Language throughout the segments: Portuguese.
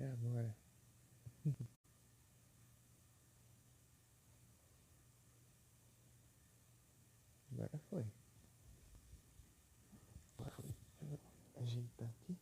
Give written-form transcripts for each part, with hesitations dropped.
É agora. Agora foi. Agora foi. Ajeitar aqui.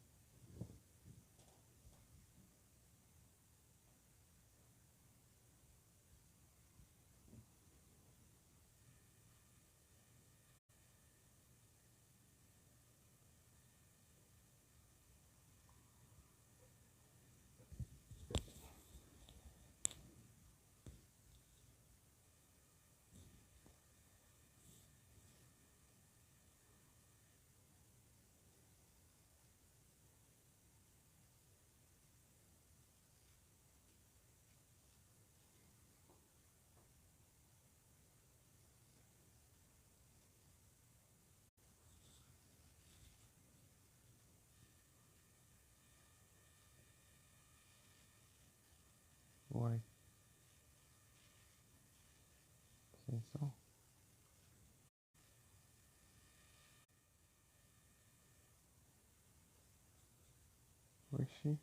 Uai. Sem som. Oxi.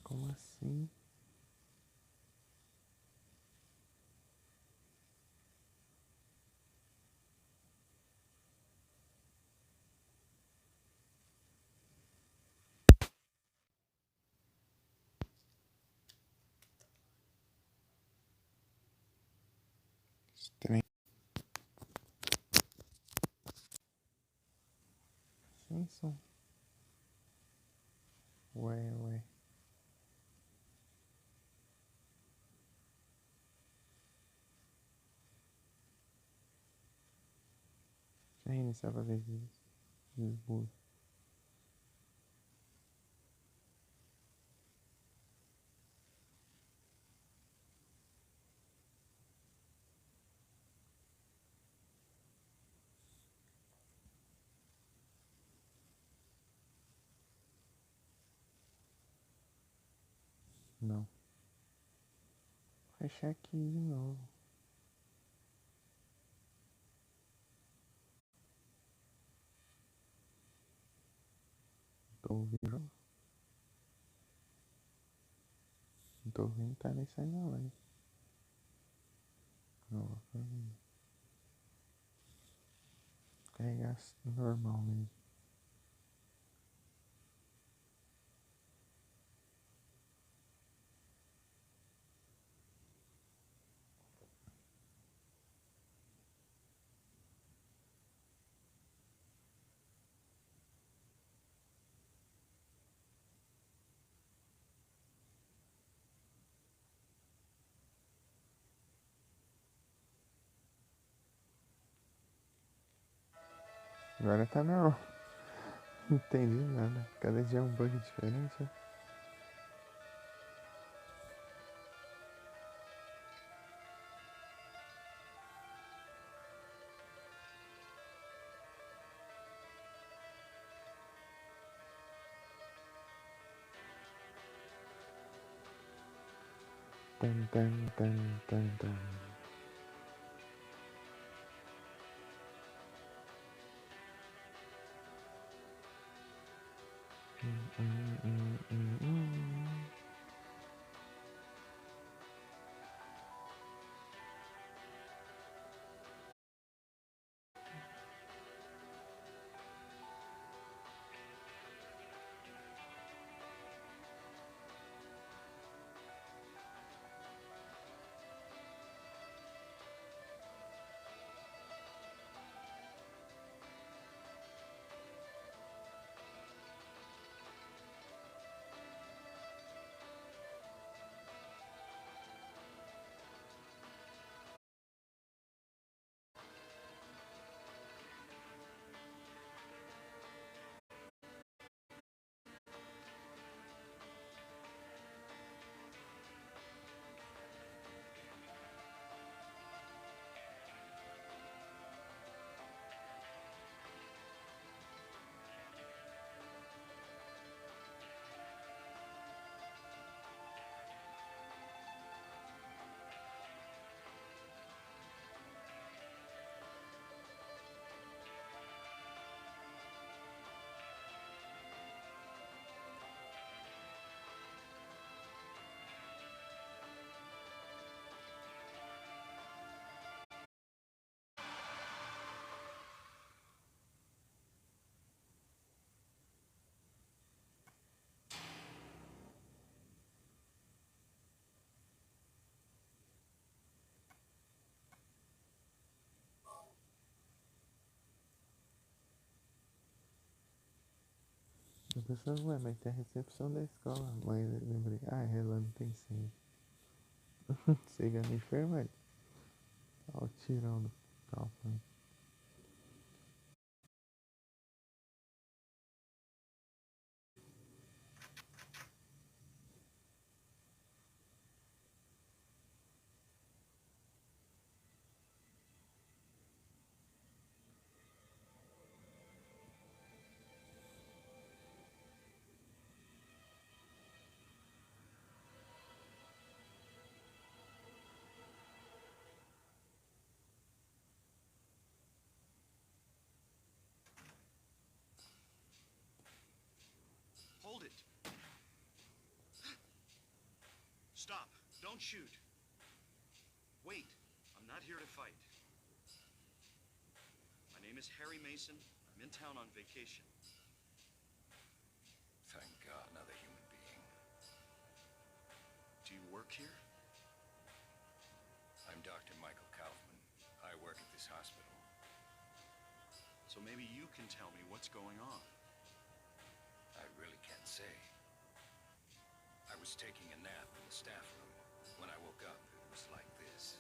Como assim? Estranho. Sem som. Ué. Já reiniciar pra ver se desbuga. Não. Vou fechar aqui de novo. Tô ouvindo. Não tô ouvindo, tá nem saindo na live. Não, vou carregar normal mesmo. Agora tá normal. Não entendi nada. Cada dia é um bug diferente. Tan. Hum. Eu pensando, ué, mas tem a recepção da escola. Mas eu lembrei, ah, ela não tem senha. Chega na enfermaria. Olha o tirão do calço. Hold it. Stop. Don't shoot. Wait. I'm not here to fight. My name is Harry Mason. I'm in town on vacation. Thank God, another human being. Do you work here? I'm Dr. Michael Kaufman. I work at this hospital. So maybe you can tell me what's going on. I really can't say. I was taking a nap in the staff room. When I woke up, it was like this.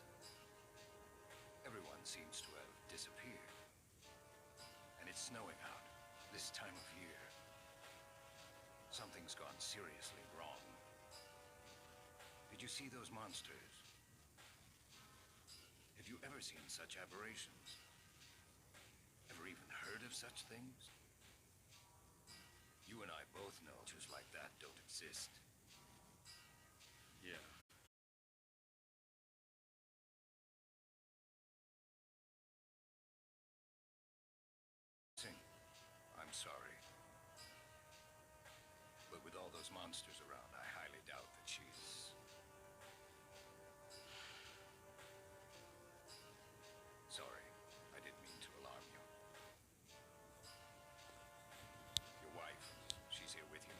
Everyone seems to have disappeared. And it's snowing out, this time of year. Something's gone seriously wrong. Did you see those monsters? Have you ever seen such aberrations? Ever even heard of such things? You and I both know just like that don't exist. Yeah. I'm sorry. But with all those monsters around, I highly doubt that she's... Sorry, I didn't mean to alarm you. Your wife, she's here with you?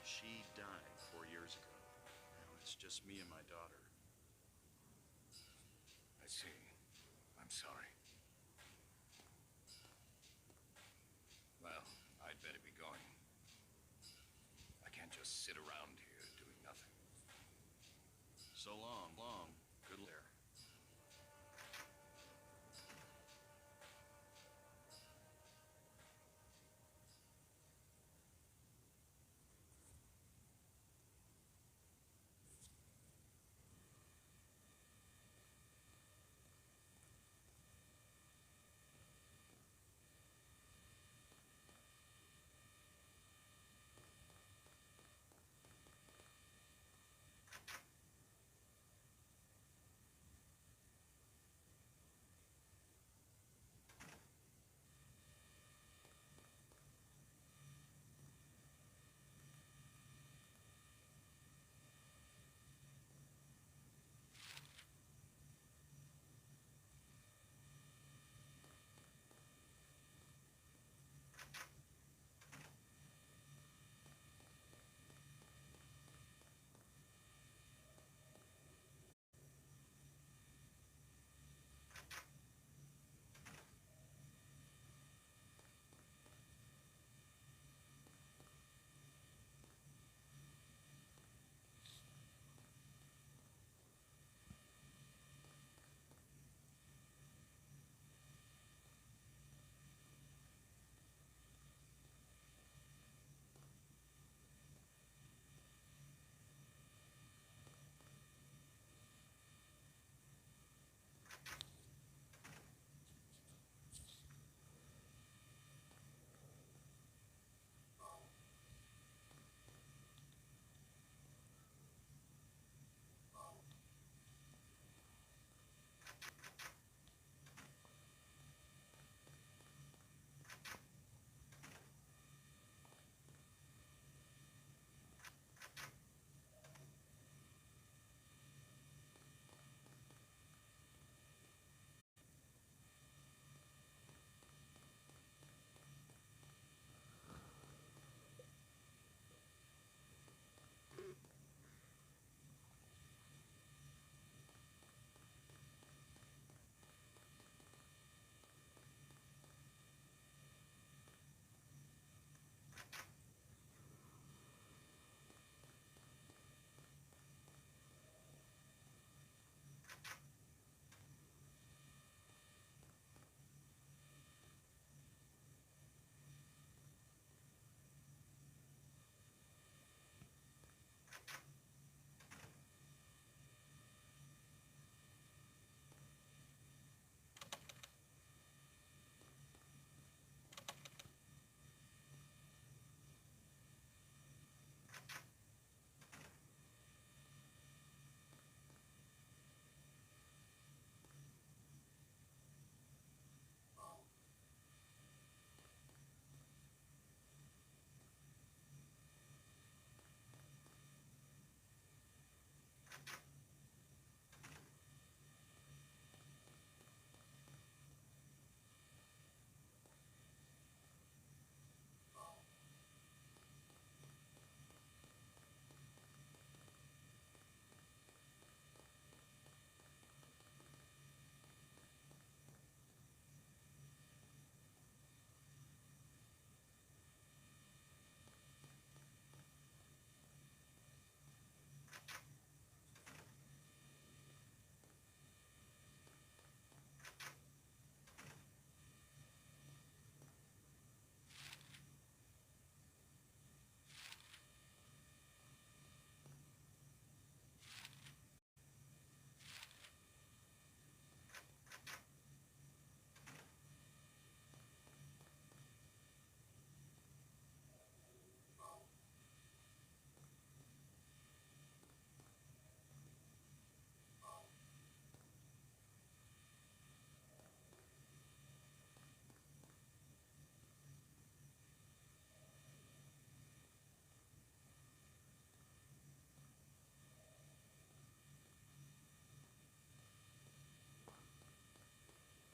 She died 4 years ago. Now it's just me and my daughter. I see. I'm sorry. Well, I'd better be going. I can't just sit around here doing nothing. So long, long. Good there.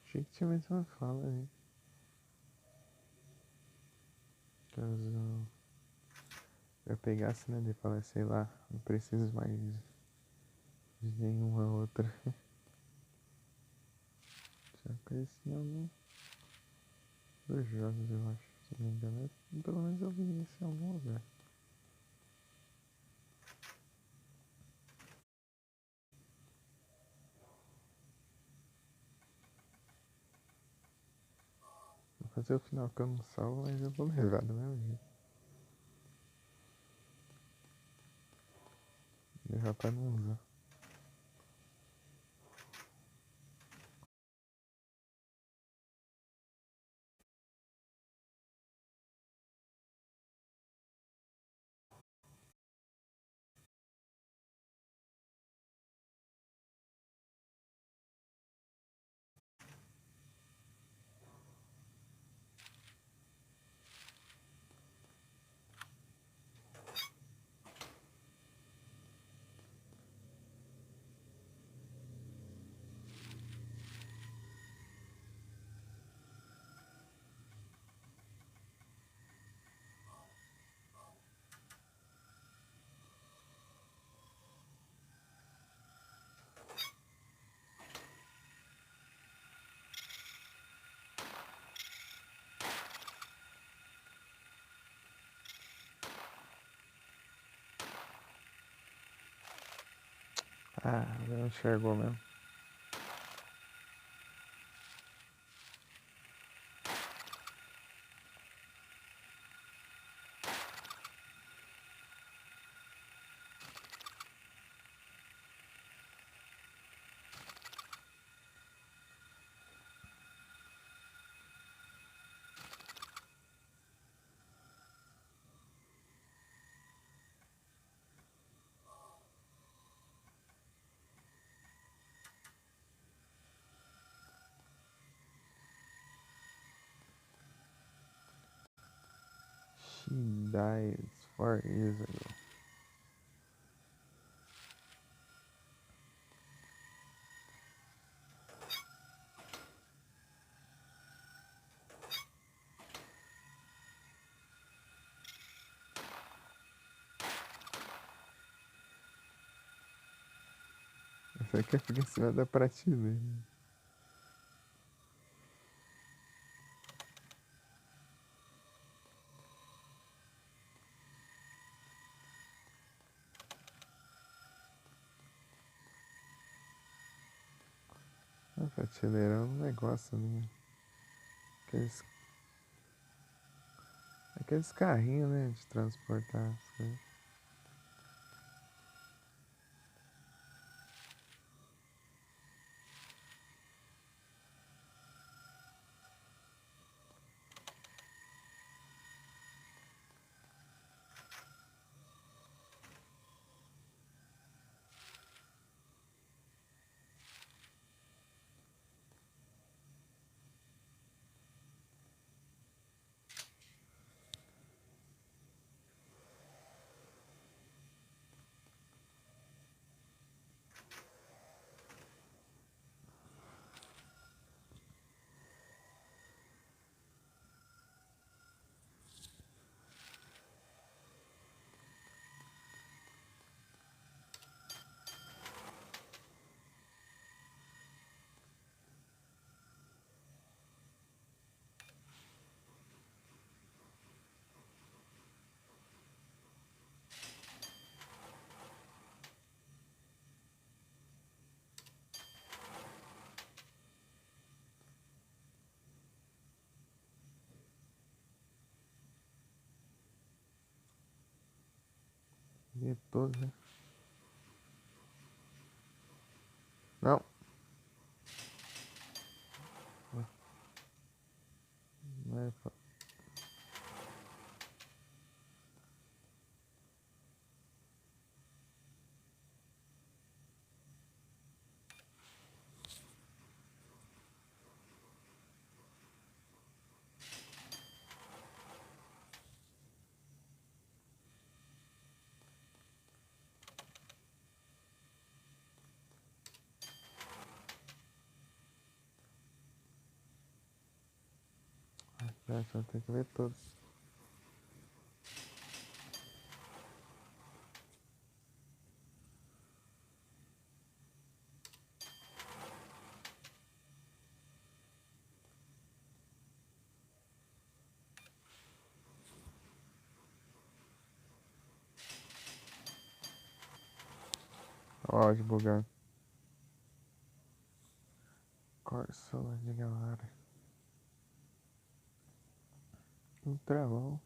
Achei que tinha mais uma fala aí. Caso eu pegasse, né? De falar, sei lá, não preciso mais de nenhuma outra. Já conheci em algum dos jogos, eu acho. Se não me engano, pelo menos eu vi isso em algum lugar. Vou fazer o final que eu não salvo, mas eu vou levar do mesmo jeito. Levar pra não usar. Ah, não enxergou mesmo. She died 4 years ago. Essa aqui fica em cima da prateleira. A prateleira é um negócio ali. Aqueles carrinhos, né? De transportar as coisas. E todos, né? Não. Não é. Já só tem que ver todos. Ó, o áudio bugando. Corsola de galera. Travou.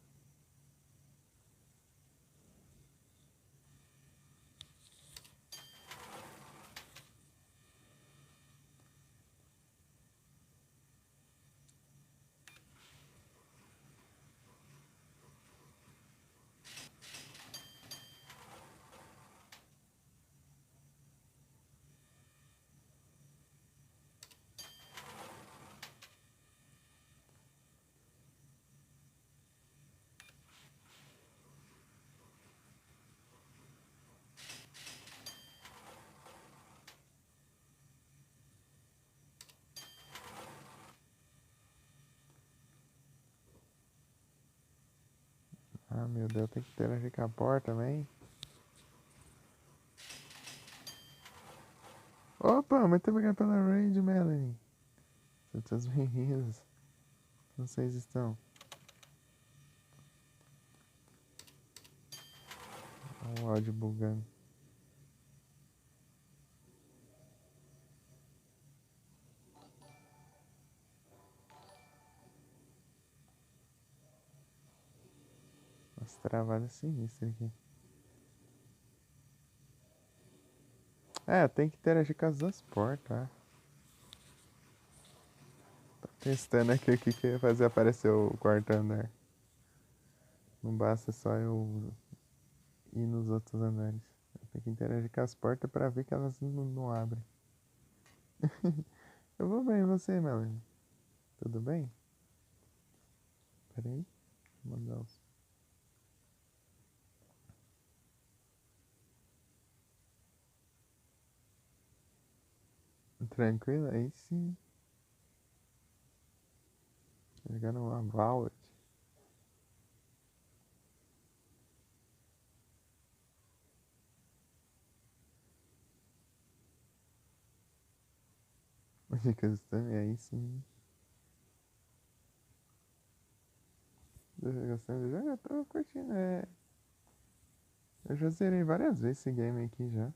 Ah, meu Deus, tem que interagir com a porta também. Opa, muito obrigado pela raid, Melanie. Seus bem-vindos. Como vocês estão? Olha o áudio bugando. Umas travadas sinistras aqui. É, tem que interagir com as duas portas, tá? Tô testando aqui o que ia fazer aparecer o quarto andar. Não basta só eu ir nos outros andares. Tem que interagir com as portas pra ver que elas não abrem. Eu vou bem, e você, Melanie? Tudo bem? Pera aí. Vou mandar os... Tranquilo? Aí sim. Jogando uma Vault. Dicas também, aí sim. Gostando do jogo? Eu tô curtindo, Eu já zerei várias vezes esse game aqui já.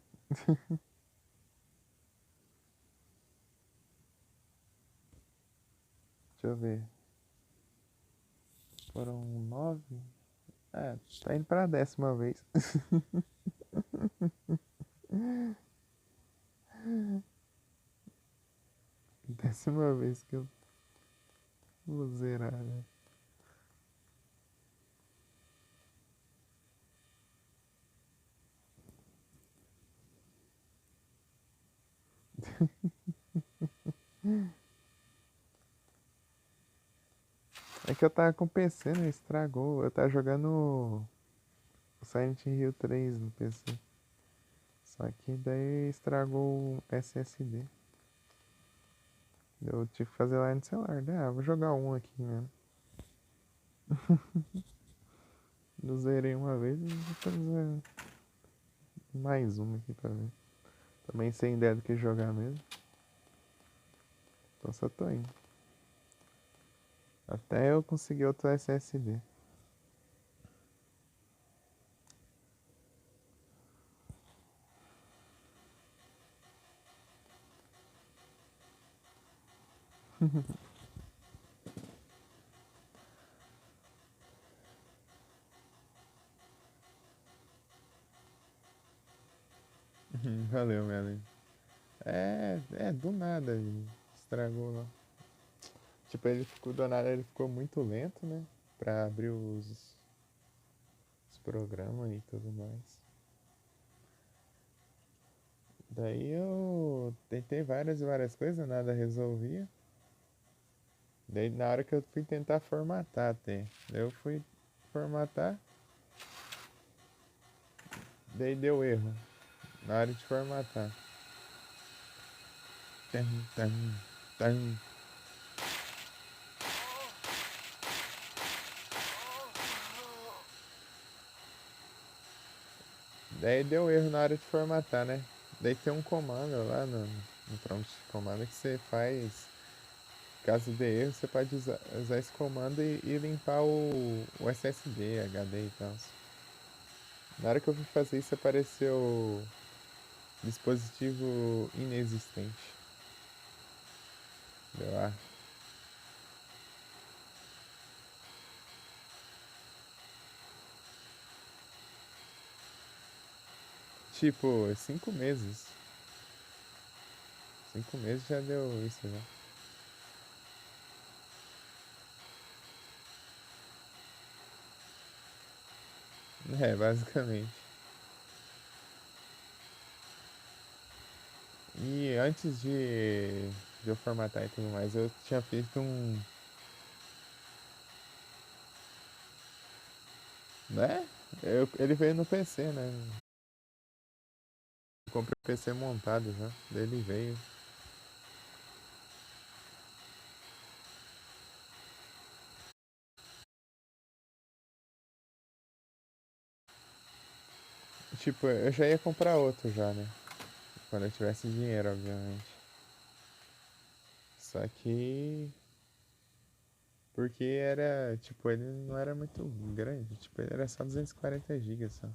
Deixa eu ver. Foram 9. É, tá indo pra 10ª vez. 10ª vez que eu vou zerar, né? É que eu tava com o PC, né? Estragou. Eu tava jogando o Silent Hill 3 no PC. Só que daí estragou o SSD. Eu tive que fazer lá no celular. Ah, vou jogar um aqui mesmo. Eu zerei uma vez e vou fazer mais uma aqui pra ver. Também sem ideia do que jogar mesmo. Então só tô indo. Até eu conseguir outro SSD. Valeu, Melanie. É, do nada ele estragou lá. Tipo, ele ficou do nada, ele ficou muito lento, né? Pra abrir os programas e tudo mais. Daí eu tentei várias e várias coisas, nada resolvia. Daí na hora que eu fui tentar formatar até. Daí eu fui formatar. Daí deu erro. Na hora de formatar. Tum, tum, tum. Daí deu erro na hora de formatar, né? Daí tem um comando lá no prompt de comando que você faz. Caso dê erro, você pode usar esse comando e limpar o SSD, HD e tal. Na hora que eu fui fazer isso, apareceu dispositivo inexistente. Deu lá. Tipo, 5 meses. 5 meses já deu isso já. É, basicamente. E antes de eu formatar e tudo mais, eu tinha feito um. Né? Ele veio no PC, né? Eu comprei o PC montado já. Daí ele veio. Tipo, eu já ia comprar outro já, né? Quando eu tivesse dinheiro, obviamente. Só que. Porque era. Tipo, ele não era muito grande. Tipo, ele era só 240 GB só.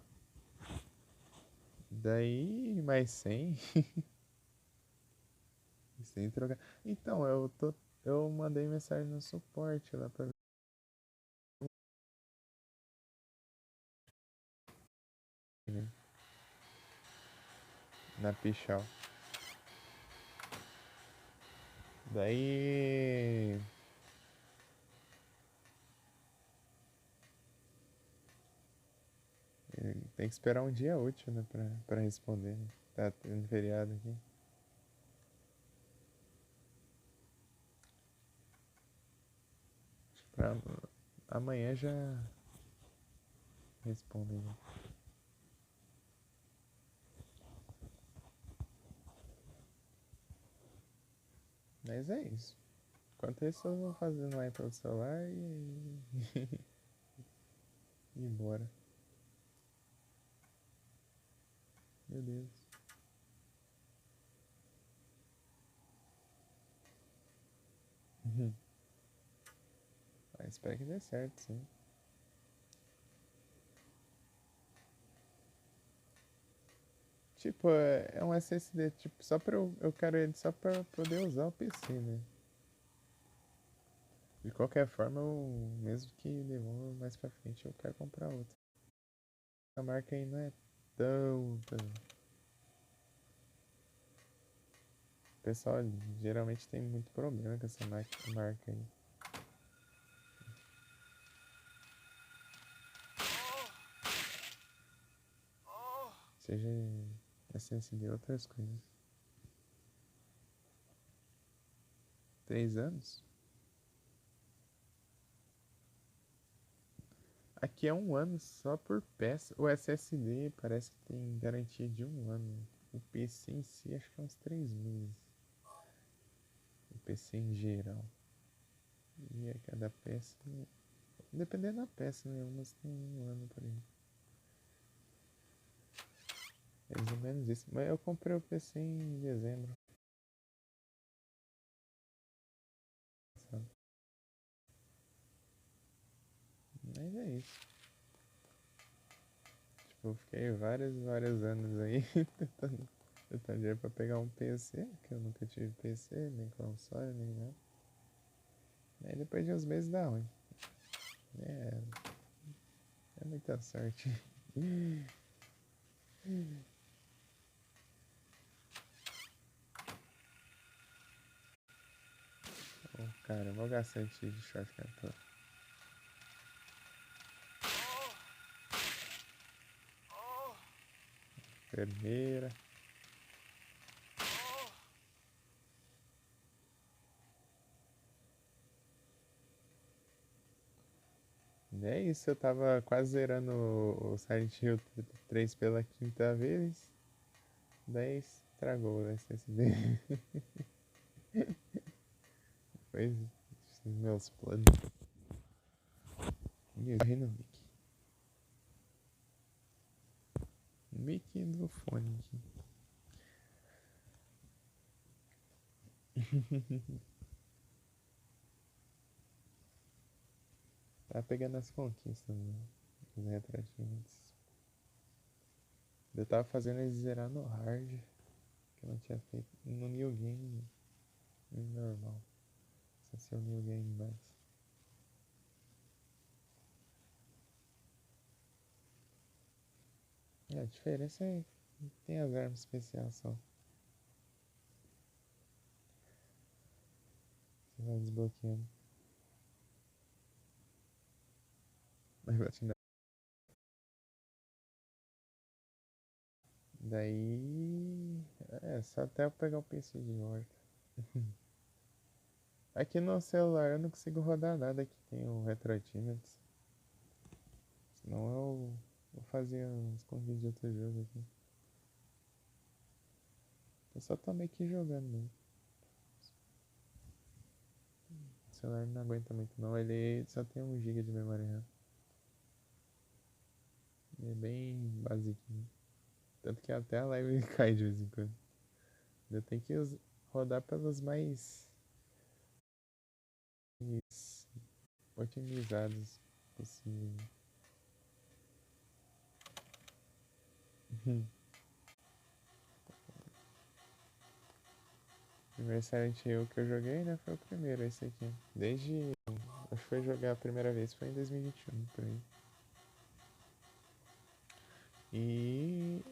Daí, mais 100. Sem trocar. Então, eu mandei mensagem no suporte lá pra ver, né? Na Pichau. Daí. Tem que esperar um dia útil, né? Pra responder, né? Tá tendo feriado aqui. Pra, amanhã já respondem, né? Mas é isso. Enquanto isso, eu vou fazendo aí pelo celular e bora. Meu Deus. Mas espero que dê certo, sim. Tipo, é um SSD, tipo, só pra eu quero ele só pra poder usar o PC, né? De qualquer forma, mesmo que demore mais pra frente, eu quero comprar outro. A marca aí não é tão. O pessoal geralmente tem muito problema com essa marca aí. Seja SSD ou outras coisas. 3 anos? Aqui é 1 ano só por peça. O SSD parece que tem garantia de 1 ano. O PC em si acho que é uns 3 meses. O PC em geral. E a cada peça. Dependendo da peça, né? Umas tem 1 ano por aí. É mais ou menos isso. Mas eu comprei o PC em dezembro. Sabe? Mas é isso. Tipo, eu fiquei vários anos aí tentando dinheiro pra pegar um PC, que eu nunca tive PC, nem console, nem nada. Aí depois de uns meses dá ruim. É, é muita sorte. Oh, cara, eu vou gastar de shotgun pra enfermeira. E é isso, eu tava quase zerando o Silent Hill 3 pela quinta vez. Daí estragou o SSD. Pois, meus planos. E eu rindo, Vic. mic do fone aqui. Tá pegando as conquistas, né? Os retroachievements. Eu tava fazendo eles zerar no hard, que eu não tinha feito no new game, no normal. Só ser o new game mais. A diferença é que tem as armas especiais só. Você vai desbloqueando. Mas vai te dar. Daí. É, só até eu pegar o PC de volta. Aqui no celular eu não consigo rodar nada que tem o Retro Achievements. Senão eu vou fazer uns convites de outro jogo aqui. Eu só tô meio que jogando mesmo. O celular não aguenta muito não, ele só tem 1 GB de memória RAM. Ele é bem basiquinho. Tanto que até a live cai de vez em quando. Eu tenho que rodar pelos mais otimizados possível. Primeiro Silent Hill que eu joguei, né, foi o primeiro, esse aqui. Desde. Acho que foi jogar a primeira vez, foi em 2021, por aí. E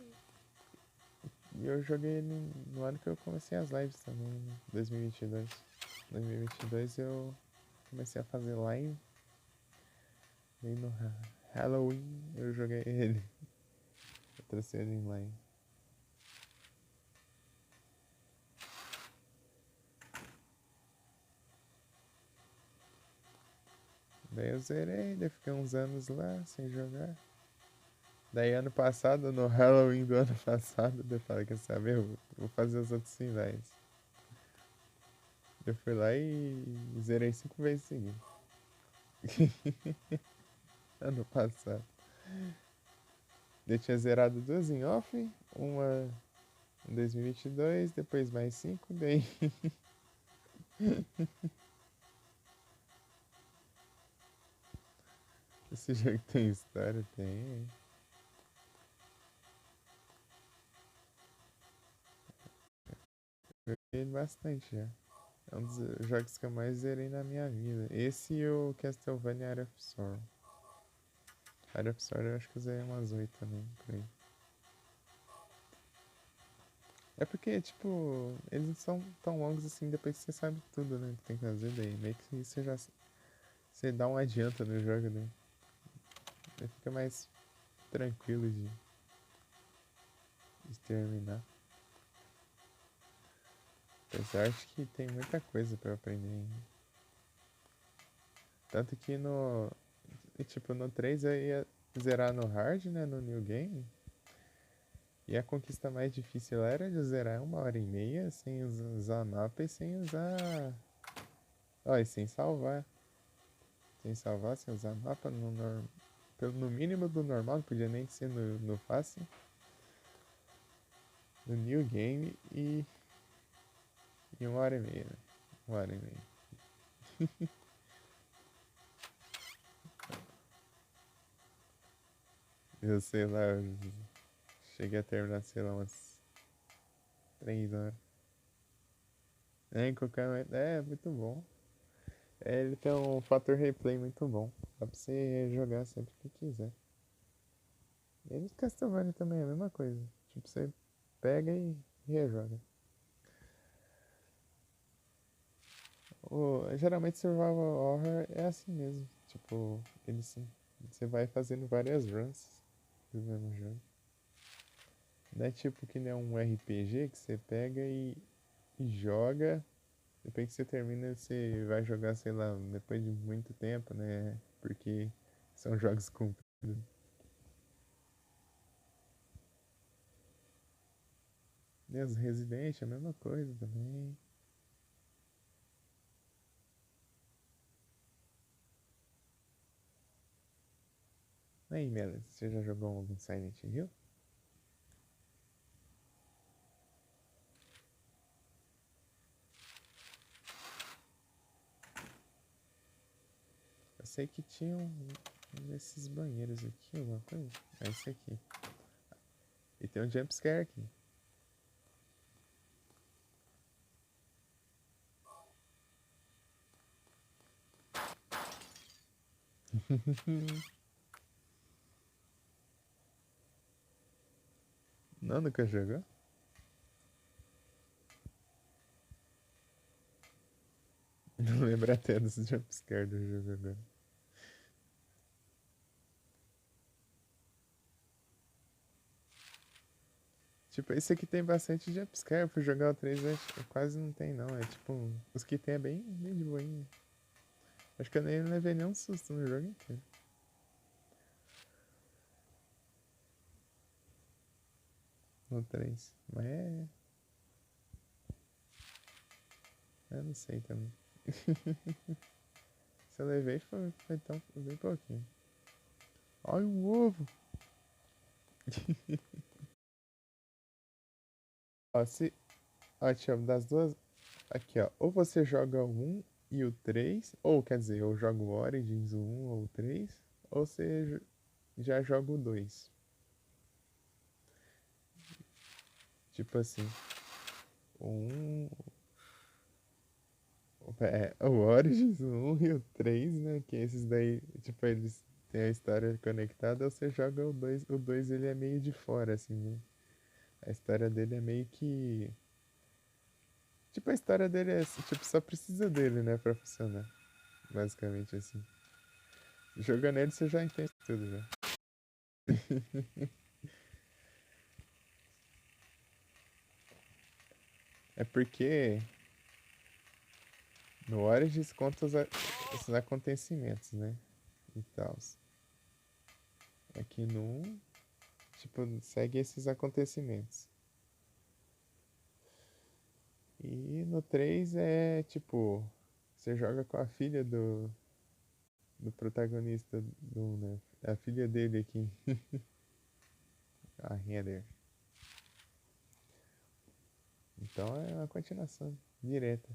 eu joguei ele no ano que eu comecei as lives também, né? 2022. 2022 eu comecei a fazer live. E no Halloween eu joguei ele. Eu trouxe ele em live. Daí eu zerei, daí fiquei uns anos lá sem jogar. Daí ano passado, no Halloween do ano passado, eu falei, quer saber, eu vou fazer os outros finais. Eu fui lá e zerei 5 vezes seguidas. Ano passado. Eu tinha zerado 2 em off, uma em 2022, depois mais 5, daí. Esse jogo tem história, tem. Joguei bastante já. É um dos jogos que eu mais zerei na minha vida. Esse e o Castlevania Area of Sorrow. Area of Sorrow eu acho que eu zerei umas 8 também, por aí. É porque, tipo, eles não são tão longos assim depois que você sabe tudo, né? Que tem que fazer daí. Meio que você já. Você dá um adianto no jogo, né? Aí fica mais tranquilo de terminar. Apesar de que tem muita coisa pra eu aprender ainda. Tanto que no. Tipo, no 3 eu ia zerar no hard, né? No new game. E a conquista mais difícil lá era de zerar 1h30 sem usar mapa e sem usar. Ó, e sem salvar. Sem salvar, sem usar mapa no mínimo do normal, não podia nem ser no fácil. No new game e 1h30, né? 1h30. Eu sei lá, eu cheguei a terminar, sei lá, umas 3 horas. É, em qualquer momento. É, muito bom. É, ele tem um fator replay muito bom. Dá pra você jogar sempre que quiser. E no Castlevania também é a mesma coisa. Tipo, você pega e rejoga. Geralmente Survival Horror é assim mesmo. Tipo, você vai fazendo várias runs do mesmo jogo. Não é tipo que nem um RPG que você pega e joga. Depois que você termina, você vai jogar, sei lá, depois de muito tempo, né? Porque são jogos compridos. E os Resident é a mesma coisa também. Aí, Melis, você já jogou algum Silent Hill? sei que tinha um desses banheiros aqui, alguma coisa. É esse aqui. E tem um jumpscare aqui. Não, nunca jogou? Não lembro até dos jumpscare do jogo agora. Tipo, esse aqui tem bastante jumpscare. Eu fui jogar o 3, quase não tem não. É tipo, os que tem é bem de boinha. Acho que eu nem levei nenhum susto no jogo inteiro. No 3. Mas é. Eu não sei também. Se eu levei foi tão bem pouquinho. Olha o ovo! Ó, ó, deixa eu das duas. Aqui, ó. Ou você joga o 1 e o 3. Ou quer dizer, eu jogo o Origins, o 1 ou o 3. Ou você já joga o 2. Tipo assim. O 1. O Origins, o 1 e o 3, né? Que esses daí, tipo, eles têm a história conectada. Ou você joga o 2. O 2 ele é meio de fora, assim, né? A história dele é meio que. Tipo, a história dele é, tipo, só precisa dele, né, pra funcionar. Basicamente assim. Jogando ele, você já entende tudo, já. É porque no Origins conta esses acontecimentos, né? E tal. Aqui no 1, tipo, segue esses acontecimentos. E no 3 é, tipo, você joga com a filha do protagonista do 1, né? É a filha dele aqui. A Heather. Então é uma continuação direta.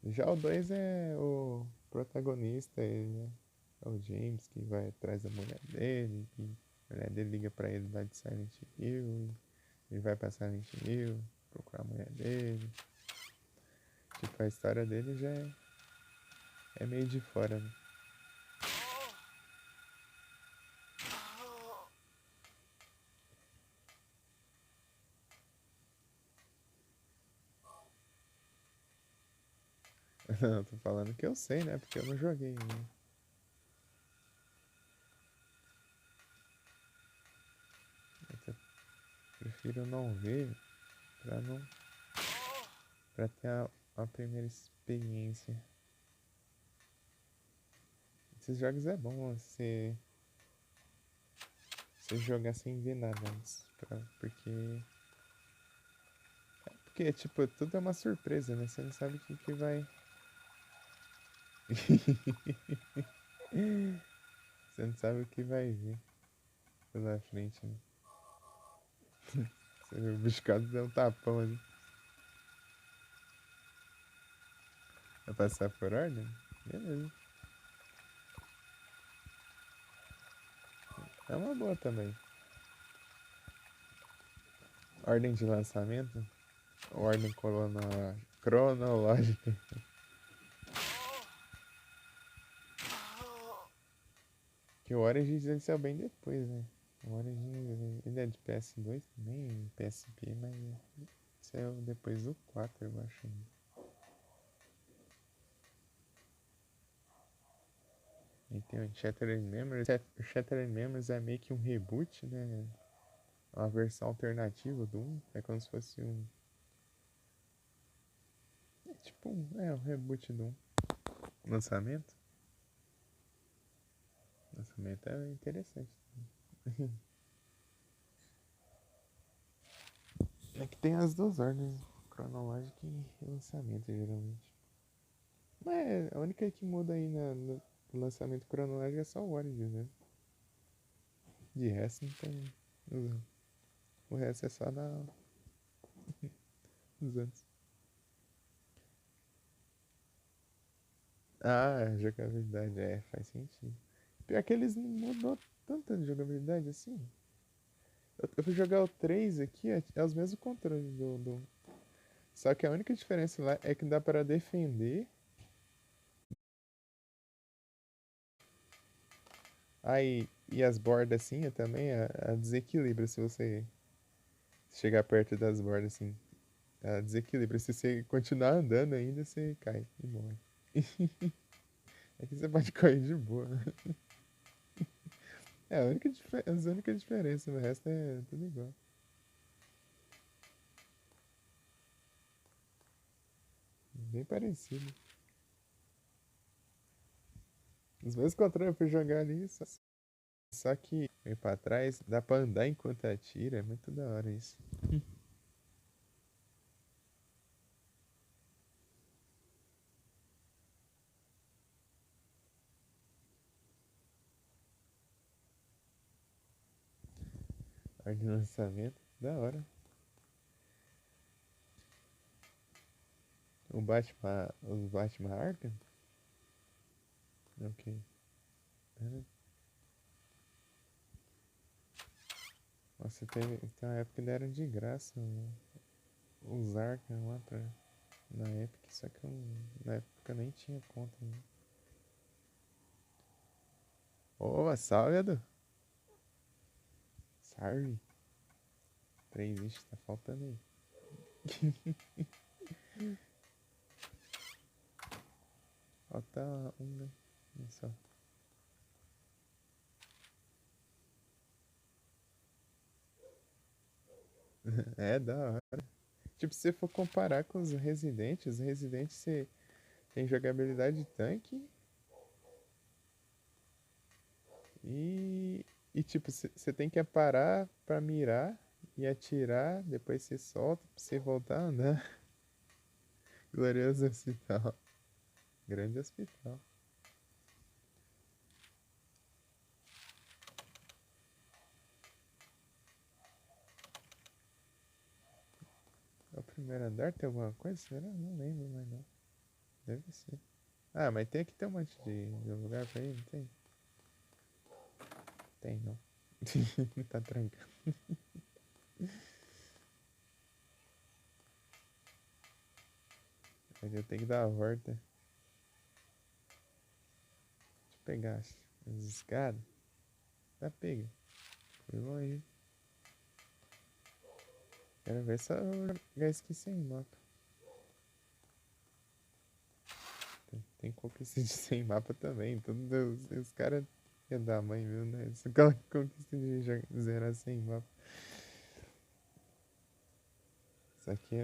Já o 2 é o protagonista, ele, né? É o James que vai atrás da mulher dele, que a mulher dele liga pra ele lá de Silent Hill, ele vai pra Silent Hill procurar a mulher dele. Tipo, a história dele já é meio de fora, né? Não, tô falando que eu sei, né? Porque eu não joguei ainda. Eu prefiro não ver pra não. Pra ter a primeira experiência. Esses jogos é bom você jogar sem ver nada antes. Porque, tipo, tudo é uma surpresa, né? Você não sabe o que vai. Você não sabe o que vai vir pela frente, né? Você vê o bicho quase deu um tapão ali. Vai passar por ordem? Beleza. É uma boa também. Ordem de lançamento? Ordem cronológica. Que o Origins ele saiu bem depois, né? O Origins ele é de PS2 também, PSP, mas saiu depois do 4, eu acho. E tem o Shattered Memories. O Shattered Memories é meio que um reboot, né? Uma versão alternativa do 1. É como se fosse um. É tipo um reboot do 1. Lançamento. Lançamento é interessante. É que tem as duas ordens, cronológica e lançamento, geralmente. Mas a única que muda aí no lançamento cronológico é só o Origins, né? De resto não tem. O resto é só nos anos. Ah, jogabilidade, faz sentido. Pior que eles não mudou tanta jogabilidade assim. Eu fui jogar o 3 aqui, é os mesmos controles do. Só que a única diferença lá é que dá para defender. Aí, e as bordas assim também, a desequilibra se você chegar perto das bordas assim. A desequilibra. Se você continuar andando ainda, você cai e morre. Aqui você pode cair de boa. É a única diferença, o resto é tudo igual. Bem parecido. Os mesmos controles eu fui jogar ali, só que vem pra trás, dá pra andar enquanto atira, é muito da hora isso. Ordem de lançamento, da hora. Os Batman Arkham? Ok. Nossa, tem uma época que deram de graça os Arkham lá na Epic, só que na época eu nem tinha conta ainda. Ô, salve, Edu! Salve! 3, ixi, tá faltando aí. Falta um, né? Um só. É da hora. Tipo, se você for comparar com os Residentes você tem jogabilidade de tanque e tipo, você tem que parar pra mirar e atirar, depois você solta pra você voltar a andar. Glorioso hospital. Grande hospital. É o primeiro andar tem alguma coisa? Será? Não lembro mais não. Deve ser. Ah, mas tem que ter um monte de lugar pra ir, não tem? Tem não. Tá trancado. Mas eu tenho que dar a volta. Deixa eu pegar as escadas. Tá, pega. Foi longe. Quero ver se eu já esqueci em mapa. Tem conquista de sem mapa também. Todos os caras é da mãe, viu, né? Só aquela conquista de zerar sem mapa. Isso aqui,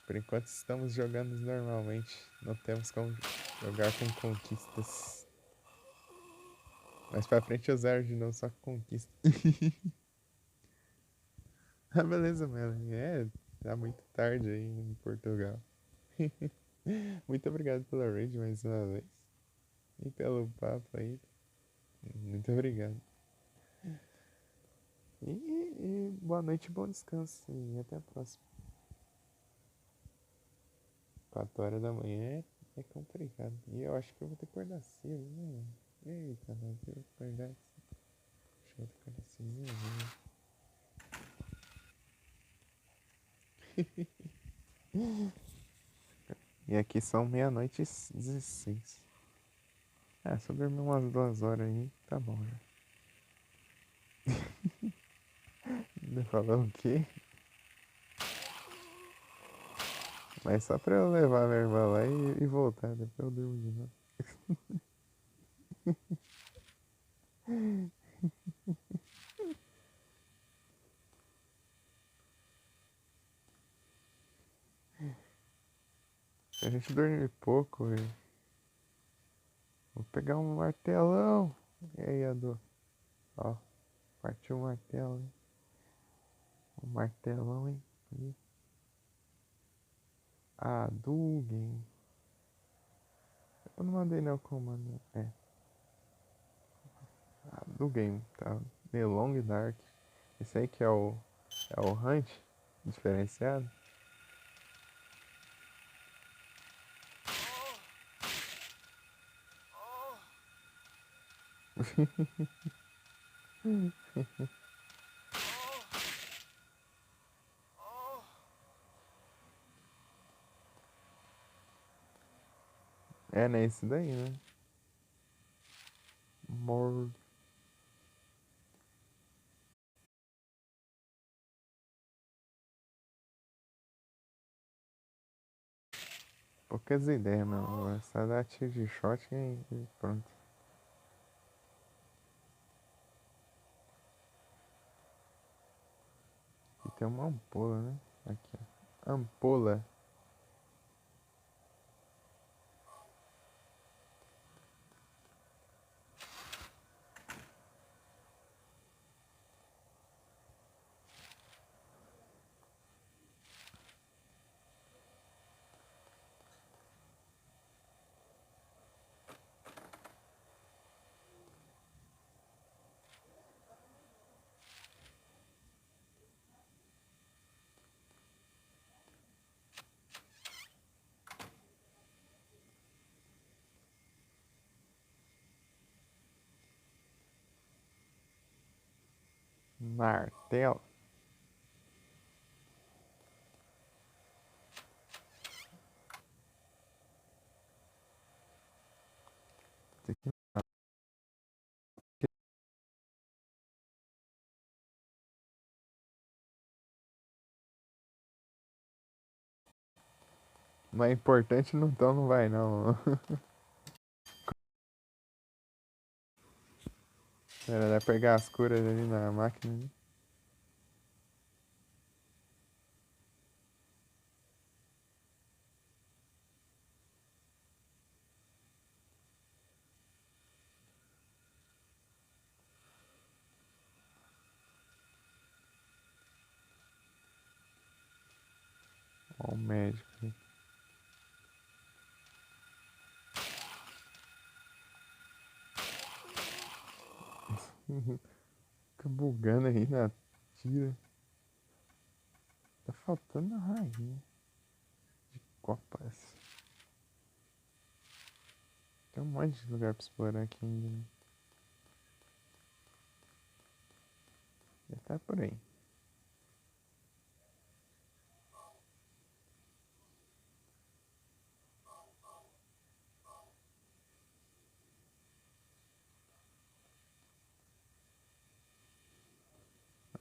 por enquanto, estamos jogando normalmente. Não temos como jogar com conquistas. Mais pra frente eu zero de novo, só com conquista. Ah, beleza, Melanie. Tá muito tarde aí em Portugal. Muito obrigado pela raid mais uma vez. E pelo papo aí. Muito obrigado. E boa noite e bom descanso. E até a próxima. 4 horas da manhã é complicado. E eu acho que eu vou ter que acordar cedo, né? Eita, nós eu vou acordar. Acho que eu vou ter que acordar cedo. E aqui são meia-noite e 16. Se eu dormir umas 2 horas aí, tá bom já. Ainda falou o quê? Mas só pra eu levar minha irmã lá e voltar, depois eu durmo de novo. A gente dorme pouco, velho. Vou pegar um martelão. E aí, Adu? Ó, partiu o martelo, hein? Um martelão, hein? Aí. Dugan. Eu não mandei não comando. Dugan, tá? The Long Dark. Esse aí que é o Hunt diferenciado. É, né? Isso daí, né? More. Poucas ideias, meu. Só dá tiro de shot e pronto. Aqui tem uma ampola, né? Aqui, ó. Ampola. Martelo. Isso aqui. Mas importante não, então não vai não. Era dá pegar as curas ali na máquina, né? Ó, o médico aí. Fica bugando aí na tira. Tá faltando a rainha de copas. Tem um monte de lugar pra explorar aqui ainda, né? Já tá por aí.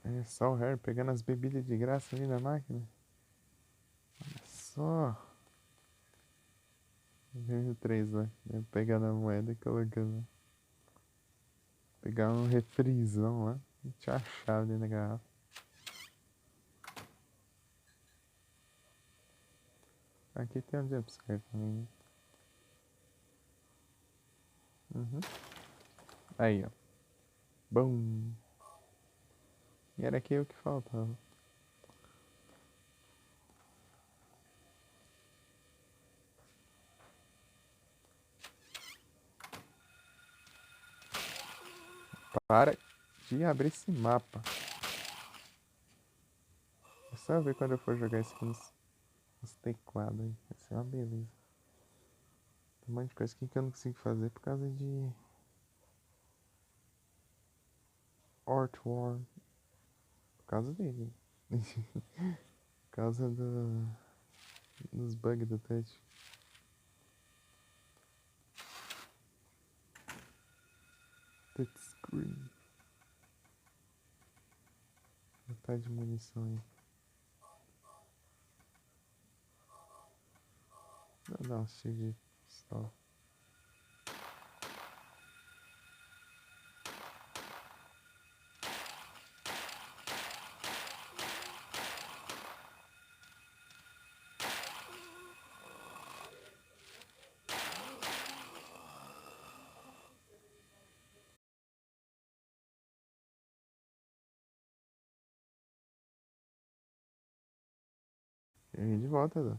É só o Harry pegando as bebidas de graça ali na máquina. Olha só. Ganho 3 lá. Pegando a moeda e colocando. Pegar um refrizão lá. E tinha a chave dentro da garrafa. Aqui tem um jumpscare também, né? Uhum. Aí, ó. Bum. E era aqui o que faltava. Para de abrir esse mapa. É só ver quando eu for jogar isso aqui nos teclados aí. Vai ser uma beleza. Tem um monte de coisa aqui que eu não consigo fazer por causa de Artworm. Por causa dele. Por causa dos bugs do touch. Touchscreen. Metade de munição aí. Vou dar um tiro de pistola. E de volta, Dan.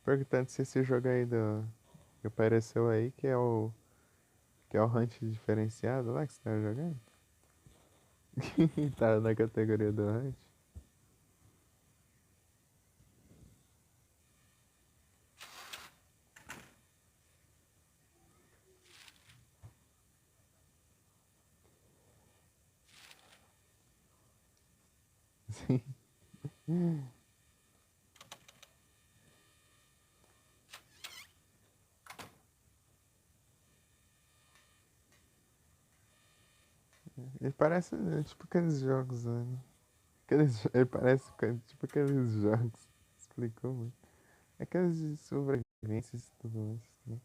Perguntando se esse jogo aí que apareceu aí, que é o Hunt diferenciado lá que você tá jogando. Tá na categoria do Hunt. Sim. Ele parece tipo aqueles jogos, né? Ele parece tipo aqueles jogos. Explicou muito. Aqueles de sobrevivências e tudo mais. Né?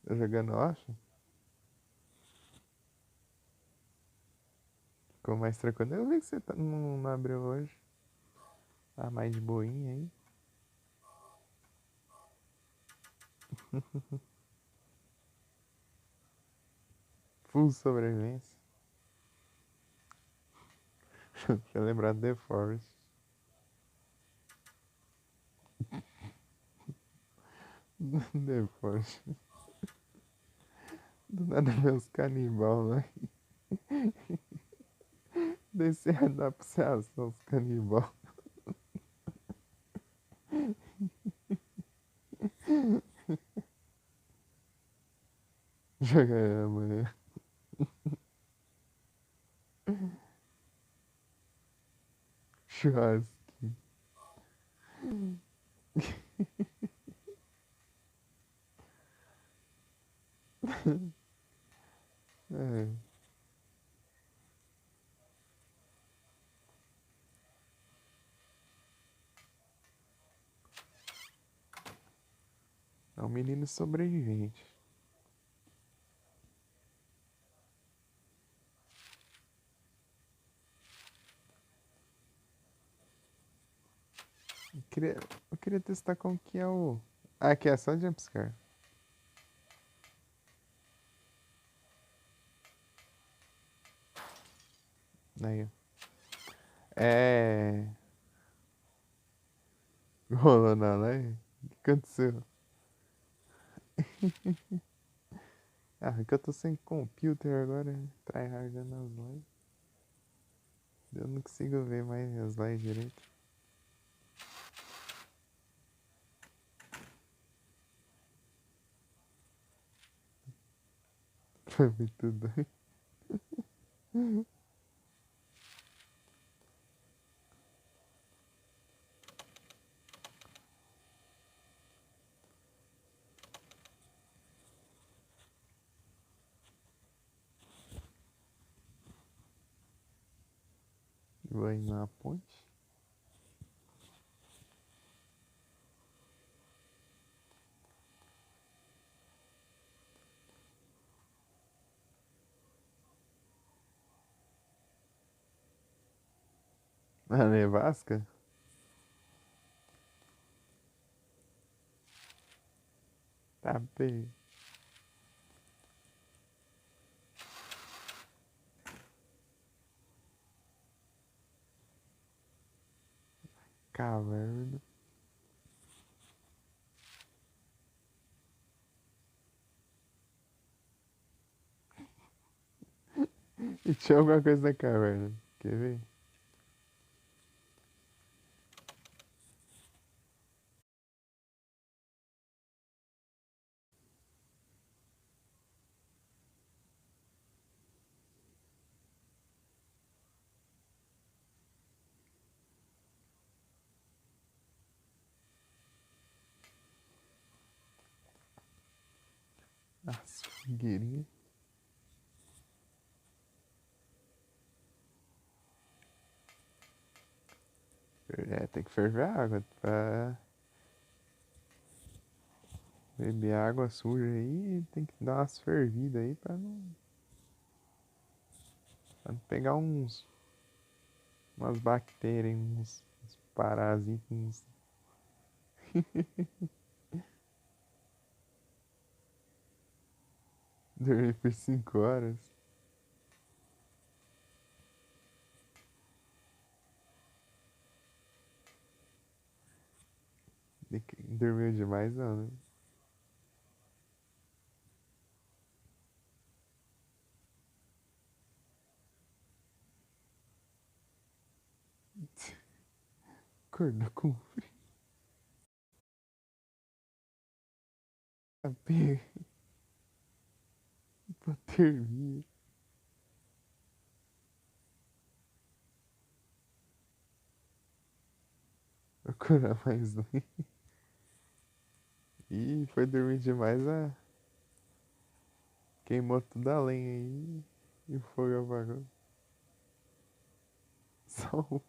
Tá jogando off? Ficou mais tranquilo. Eu vi que você não abriu hoje. Tá mais de boinha aí. Full sobrevivência. Tinha lembrado The Forest. The Forest. Do nada ver os canibal, né? Descer a dar pra você ação os canibal. Jogar amanhã. Churrasco. É. É um menino sobrevivente. Eu queria testar como que é o. Ah, aqui é só jumpscare. Aí, ó. É. Rolou na live? O que aconteceu? Ah, é que eu tô sem computer agora, tryhardando as lives. Eu não consigo ver mais as lives direito. Foi muito doido. Vou ir na ponte. Na nevasca? Tá bem. Caverna. E tinha alguma coisa na caverna. Quer ver? As fogueirinhas. É, tem que ferver a água pra beber água suja aí. Tem que dar umas fervidas aí pra não pegar umas bactérias, uns parasitas. Dormir por 5 horas. Dormiu demais não, né? Acordou com hipotermia. Hipotermia. procurar mais um. Ih, foi dormir demais, queimou toda a lenha aí e o fogo apagou. Só um.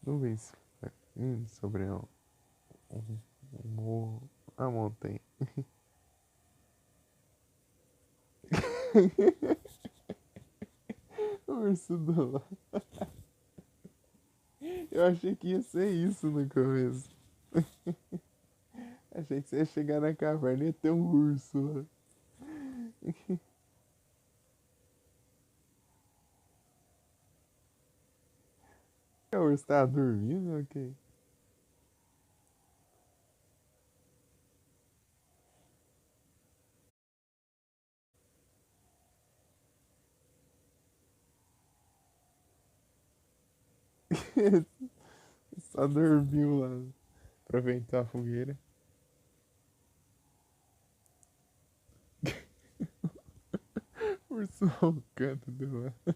Nuvens sobre um, um morro, a montanha. O urso do lá. Eu achei que ia ser isso no começo. Achei que você ia chegar na caverna e ia ter um urso lá. O urso tava dormindo? Ok. Só dormiu lá. Aproveitou a fogueira. Urso roncando do lado.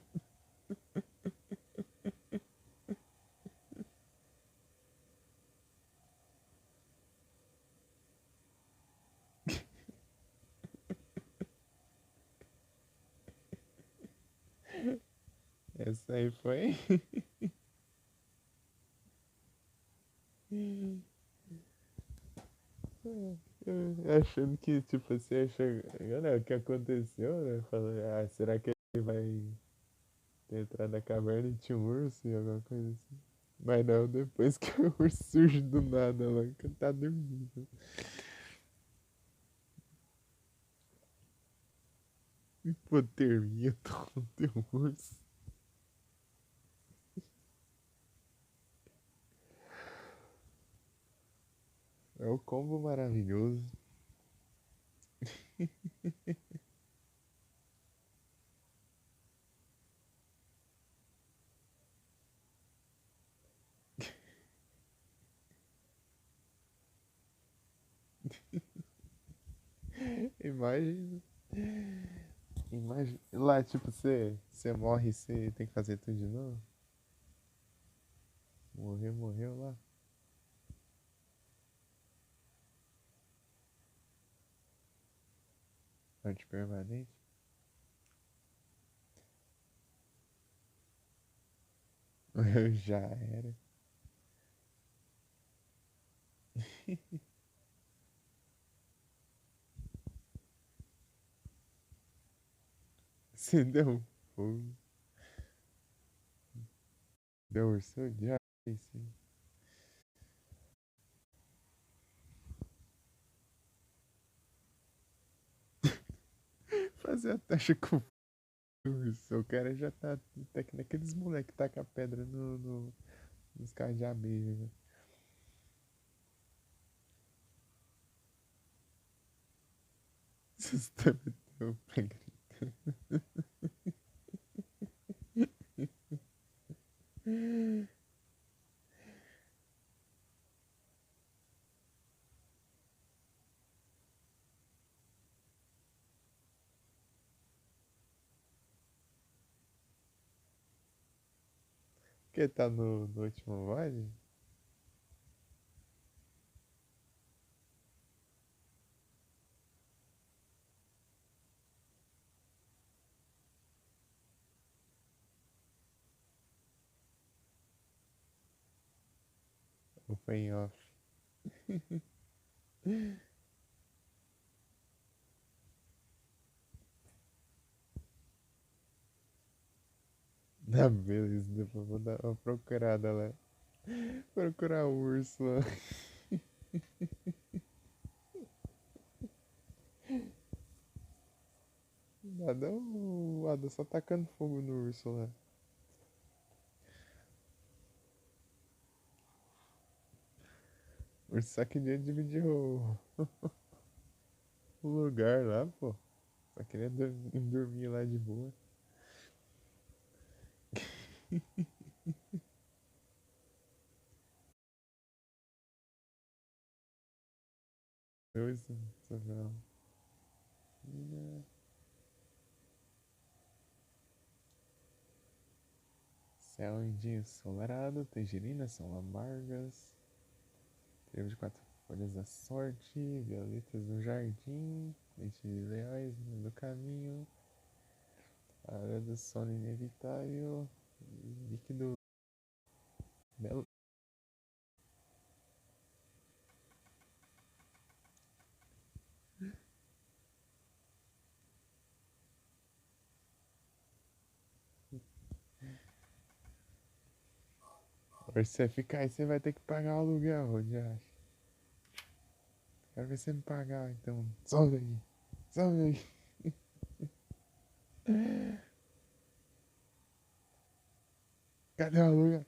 Essa aí foi. Achando que, tipo, você ia chegar. Olha o que aconteceu, né? Falei, será que ele vai entrar na caverna e tinha um urso e alguma coisa assim? Mas não, depois que o urso surge do nada lá, que tá dormindo. Hipotermia, tem um urso. É o combo maravilhoso. Imagina. Imagina. Lá, tipo, você morre e você tem que fazer tudo de novo. Morreu, morreu lá. Morte permanente. Já era. Você deu um fogo. Deu urso de sim. Fazer a taxa com o urso. O cara já tá que naqueles moleque que taca a pedra nos carros de abelha. Né? Vocês também estão que tá no último vale? Ou foi em off? Na beleza, depois vou dar uma procurada lá. Procurar o urso lá. Nada, o Ada só tacando fogo no urso lá. O urso só queria dividir o lugar lá, pô. Só queria dormir lá de boa. Isso, Isabel. Mina. Céu em ensolarado, tangerinas são amargas. Trevo de quatro folhas da sorte, violetas no jardim, leite de leões no meio do caminho, a hora do sono inevitável, líquido belo. Se você ficar aí, você vai ter que pagar o aluguel, Rodiacho. Quero ver você me pagar, então. Sobe aí. Sobe aí. Cadê o aluguel?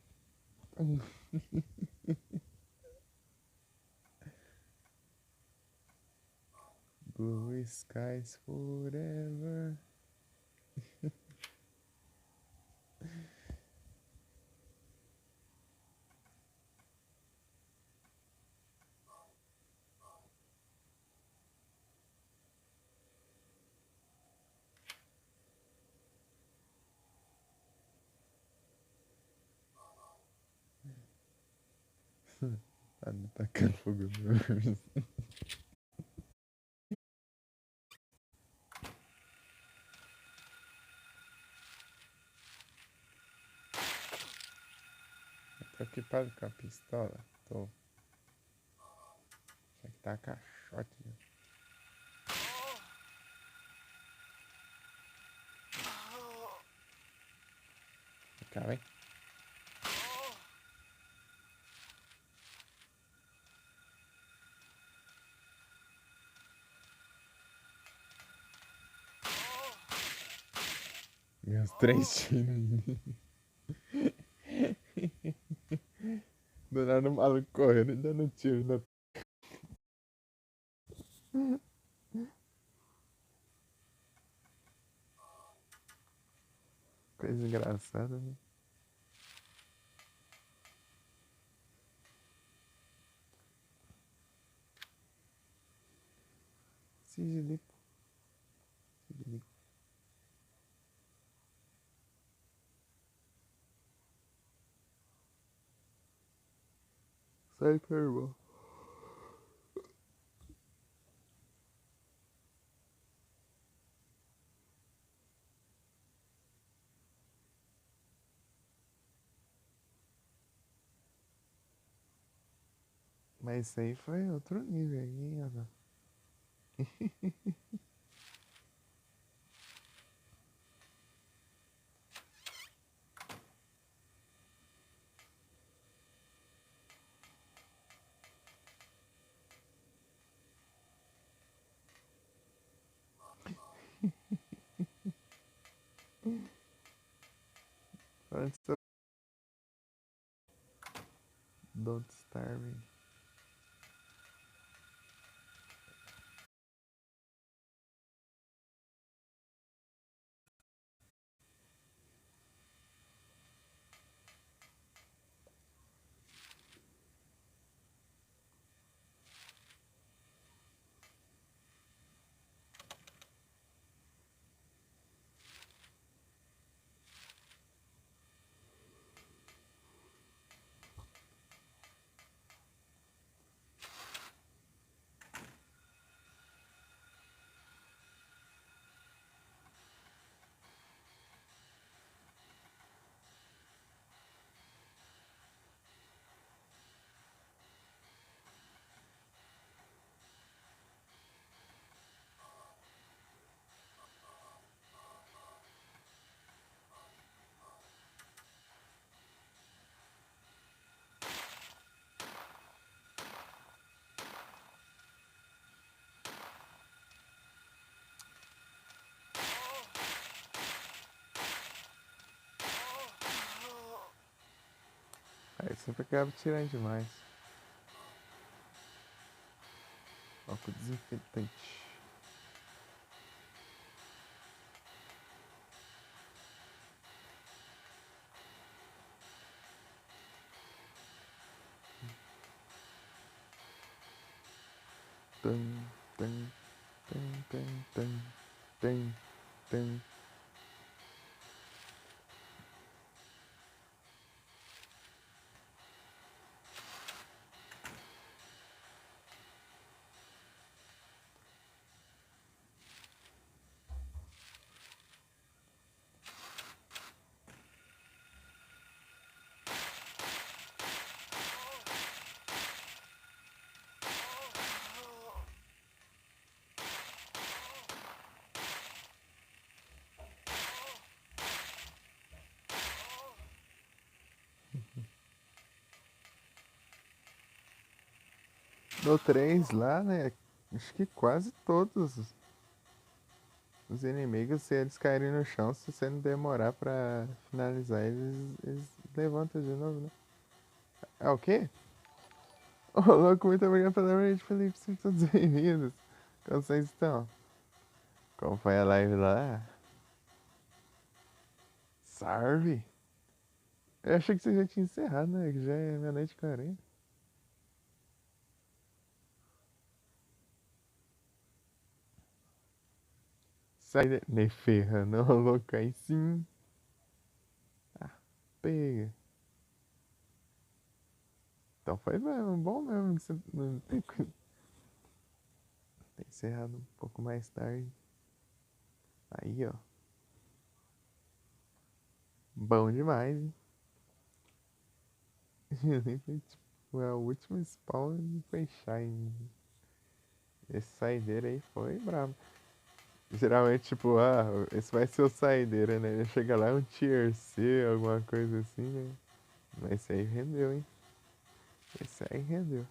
Blue skies forever. Tá tacando fogo no meu. Tô equipado com a pistola. Tô. Tinha que tá caixote, né? Cá, vem. Meus três tiros em mim. Do nada o maluco correndo e dando tiro na. Coisa engraçada, né? Sigilipo. Sigilipo. Sai, meu irmão. Mas isso aí foi outro nível aí, hein, Ana? Antes do Don't Starve Me. Aí sempre acaba tirando demais. Álcool desinfetante. Tum, tum, tum, tum, tum, tum, tum. No 3 lá, né? Acho que quase todos os inimigos, se eles caírem no chão, se você não demorar pra finalizar, eles levantam de novo, né? É o quê? Ô, louco, muito obrigado pela noite, Felipe. Sejam todos bem-vindos. Como vocês estão? Como foi a live lá? Salve! Eu achei que você já tinha encerrado, né? Que já é meia-noite e 40. Sai de... Nem ferrando, ô louco, aí sim. Ah, pega. Então foi mesmo, bom mesmo que você não tem encerrado um pouco mais tarde. Aí, ó. Bom demais, hein? Tipo, a última spawn foi Shine. Esse saideiro aí foi brabo. Geralmente, tipo, esse vai ser o saideira, né? Ele chega lá, é um tier C, alguma coisa assim, né? Mas esse aí rendeu, hein? Esse aí rendeu.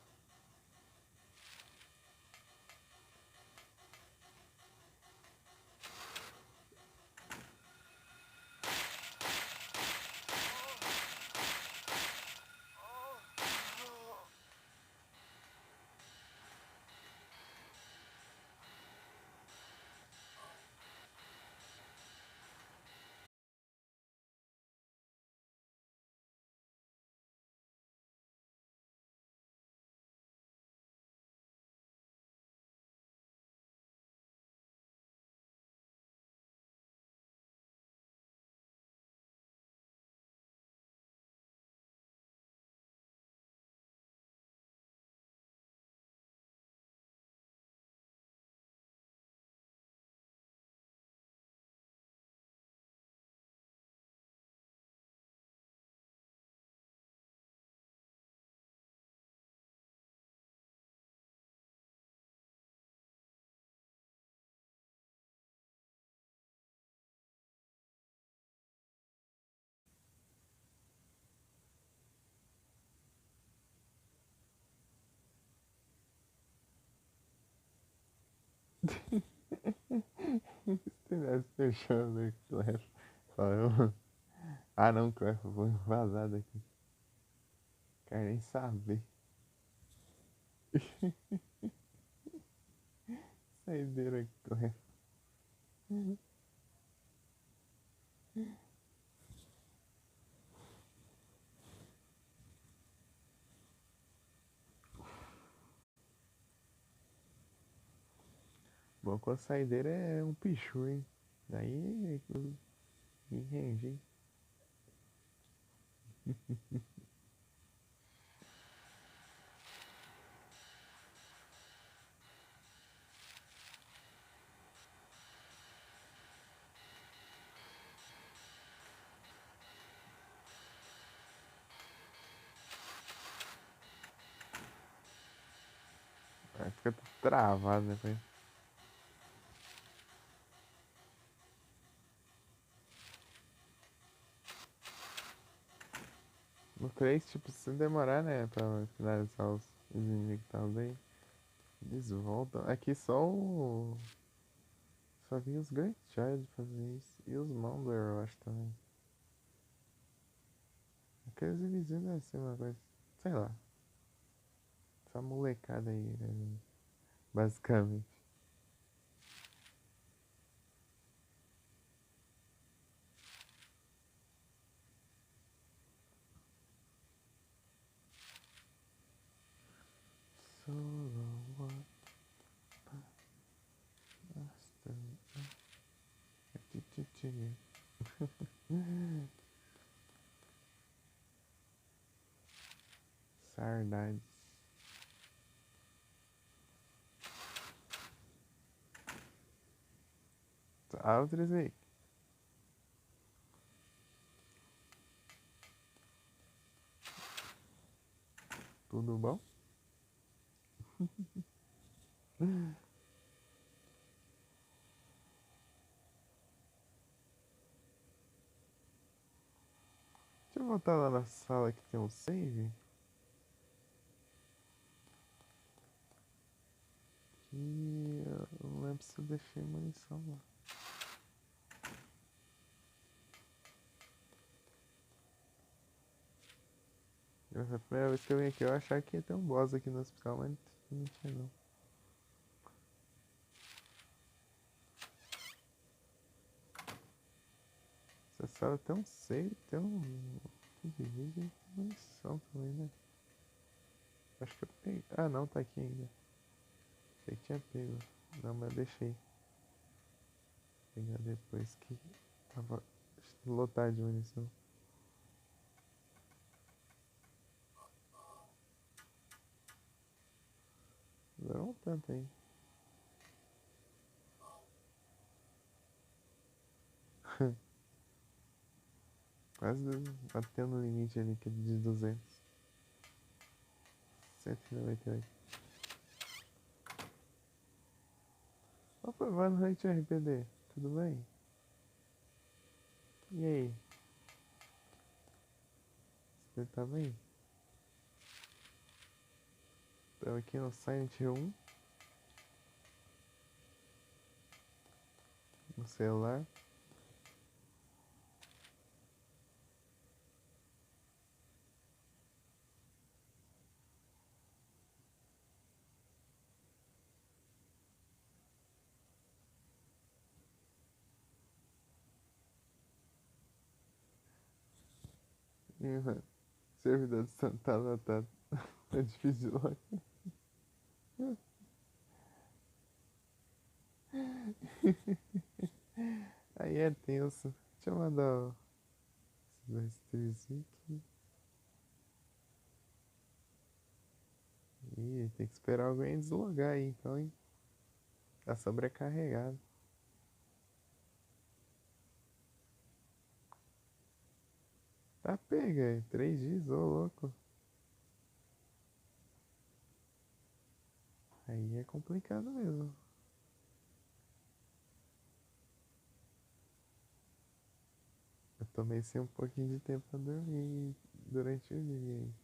Se tivesse fechando o Clash. Falou. Ah não, Clash, vou vazar daqui. Quero nem saber. Saideira Clash. Bom, com a saideira é um pichu, hein? Daí entendi. Vai ficar tudo travado depois. No 3, tipo, se demorar, né, pra finalizar os inimigos que estavam daí, eles voltam. Aqui só o. Só vi os Great Child fazer isso. E os Mumbler, eu acho também. Aqueles invisíveis devem ser uma coisa. Sei lá. Essa molecada aí, né, basicamente. Solo one. cheguei. Saudades. Outras aí. Tudo bom? Deixa eu voltar lá na sala que tem um save. E eu não lembro se eu deixei munição lá. Essa é a primeira vez que eu vim aqui, eu achava que ia ter um boss aqui no hospital, mas não tinha não. Essa sala tem um save, tem um vídeo e tem munição também, né? Acho que eu peguei. Ah não, tá aqui ainda. Achei que tinha pego. Não, mas deixei. Vou pegar depois que tava lotado de munição. Durou um tanto aí. Quase batendo o limite ali que é de 200. 198. Opa, boa noite, RPD. Tudo bem? E aí? Você tá bem? Tô aqui no Silent Hill 1. No celular. E o servidor do Santo tá lotado. É difícil de logar. Aí é tenso. Deixa eu mandar esses dois três aqui. Ih, tem que esperar alguém deslogar aí, então, hein? Tá sobrecarregado. Tá pega aí. 3 dias, ô louco. Aí é complicado mesmo. Eu tomei sim um pouquinho de tempo pra dormir durante o dia aí.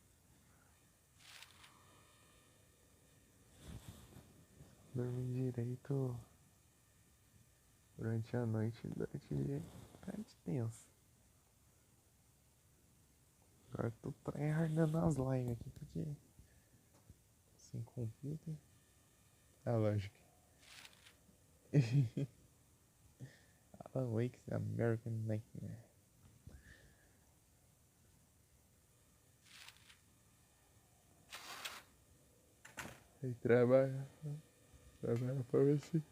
Dormi direito durante a noite e durante o dia. Tá de tenso. Agora eu tô tryhardando as lives aqui porque sem computer. Ah, lógico. Alan Wake's American Nightmare. Aí trabalha pra ver se.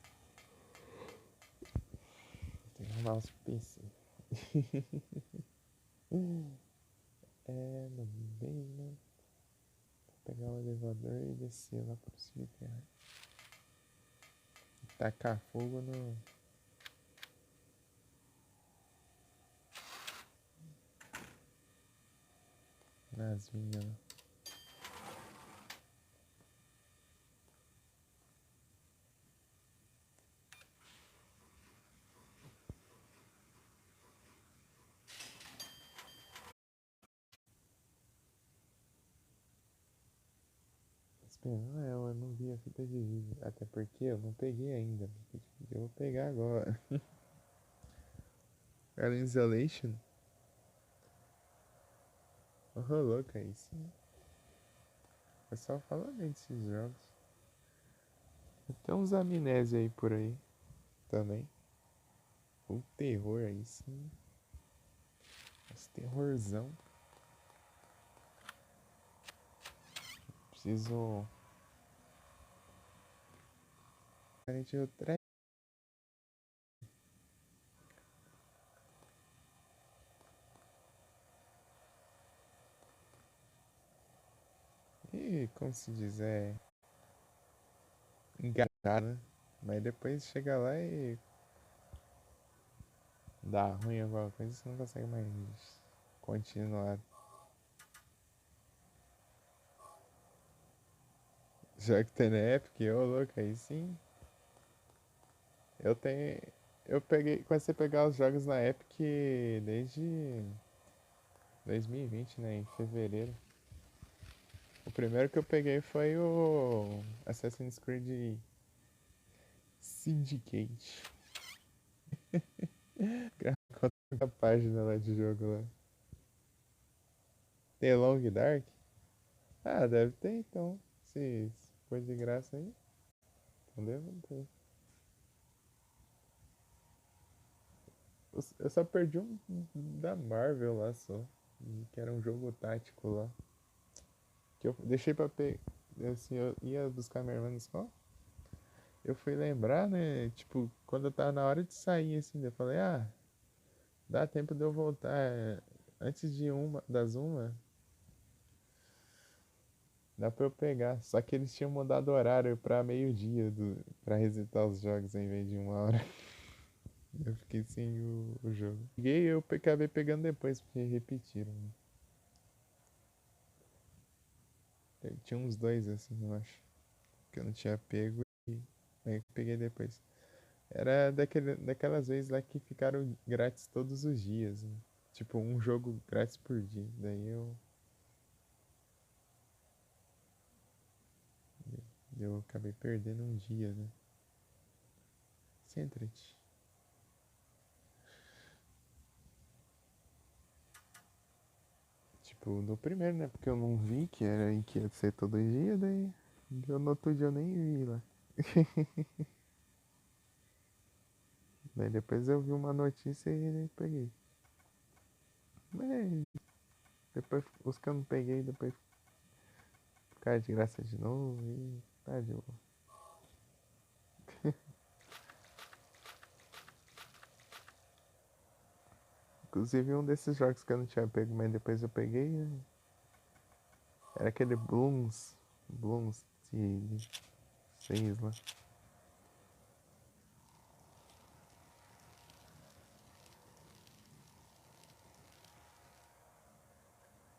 Tem que arrumar os PC. É, no basement. Pegar o elevador e descer lá pro cemitério. Tacar fogo no. Nas minhas lá. Esperando ela, eu não vi a fita de vídeo. Até porque eu não peguei ainda. Eu vou pegar agora. Alien Isolation? Oh, louco, aí sim. O pessoal fala bem desses jogos. Tem uns amnésia aí por aí também. O terror aí sim. Esse terrorzão. Preciso. A gente como se diz, engajar, né? Mas depois chega lá e dá ruim alguma coisa, você não consegue mais continuar. Já que tem na Epic, ô louco, aí sim. Eu tenho. Eu peguei. Comecei a pegar os jogos na Epic desde 2020, né? Em fevereiro. O primeiro que eu peguei foi o Assassin's Creed Syndicate. Conta a página lá de jogo lá. Tem Long Dark? Ah, deve ter então. Se for de graça aí, então deve ter. Eu só perdi um da Marvel lá só. Que era um jogo tático lá. Que eu deixei pra pegar. Assim, eu ia buscar minha irmã na escola. Eu fui lembrar, né? Tipo, quando eu tava na hora de sair, assim, eu falei, dá tempo de eu voltar. Antes de uma, dá pra eu pegar. Só que eles tinham mudado o horário pra meio-dia pra resetar os jogos em vez de 1 hora. Eu fiquei sem o jogo. Peguei e eu acabei pegando depois, porque repetiram. Tinha uns dois assim, eu acho. Que eu não tinha pego e aí eu peguei depois. Era daquelas vezes lá que ficaram grátis todos os dias, né? Tipo, um jogo grátis por dia. Daí eu acabei perdendo um dia, né? Centret. Tipo, no primeiro, né? Porque eu não vi que ia ser todo dia, daí no outro dia eu nem vi lá. Daí depois eu vi uma notícia e peguei. Mas depois os que eu não peguei, depois ficaram de graça de novo e tá de boa. Inclusive um desses jogos que eu não tinha pego, mas depois eu peguei, né? Era aquele Blooms de 6 lá.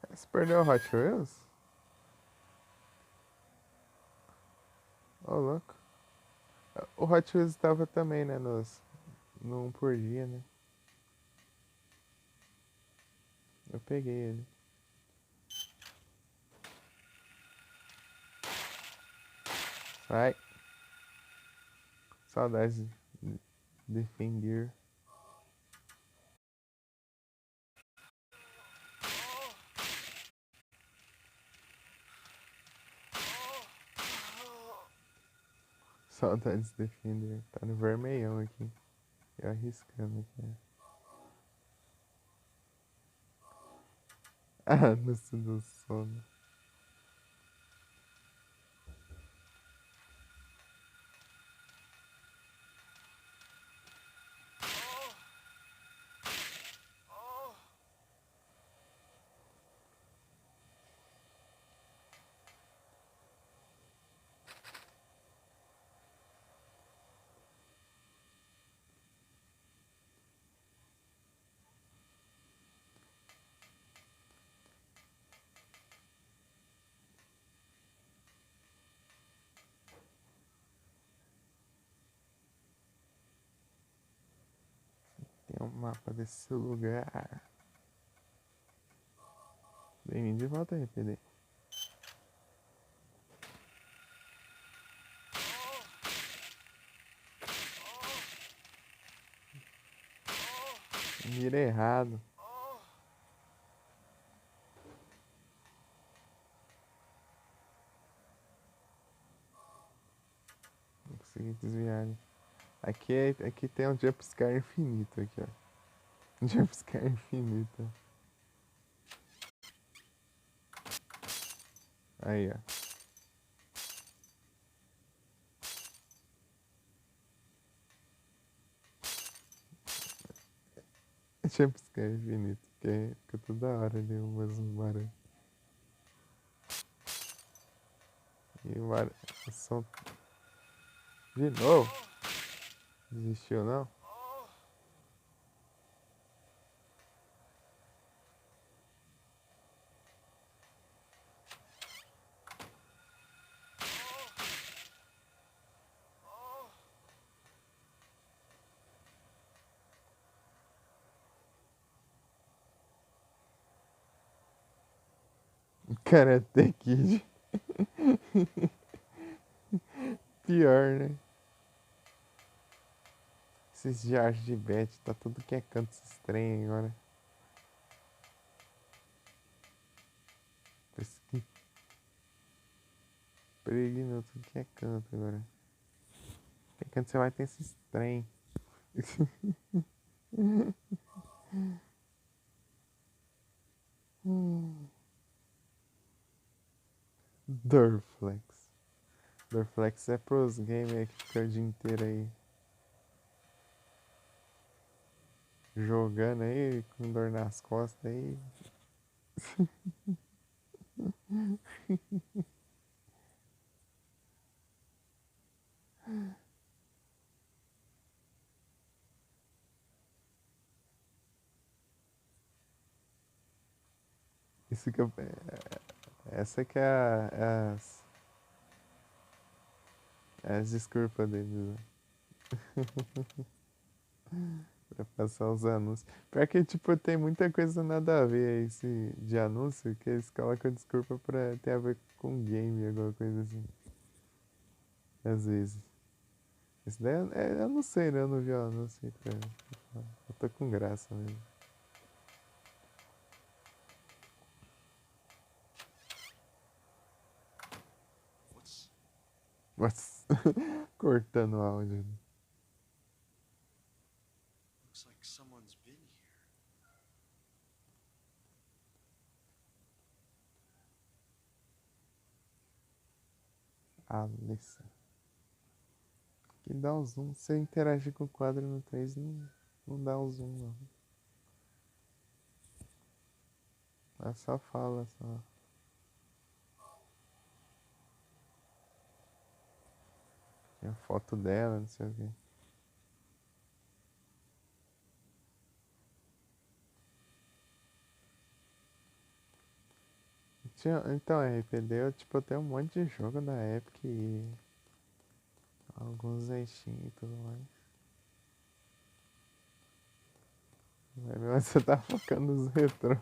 Você perdeu o Hot Wheels? Ô, louco. O Hot Wheels estava também, né? No 1 por dia, né? Eu peguei ele. Sai. Saudades de Defender. Saudades de Defender. Tá no vermelhão aqui. Eu arriscando aqui. Né? Ah, no sono. Tem um mapa desse lugar. Bem-vindo de volta aí, PD. Mira errado. Não consegui desviar. Né? Aqui tem um jumpscare infinito aqui, ó. Jumpscare infinito. Aí, ó. Jumpscare infinito. Que fica toda hora ali o mesmo barulho. E só de novo. Desistiu não? Karate Kid. Pior, né? Esses dias de bet, tá tudo que é canto esses trem agora. Parece que pregno tudo que é canto agora. Que canto você vai ter esses trem. Dorflex. Dorflex é pros gamers que ficam o dia inteiro aí jogando aí, com dor nas costas aí. Isso que eu, essa que é as desculpas deles, né? Pra passar os anúncios. Pior que, tipo, tem muita coisa nada a ver aí de anúncio, que eles colocam desculpa pra ter a ver com game, alguma coisa assim. Às vezes. Isso daí eu não sei, né? Eu não vi o anúncio aí eu tô com graça mesmo. Mas cortando o áudio. Looks like someone's been here. Alissa. Que dá um zoom. Se eu interagir com o quadro no 3, não dá um zoom, não. É só fala, só. Tem a foto dela, não sei o quê. Então, RPD, eu tenho um monte de jogo da Epic e alguns da Steam e tudo mais. Mas você tá focando nos retrô.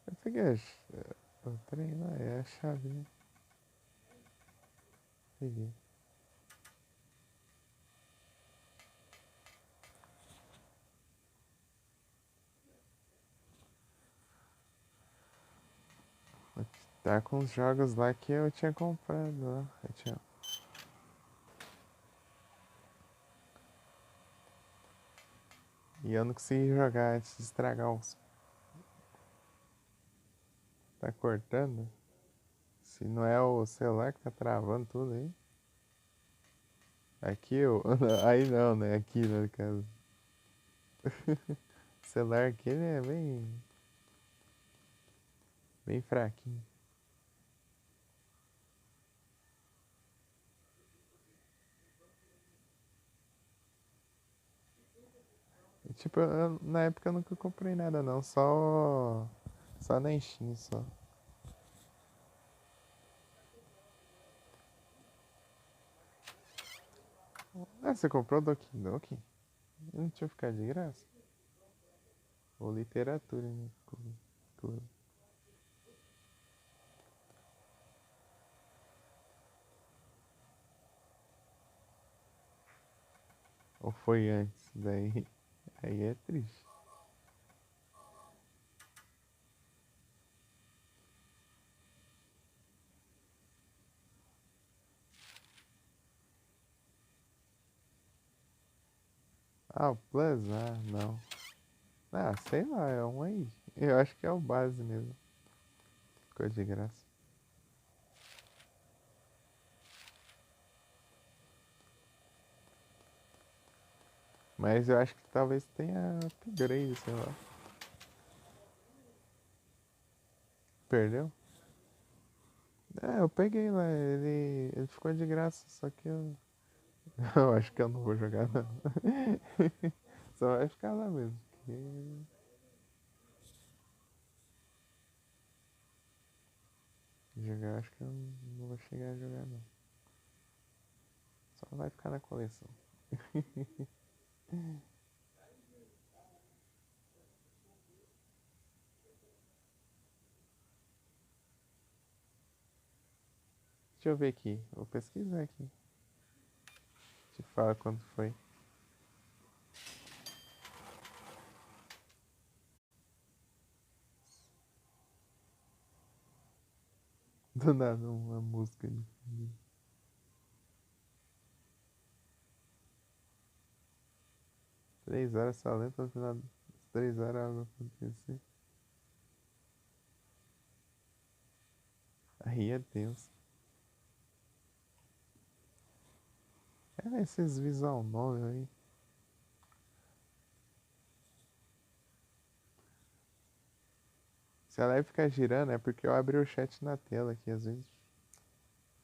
Eu peguei o trem lá, é a chave, né? Peguei. Tá com os jogos lá que eu tinha comprado lá. E eu não consegui jogar antes de estragar os. Tá cortando? Se não é o celular que tá travando tudo aí. Aqui eu. Aí não, né? Aqui no caso. O celular aqui ele é bem fraquinho. E, tipo, na época eu nunca comprei nada não, só na Steam só. Ah, você comprou Doki Doki? Não tinha ficado de graça? Ou literatura, né? Ou foi antes? Daí aí é triste. Ah, o Plus? Ah, não. Ah, sei lá, é um aí. Eu acho que é o base mesmo. Ficou de graça. Mas eu acho que talvez tenha upgrade, sei lá. Perdeu? É, eu peguei lá, ele ficou de graça, só que eu, eu acho que eu não vou jogar não. Só vai ficar lá mesmo. Jogar, acho que eu não vou chegar a jogar não. Só vai ficar na coleção. Deixa eu ver aqui, vou pesquisar aqui. Te fala quando foi. Do nada uma música de 3 horas só lento no final das 3 horas algo acontecer. Aí é tenso. É esses visual novel aí. Se a live ficar girando é porque eu abri o chat na tela aqui, às vezes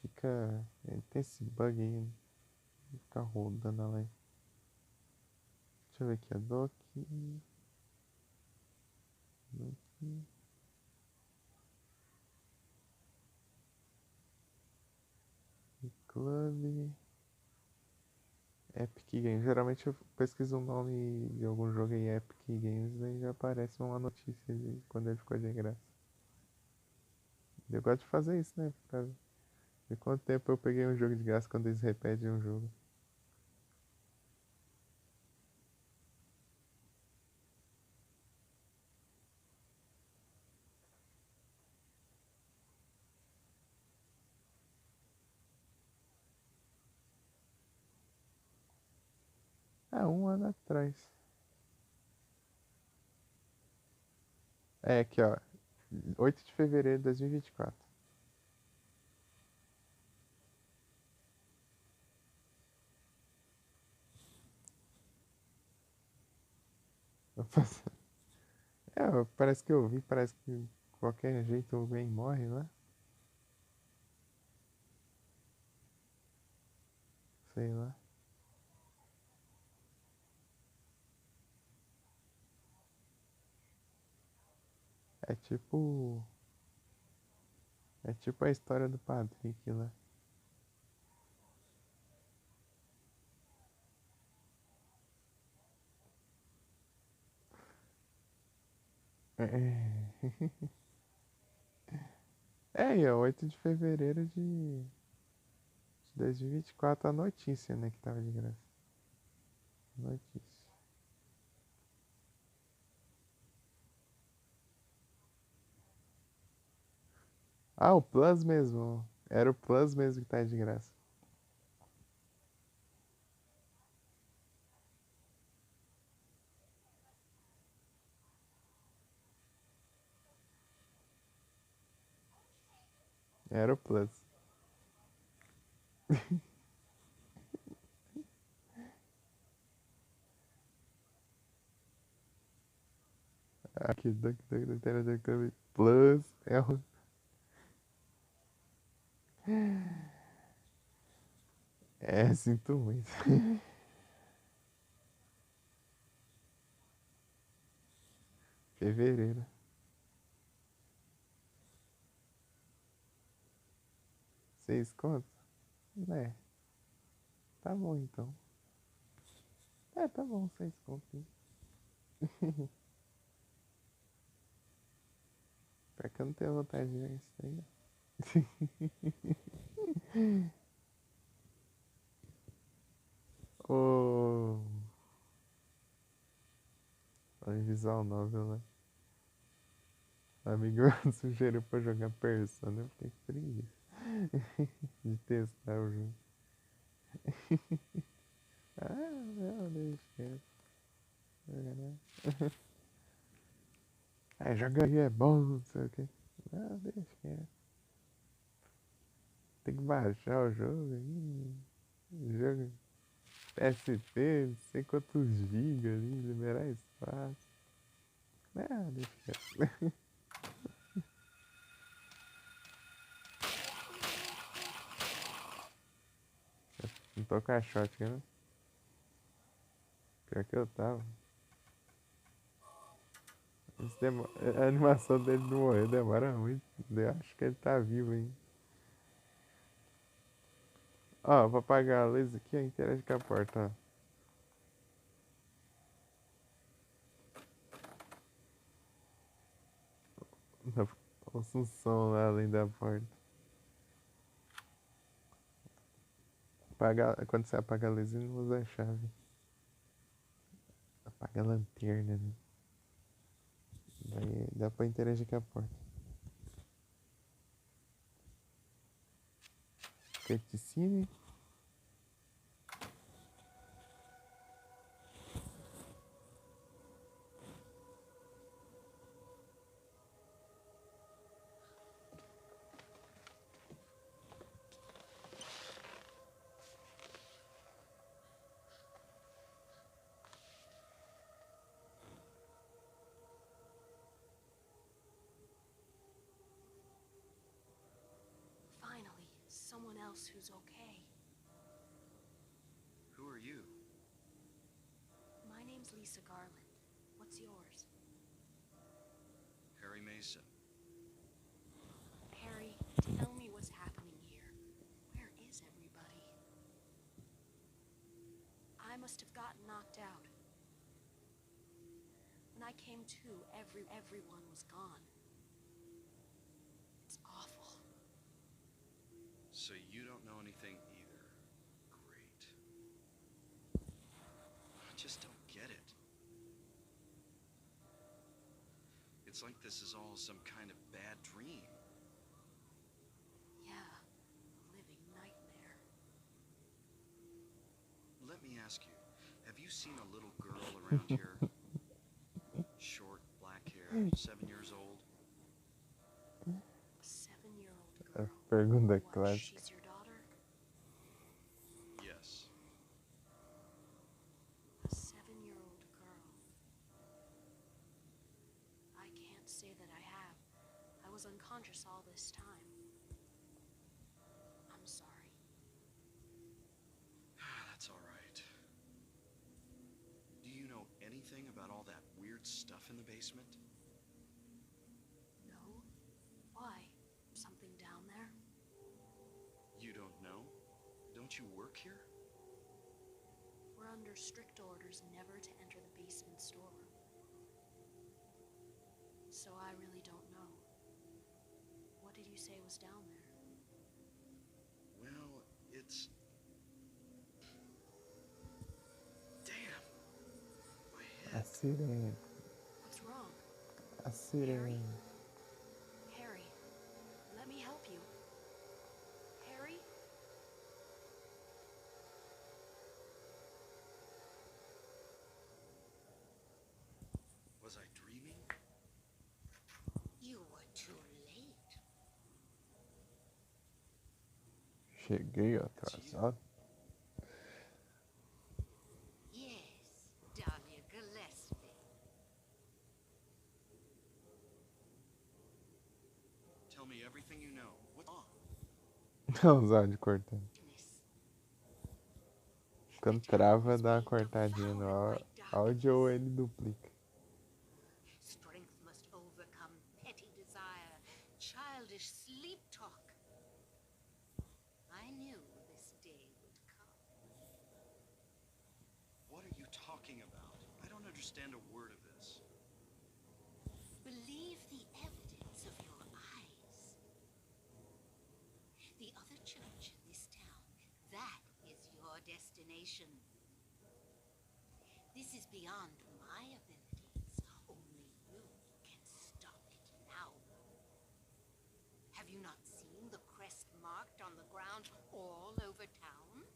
fica. Tem esse bug aí, né? Fica rodando a live. Deixa eu ver aqui, a Doc. Club. Epic Games. Geralmente eu pesquiso o nome de algum jogo em Epic Games, daí já aparece uma notícia de quando ele ficou de graça. Eu gosto de fazer isso, né? Pra ver quanto tempo eu peguei um jogo de graça quando eles repetem um jogo. Ah, um ano atrás. É, aqui ó. 8 de fevereiro de 2024. É, parece que eu vi, parece que qualquer jeito alguém morre lá. Sei lá. É tipo. É tipo a história do Patrick lá. É, e é 8 de fevereiro de 2024 a notícia, né, que tava de graça. Notícia. Ah, o Plus mesmo. Era o Plus mesmo que tá de graça. Era o Plus. Aqui, do Telecom Plus é o. É, sinto muito. Fevereiro. 6 contos? É, tá bom então. É, tá bom, 6 contos. Pra que eu não tenho vontade de ver isso aí. Ô. Olha, visual novel, né? O amigo sugeriu pra jogar Persona, eu fiquei com preguiça de testar o jogo. Ah, não, deixa quieto. Joga não. Ah, jogar aí é bom, não sei o que. Não, deixa quieto. Tem que baixar o jogo aí. O jogo PSP, não sei quantos gigas ali, liberar espaço. Não, deixa quieto. Não tô com a shot, né? Pior que eu tava. A animação dele não morrer demora muito. Eu acho que ele tá vivo ainda. Ó, vou apagar a luz aqui, ó, interage com a porta, ó. Ouça um som lá além da porta. Quando você apaga a luz, ele não usa a chave. Apaga a lanterna, né? Daí dá pra interagir com a porta. Cutscene. Finally, someone else who's okay. Who are you? My name's Lisa Garland. What's yours? Harry Mason. Harry, tell me what's happening here. Where is everybody? I must have gotten knocked out. When I came to, everyone was gone. It's awful. So you don't know anything either. Great. I just don't get it. It's like this is all some kind of bad dream. Yeah, a living nightmare. Let me ask you, have you seen a little girl around here? Short, black hair, 7 years old? A 7-year-old girl. Pergunta What, clássica. she's your daughter? Yes. A 7-year-old girl. I can't say that I have. I was unconscious all this time. I'm sorry. That's all right. Do you know anything about all that weird stuff in the basement? No? Why? Something down there? You don't know? Don't you work here? We're under strict orders never to enter the basement storeroom. So I really don't know. What did you say was down there? Well, it's... Damn! My A head. sirene. What's wrong? A sirene. Harry, let me help you. Harry? Was I dreaming? You were too late. Cheguei atrasado. Yes, Dahlia Gillespie. Tell me everything you know. What's on? Os áudios cortando. Quando trava, dá uma cortadinha no áudio ou ele duplica. Strength must overcome petty desire, childish sleep talk. I knew this day would come. What are you talking about? I don't understand a word of this. Believe the evidence of your eyes. The other church in this town, that is your destination. This is beyond my abilities. Only you can stop it now. Have you not seen the crest marked on the ground all over town?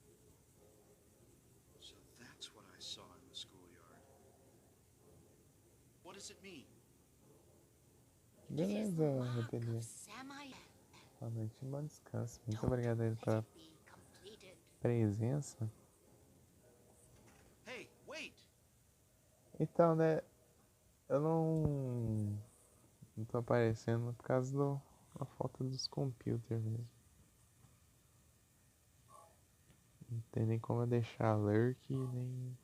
So that's what I saw in the schoolyard. What does it mean? It is the Beleza, mark Rebelia. of Samael. Boa noite e bom descanso. Muito Don't obrigado aí let pela it be completed. presença. Hey, wait! Então, né? Eu não tô aparecendo por causa da falta dos computers mesmo. Não tem nem como eu deixar lurk, nem.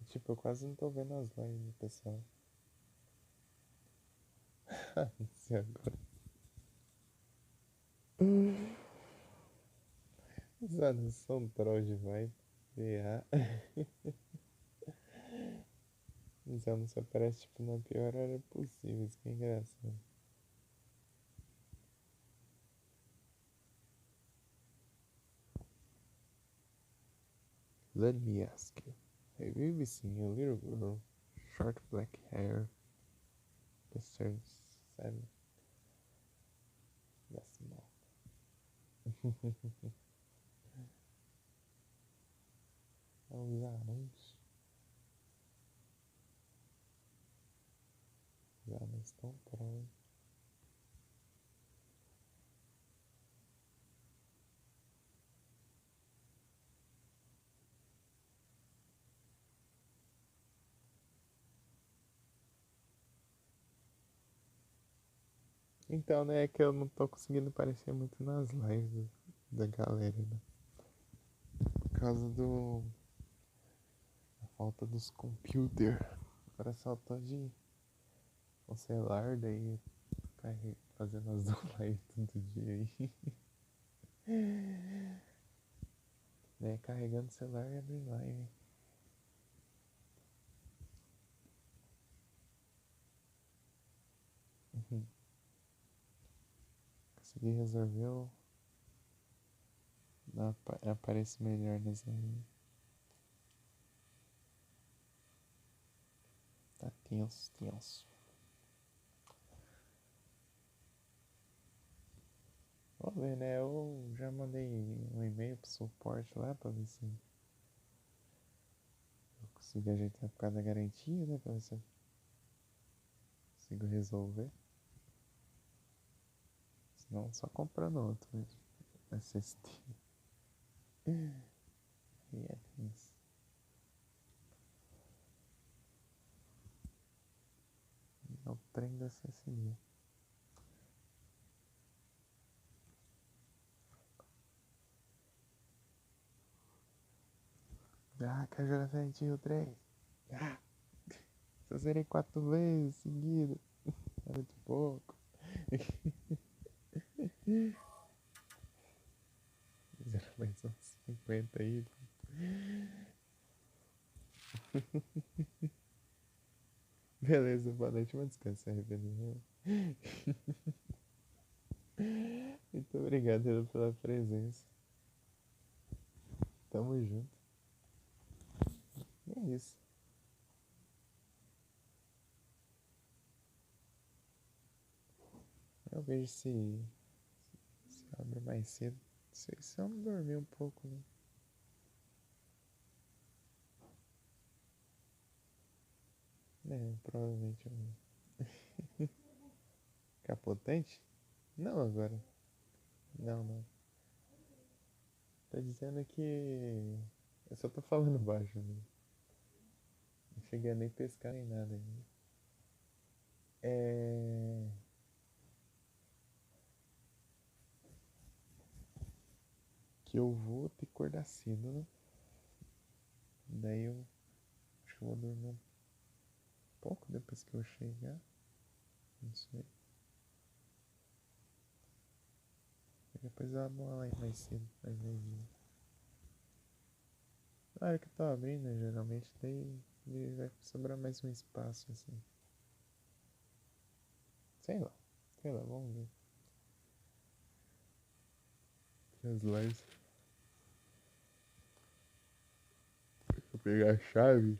Tipo, eu quase não tô vendo as lives do pessoal. Não sei agora. Os anúncios são troll demais. VA. Os anúncios aparecem tipo na pior hora possível. Isso que é engraçado. Let me ask you. Have you ever seen a little girl, short black hair, Mr. 7? That's small. Os anúncios. Os anúncios estão troll. Então, né, é que eu não tô conseguindo aparecer muito nas lives da galera, né? Por causa do... a falta dos computers. Agora só tô de... o celular, daí fazendo as duas lives todo dia aí. Né, carregando o celular e abrindo live. Consegui resolver o... aparece melhor nas lives. Tá tenso, tenso. Vamos ver, né? Eu já mandei um e-mail pro suporte lá pra ver se eu consigo ajeitar por causa da garantia, né? Pra ver se eu consigo resolver. Senão só comprando outro mesmo. SSD. E é isso. É o trem da SSD. Ah, quero jogar Silent Hill 3. Ah, só zerei 4 vezes seguidas. É muito pouco. Zero mais uns 50 aí. Beleza, boa noite, mas descanso, arrependimento. Muito obrigado pela presença. Tamo junto. E é isso. Eu vejo se abre mais cedo. Se eu não dormir um pouco, né? É, provavelmente eu... Capotante? Não agora. Não, não. Tá dizendo que... eu só tô falando baixo, né? Não cheguei a nem pescar nem nada ainda. É... que eu vou ter que acordar cedo, né? Daí eu acho que eu vou dormir um pouco depois que eu chegar. Não sei. E depois eu abro lá mais cedo, mais meio-dia. Na hora que eu tô abrindo, né, geralmente daí vai sobrar mais um espaço assim. Sei lá, vamos ver. As lives. Vou pegar a chave.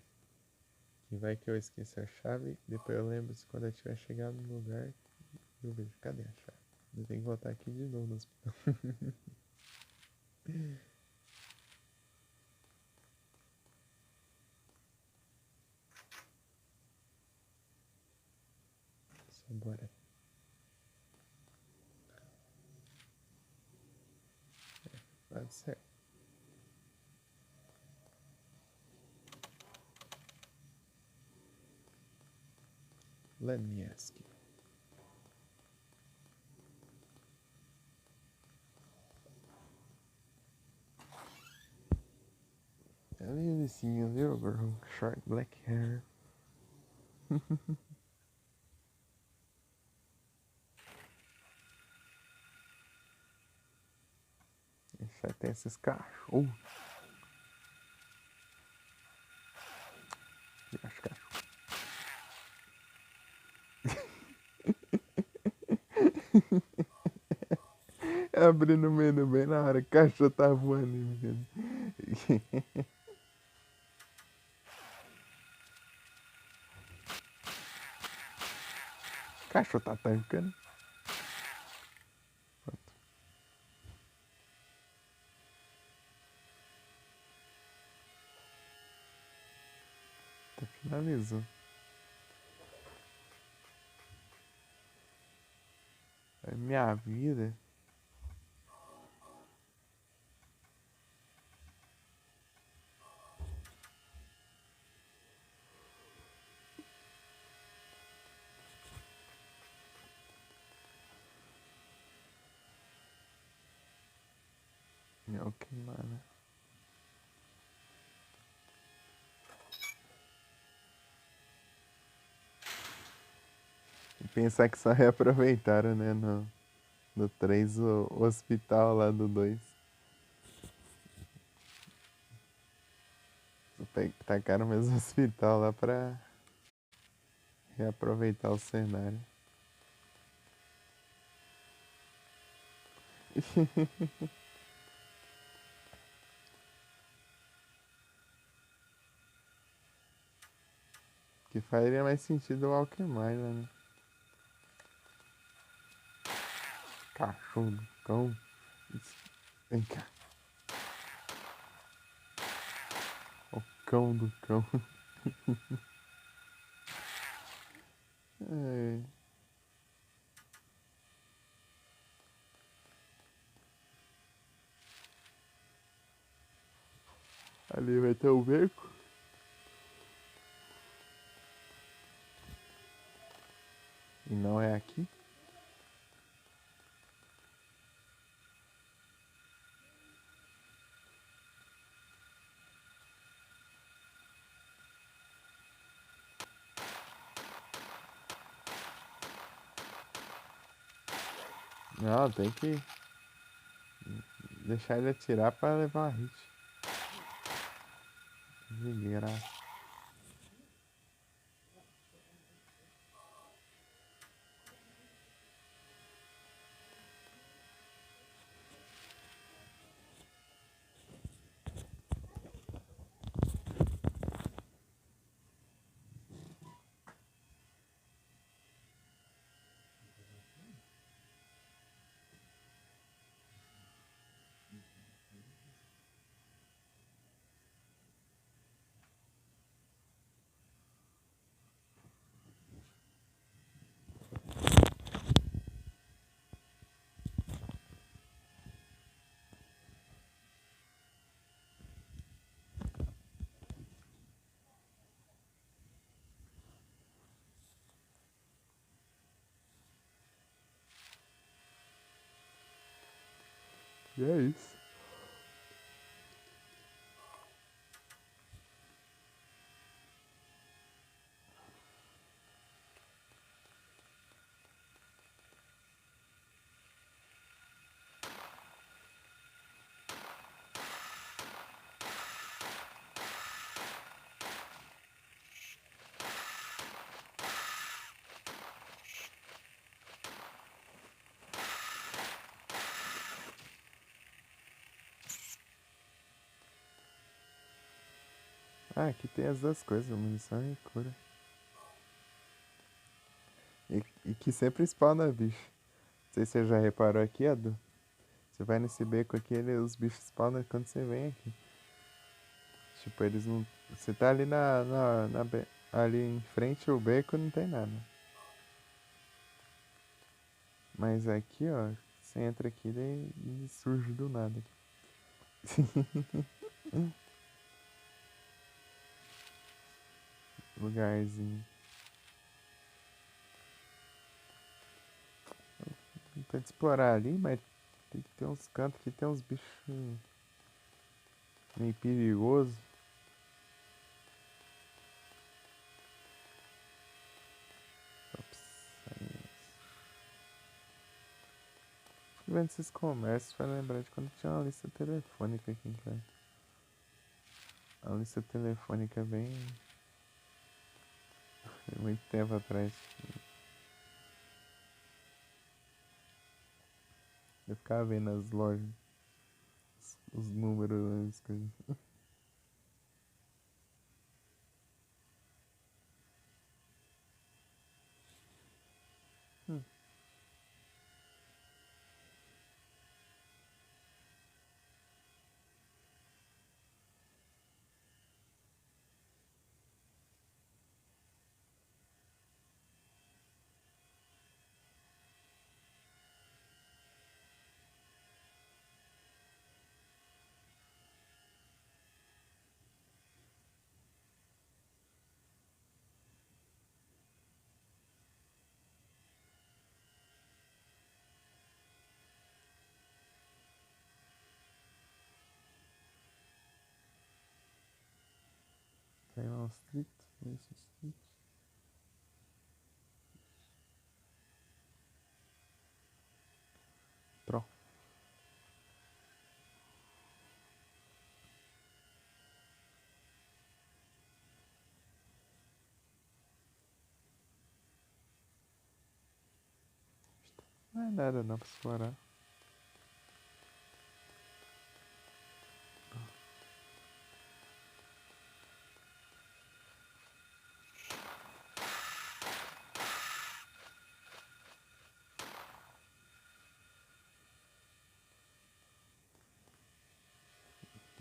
Que vai que eu esqueço a chave. Depois eu lembro se quando eu tiver chegado no lugar. Eu vejo, cadê a chave? Eu tenho que voltar aqui de novo no hospital. Só bora. Pode ser. Let me ask you. you seen a little girl, short black hair? Já tem esses cachorros. Acho cachorro. Abrindo o menu bem na hora que o cachorro tá voando. Menino. O cachorro tá tancando. Pronto. Tá finalizou. É minha vida. Ok, mano. E pensar que só reaproveitaram, né? No 3, o hospital lá do 2. Tacaram o mesmo hospital lá pra reaproveitar o cenário. Que faria mais sentido o Alckmin, né? Cachorro, cão. Vem cá. O cão do cão. É. Ali vai ter o beco. E não é aqui. Não, tem que deixar ele atirar pra levar uma hit. De graça. E é isso. Ah, aqui tem as duas coisas, munição e cura. E que sempre spawna bicho. Não sei se você já reparou aqui, Edu. Você vai nesse beco aqui, os bichos spawnam quando você vem aqui. Tipo, eles não. Você tá ali ali em frente ao beco não tem nada. Mas aqui, ó, você entra aqui e surge do nada. Lugarzinho. Tenta explorar ali, mas tem que ter uns cantos que tem uns bichos meio perigosos. vendo esses comércios vai lembrar de quando tinha uma lista telefônica aqui em casa. A lista telefônica é bem. Muito tempo atrás. Eu ficava vendo as lojas, os números, as coisas. Taylor Street, Mason Street. Pro. Não é nada não pra explorar.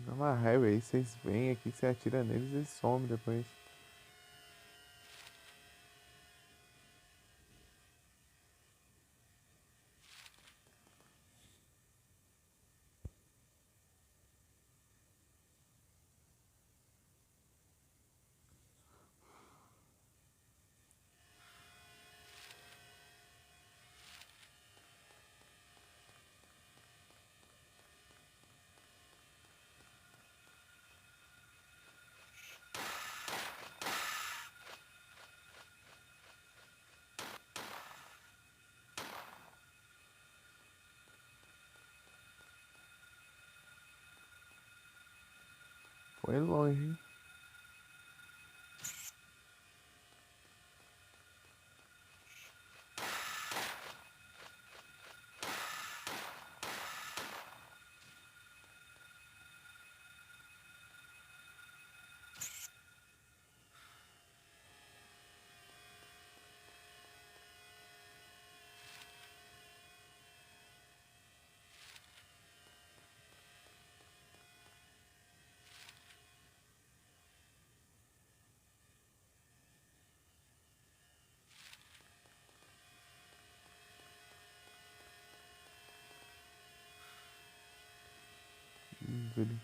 Dá uma raiva aí, vocês vêm aqui, você atira neles e eles somem depois. Foi longe, hein? Ele.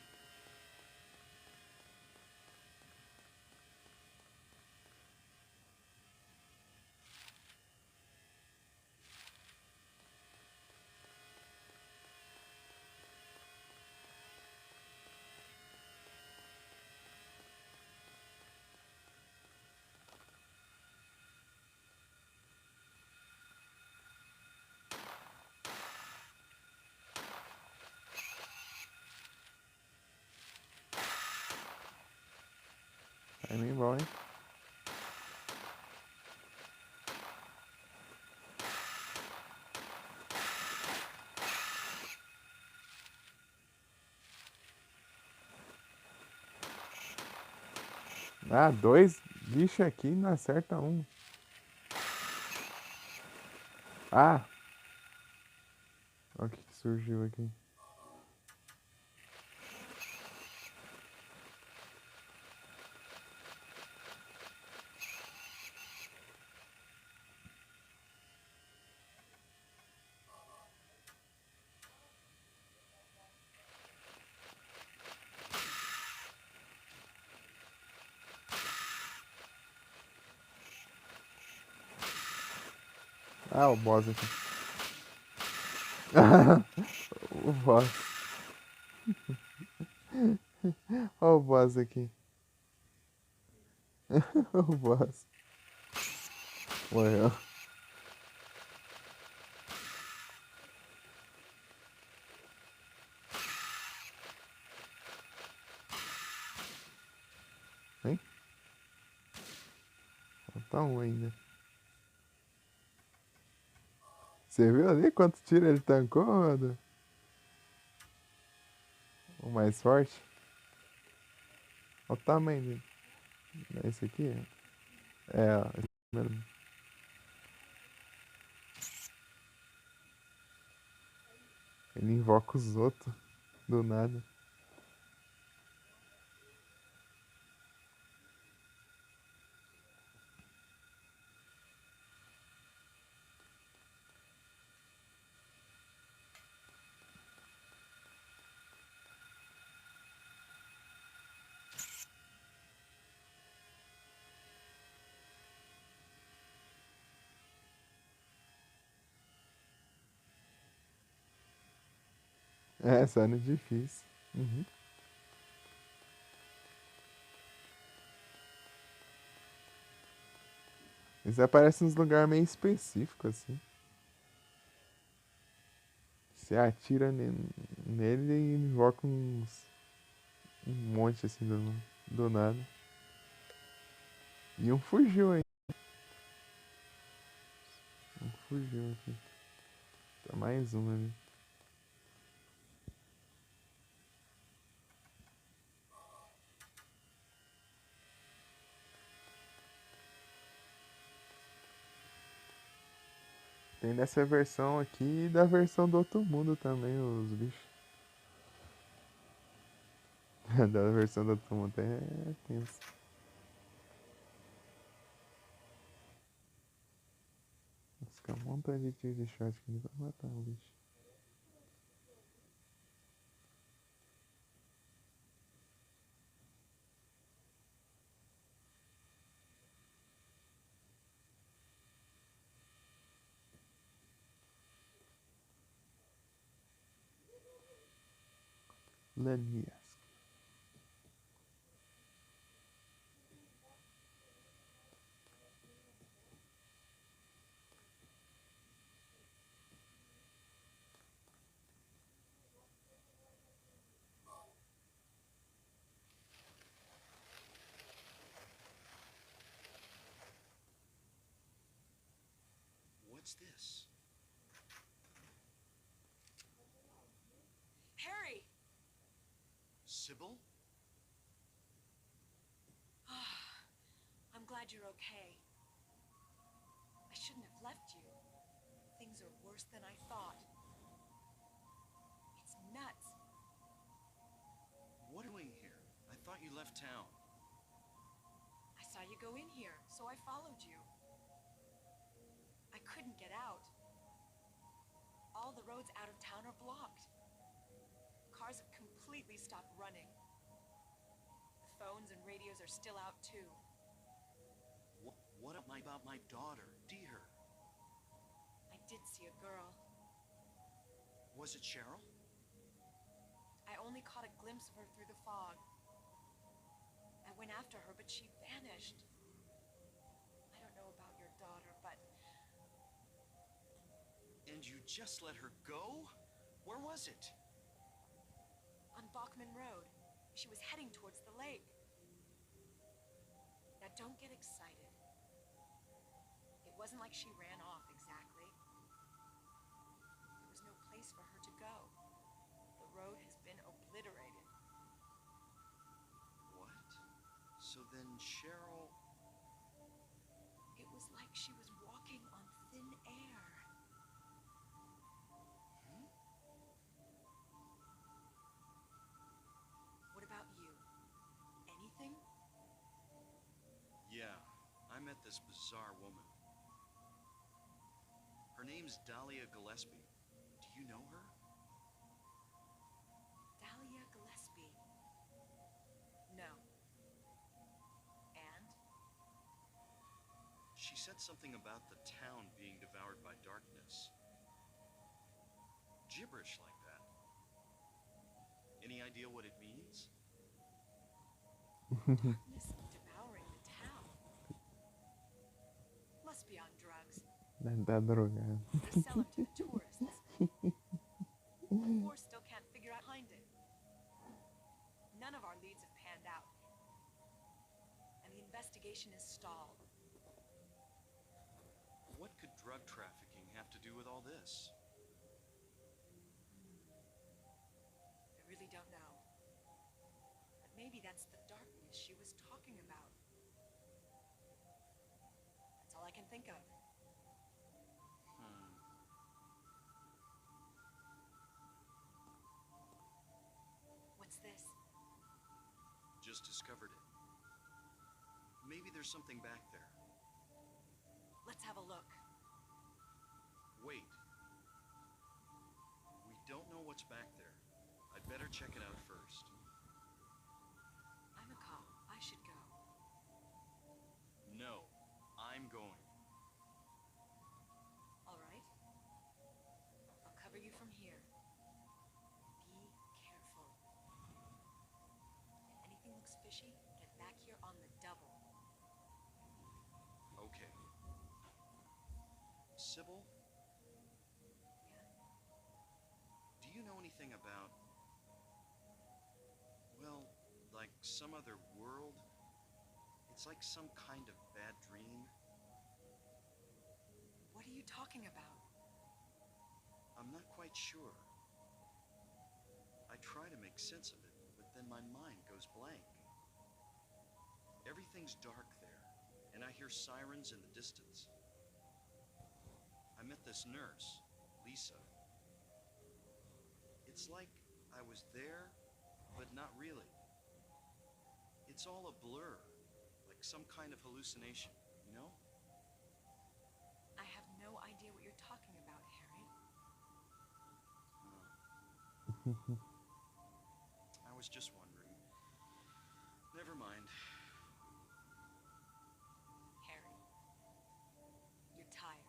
Timing bom, hein? Ah, dois bichos aqui não acerta um. Ah! Olha o que surgiu aqui. Ah, o boss aqui. O boss. Olha o boss aqui. O boss. Morreu. Hein? Falta um ainda. Você viu ali quanto tiro ele tancou, Rodo? O mais forte? Olha o tamanho dele. Esse aqui? É, ó, esse mesmo. Ele invoca os outros do nada. É, só no difícil. Uhum. Eles aparecem nos lugares meio específicos, assim. Você atira nele e invoca um monte, assim, do nada. E um fugiu aí. Um fugiu aqui. Tá mais um ali. Tem dessa versão aqui e da versão do outro mundo também, os bichos. Da versão do outro mundo é tenso. Fica um montão de tiro de shot aqui pra matar o bicho. Lanias. What's this? Harry! Sybil? I'm glad you're okay. I shouldn't have left you. Things are worse than I thought. It's nuts. What are you doing here? I thought you left town. I saw you go in here, so I followed you. I couldn't get out. All the roads out of town are blocked. Cars have completely stopped running. The phones and radios are still out too. What about my daughter, Deer? I did see a girl. Was it Cheryl? I only caught a glimpse of her through the fog. I went after her, but she vanished. I don't know about your daughter, but... And you just let her go? Where was it? on Bachman Road. She was heading towards the lake. Now don't get excited. It wasn't like she ran off exactly. There was no place for her to go. The road has been obliterated. What? So then Cheryl... It was like she was walking on thin air. What about you? Anything? Yeah, I met this bizarre woman. Her name's Dahlia Gillespie. Do you know her? Dahlia Gillespie. No. And? She said something about the town being devoured by darkness. Gibberish like that. Any idea what it means? Darkness devouring the town. Must be on drugs. Deve estar drogado. They sell them to the tourists. Or still can't figure out behind it. None of our leads have panned out. The investigation is stalled. What could drug trafficking have to do with all this? I really don't know. But maybe that's the darkness she was talking about. That's all I can think of. What's this? Just discovered it. Maybe there's something back there. Let's have a look. Wait. We don't know what's back there. I'd better check it out first. I'm a cop. I should go. No, I'm going. All right. I'll cover you from here. Be careful. If anything looks fishy, get back here on the double. Okay. Sybil, Yeah? do you know anything about, well, like some other world? It's like some kind of bad dream. What are you talking about? I'm not quite sure. I try to make sense of it, but then my mind goes blank. Everything's dark there, and I hear sirens in the distance. I met this nurse, Lisa. It's like I was there, but not really. It's all a blur, like some kind of hallucination, you know? I have no idea what you're talking about, Harry. I was just wondering. Never mind. Harry. You're tired.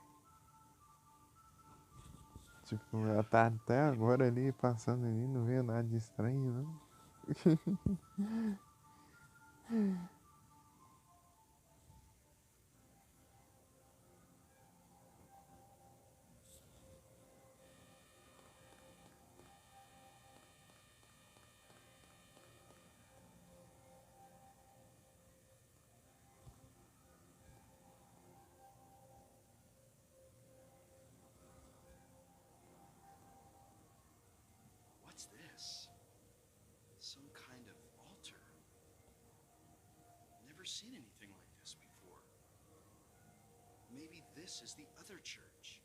Tipo, ela tá até agora ali passando ali, não vê nada de estranho, não? What's this? Some kind of altar. Never seen anything like this before. Maybe this is the other church.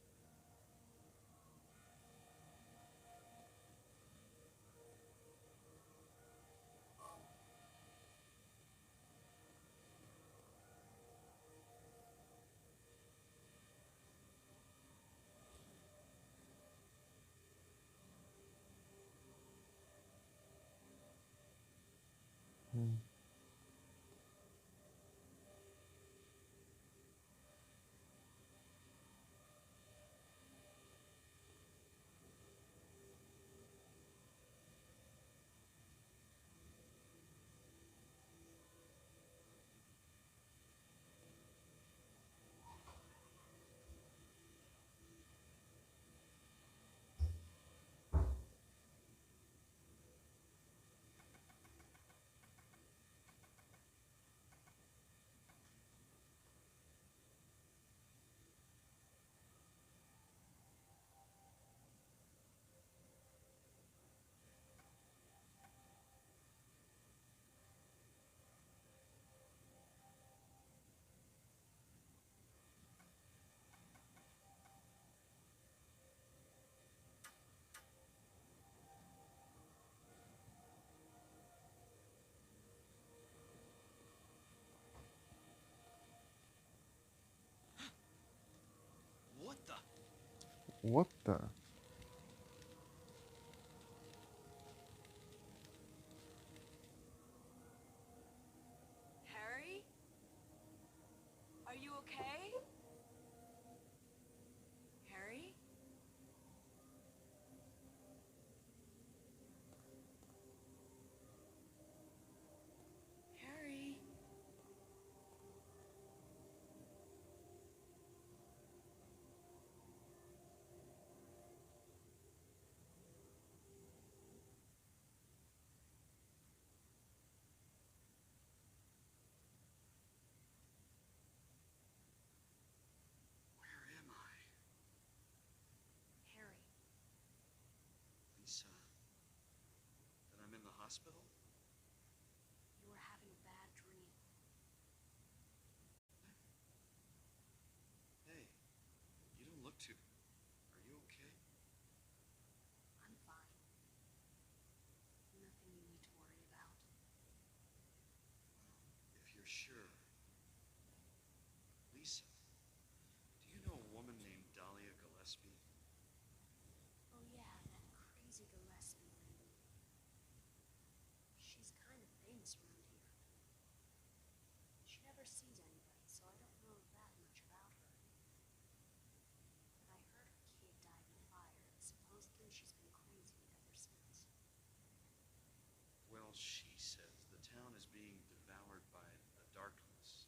What the? What the? Harry? Are you okay? Harry? Harry? hospital? You were having a bad dream. Hey, you don't look too... Are you okay? I'm fine. Nothing you need to worry about. If you're sure. Lisa, do you know a woman named Dahlia Gillespie? Oh yeah, that crazy Gillespie lady. She's kind of famous around here. She never sees anybody, so I don't know that much about her. But I heard her kid died in a fire, and supposedly she's been crazy ever since. Well, she says the town is being devoured by a darkness.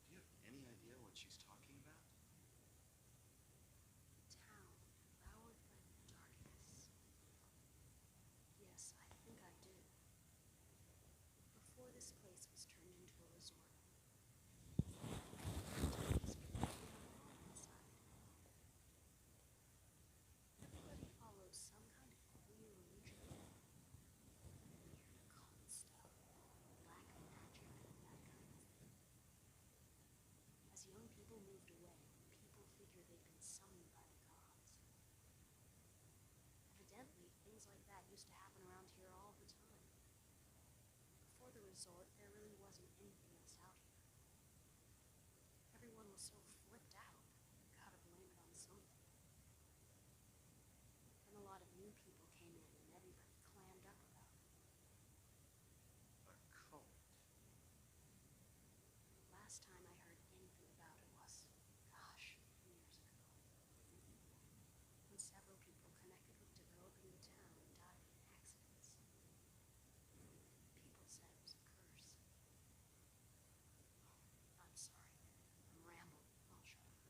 Do you have any idea what she's talking about? The town devoured by the darkness. Yes, I think I do. Before this place was turned into a resort. These people were inside. Everybody follows some kind of queer religion. Weird occult stuff, black magic, that kind of thing. As young people moved away, people figured they'd been summoned by the gods. Evidently, things like that used to happen around here all the time. Before the resort, there really wasn't anything else out here. Everyone was so flipped out, gotta blame it on something. Then a lot of new people came in and everybody clammed up about it. A cult. Last time I heard anything about it was, gosh, years ago. When several people connected with developing the town died in accidents. People said it was a curse. I'm sorry. I'm rambling. I'll shut up.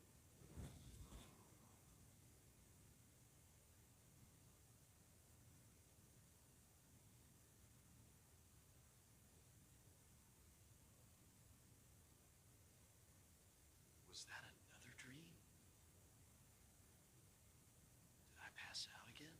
Was that another dream? Did I pass out again?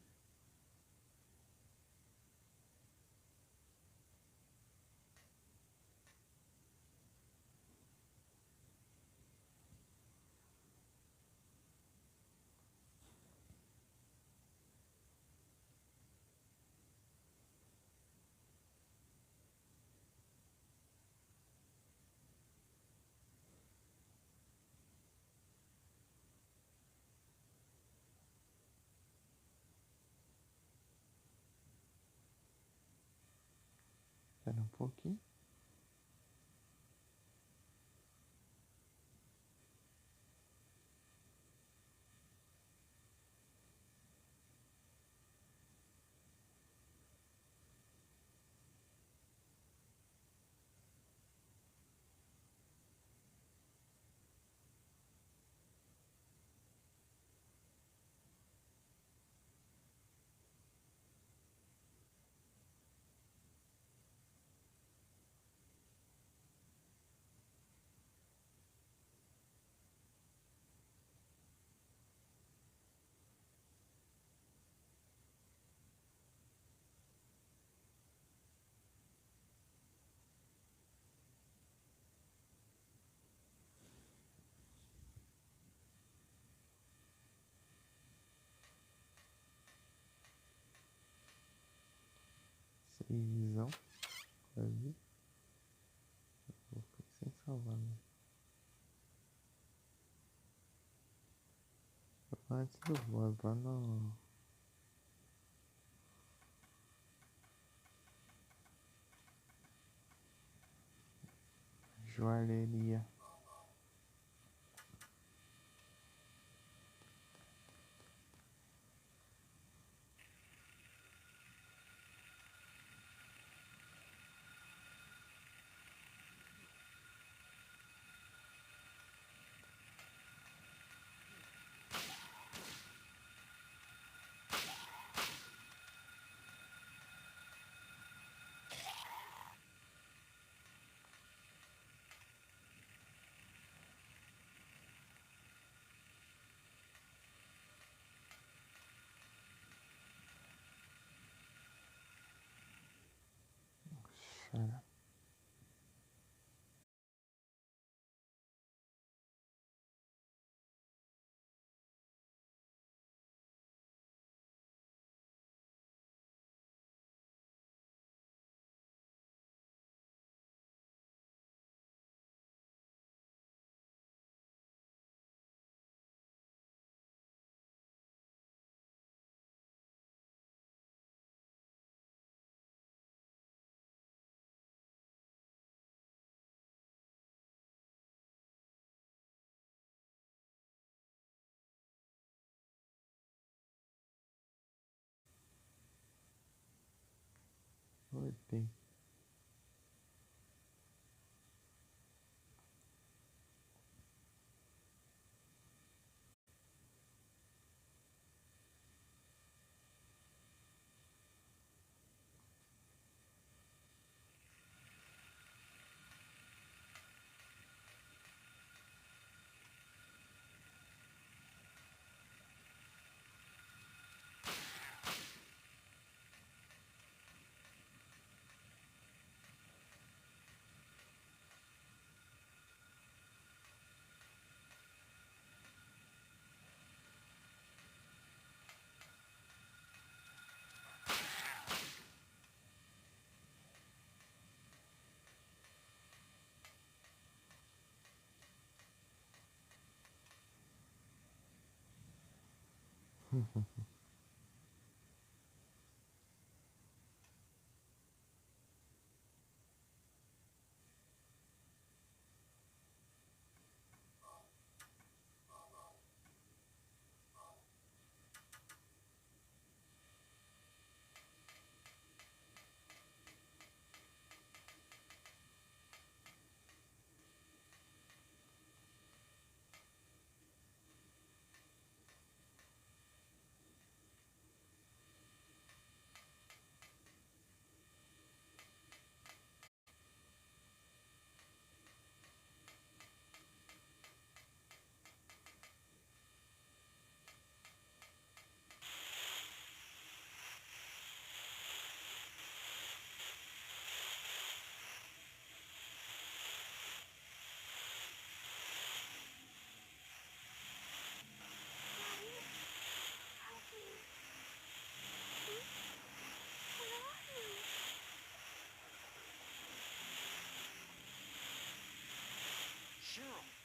Espera um pouquinho. Seisão. Quase. Vou ficar sem salvar, né? Antes do boss, lá no... joalheria. Shut up. Odeio. Cheryl!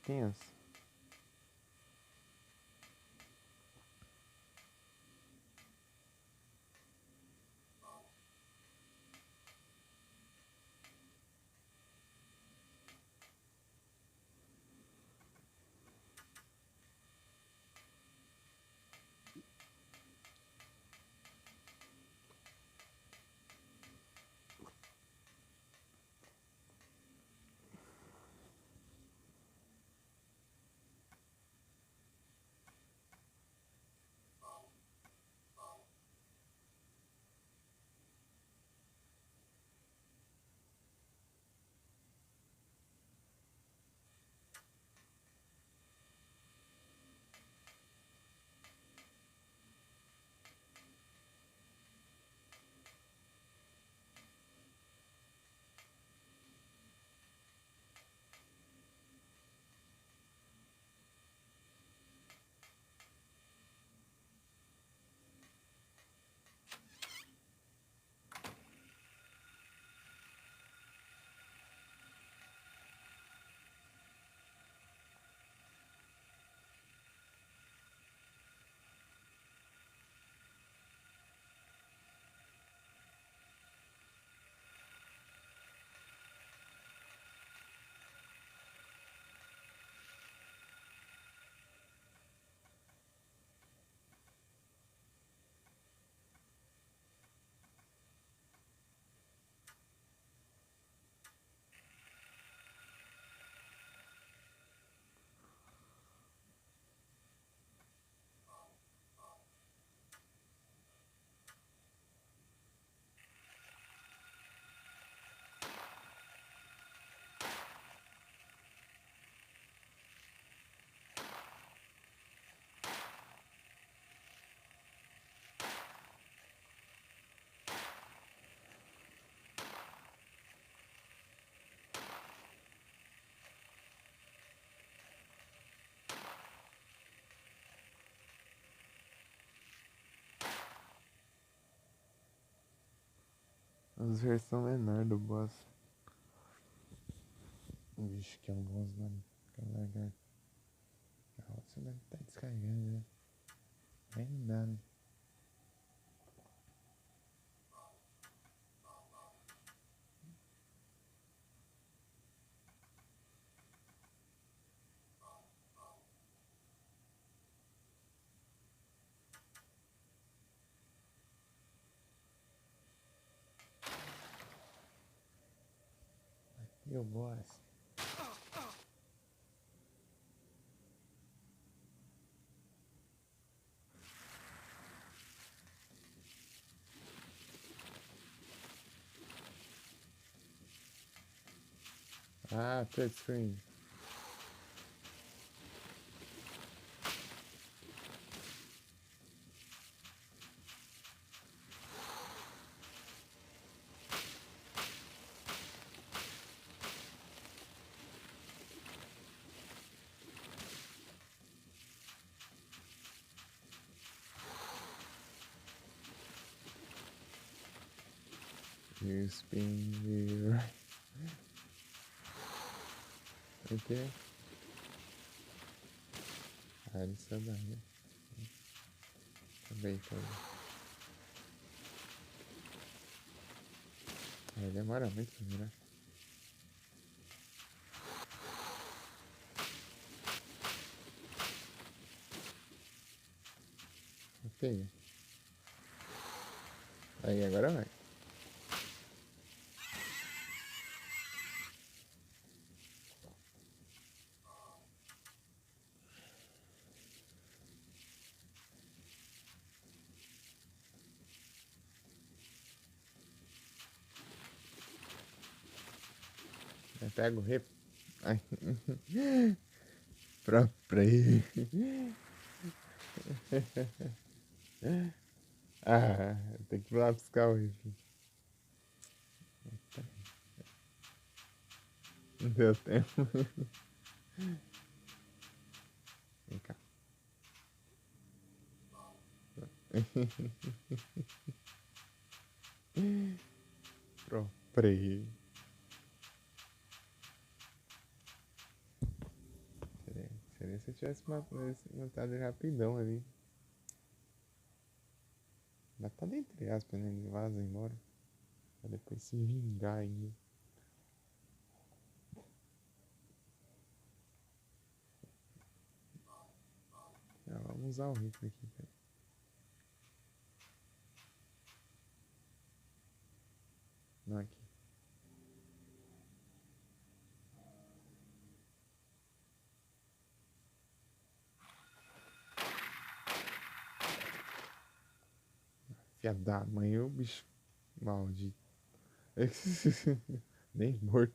Tenso. As versões menor do boss. Vixe, que é um boss, mano. Aquela lagarta. Ah, você deve estar descarregando, né? Aí não dá, né? E o boss? Ah, touchscreen. You spin me right. Okay. Ah, isso é daí. Também, também. Aí demora muito pra virar. Ok. Aí agora vai. Aí pega o rep. Ai. Próprio. Ah, tem que ir lá buscar o rifle. Não deu tempo. Vem cá. Próprio. Seria se eu tivesse matado ele rapidão ali. Matado entre aspas, né? Ele vaza embora. Pra depois se vingar ainda. Ah, vamos usar o rifle aqui, cara. Não aqui. Filha da mãe, ô bicho maldito. Nem morto.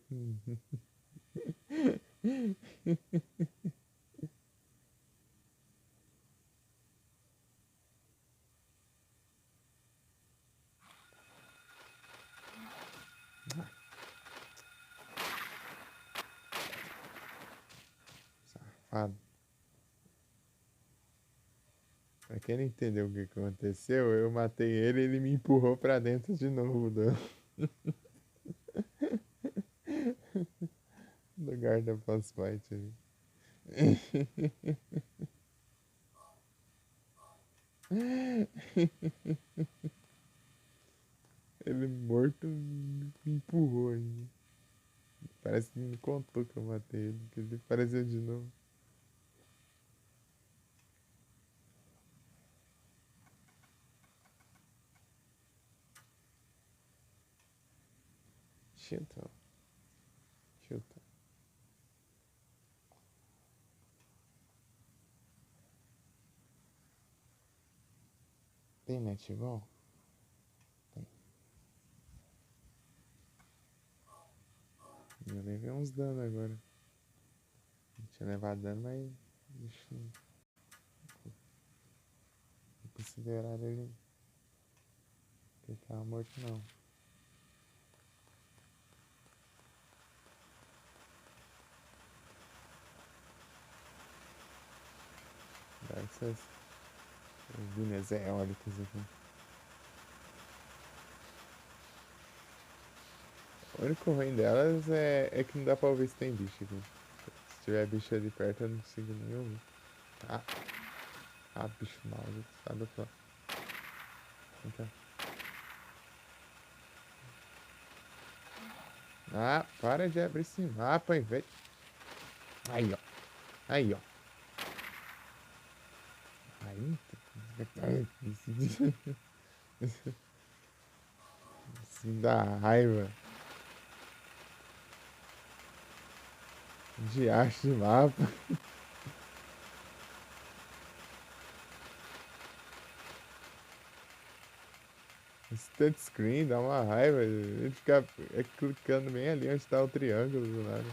Safado. Pra quem não entendeu o que aconteceu, eu matei ele e ele me empurrou pra dentro de novo do guarda boss fight ali. Ele morto me empurrou ainda. Parece que me contou que eu matei ele, que ele apareceu de novo. Chuta, chuta. Tem netball? Tem. Eu levei uns danos agora. Não tinha levado dano, mas. Bicho, não consideraram ele que ele tava morto, não. Dá essas usinas eólicas aqui. O único ruim delas é que não dá pra ouvir se tem bicho aqui. Se tiver bicho ali perto, eu não consigo nem ouvir. Ah, bicho maldito. Sai do outro lado. Vem cá. Para de abrir esse mapa, hein, velho. Aí, ó. Aí, ó. Aí. Isso me dá raiva. Diacho de mapa. Esse touchscreen dá uma raiva. Ele fica clicando bem ali onde tá o triângulo do nada.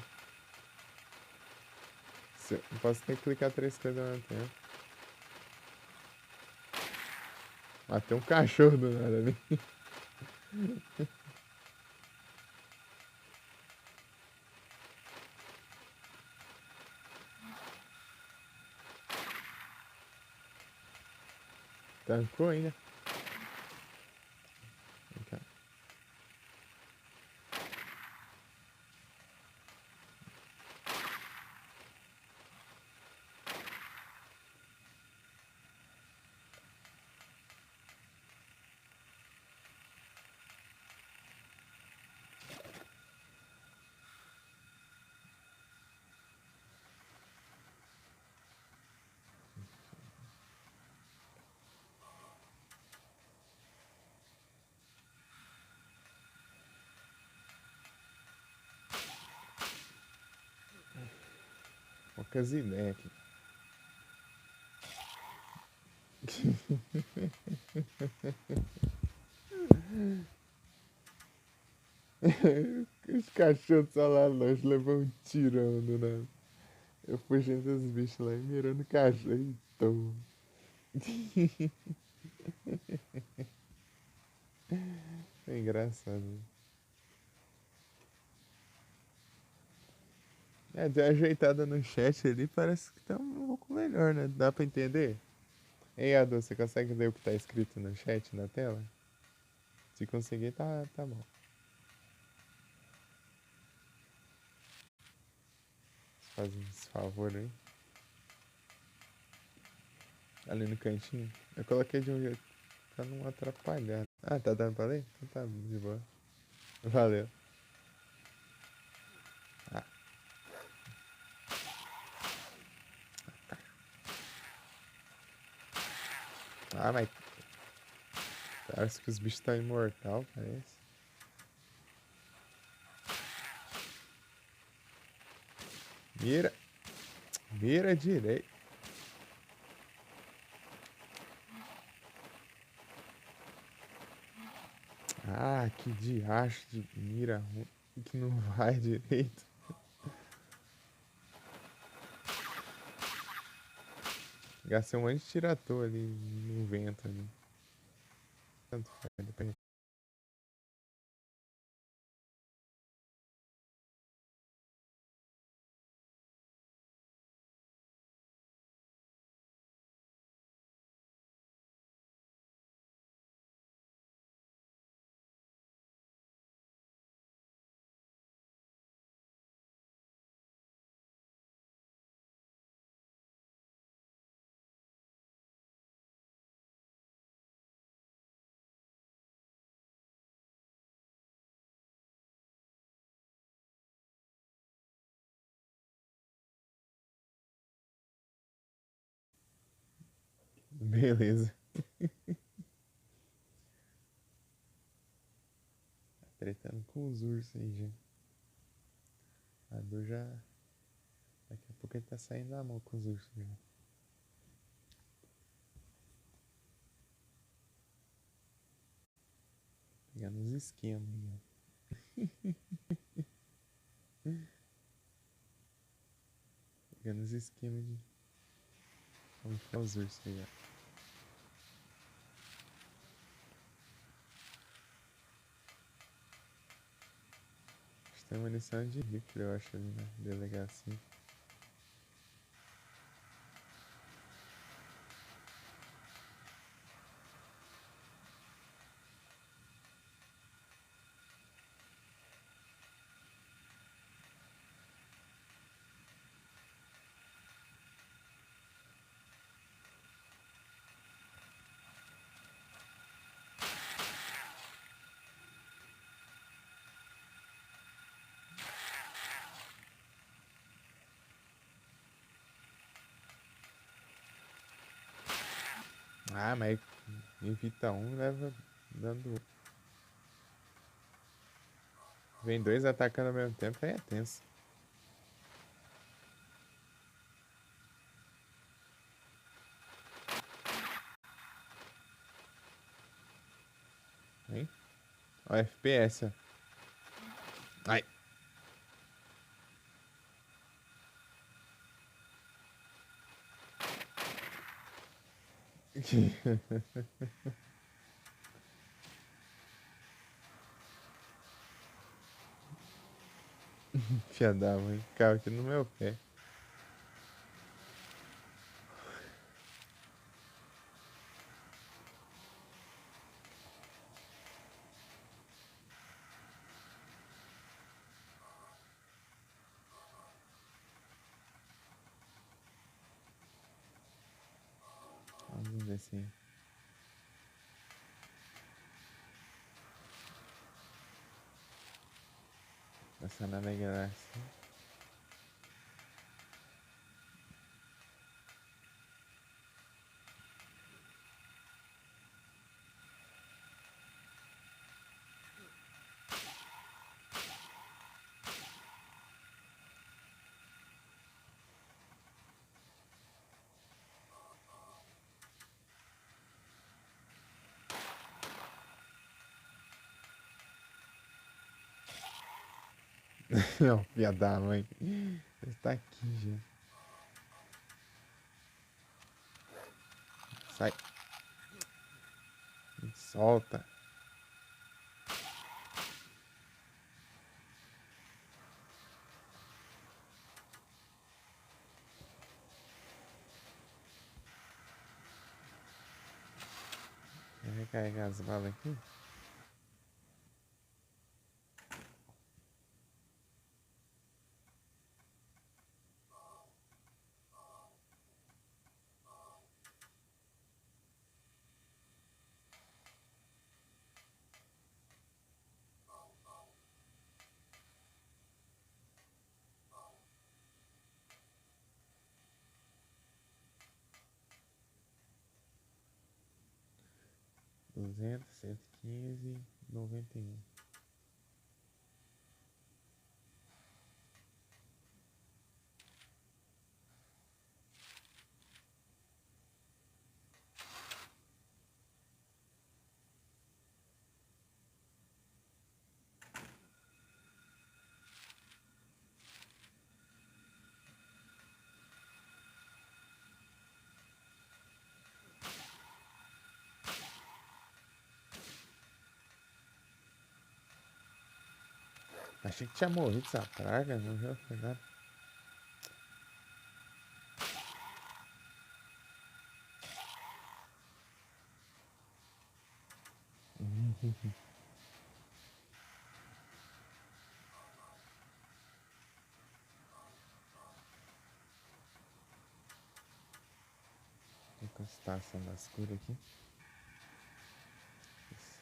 Eu posso ter que clicar 3 coisas ao mesmo tempo. Tem um cachorro do nada ali. Tancou ainda. Vem cá. Poucas ideias aqui. Os cachorros só lá longe levam um tirão do nada. Eu fugindo dos bichos lá e mirando o cachorro. Então. É engraçado. Deu uma ajeitada no chat ali, parece que tá um pouco melhor, né? Dá pra entender? Ei, Adu, você consegue ler o que tá escrito no chat na tela? Se conseguir, tá bom. Faz esse favor aí. Ali no cantinho. Eu coloquei de um jeito pra não atrapalhar. Tá dando pra ler? Então tá de boa. Valeu. Mas parece que os bichos estão imortal, parece. Mira. Mira direito. Que diacho de mira ruim que não vai direito. Gastei um monte de tirator ali no vento ali. Tanto faz, depende. Beleza. Tá tretando com os ursos aí, já. A dor já. Daqui a pouco ele tá saindo da mão com os ursos já. Pegando uns esquemas aí, ó. Pegando os esquemas de. Vamos ficar os ursos aí, ó. Tem munição de rifle, eu acho, ali na delegacia. Ah, mas evita um, leva dando. Vem dois atacando ao mesmo tempo, aí é tenso. Hein? Ó, FPS, ó. Ai. Fia da mãe, caiu aqui no meu pé. Vamos descer. Passando a galáxia. Não, fia da mãe. Ele tá aqui já. Sai. Me solta. Vou recarregar as balas aqui. Duzentos, 115, 91. Achei que tinha morrido essa praga, morreu, foi nada. Vou constar a estação das curas aqui.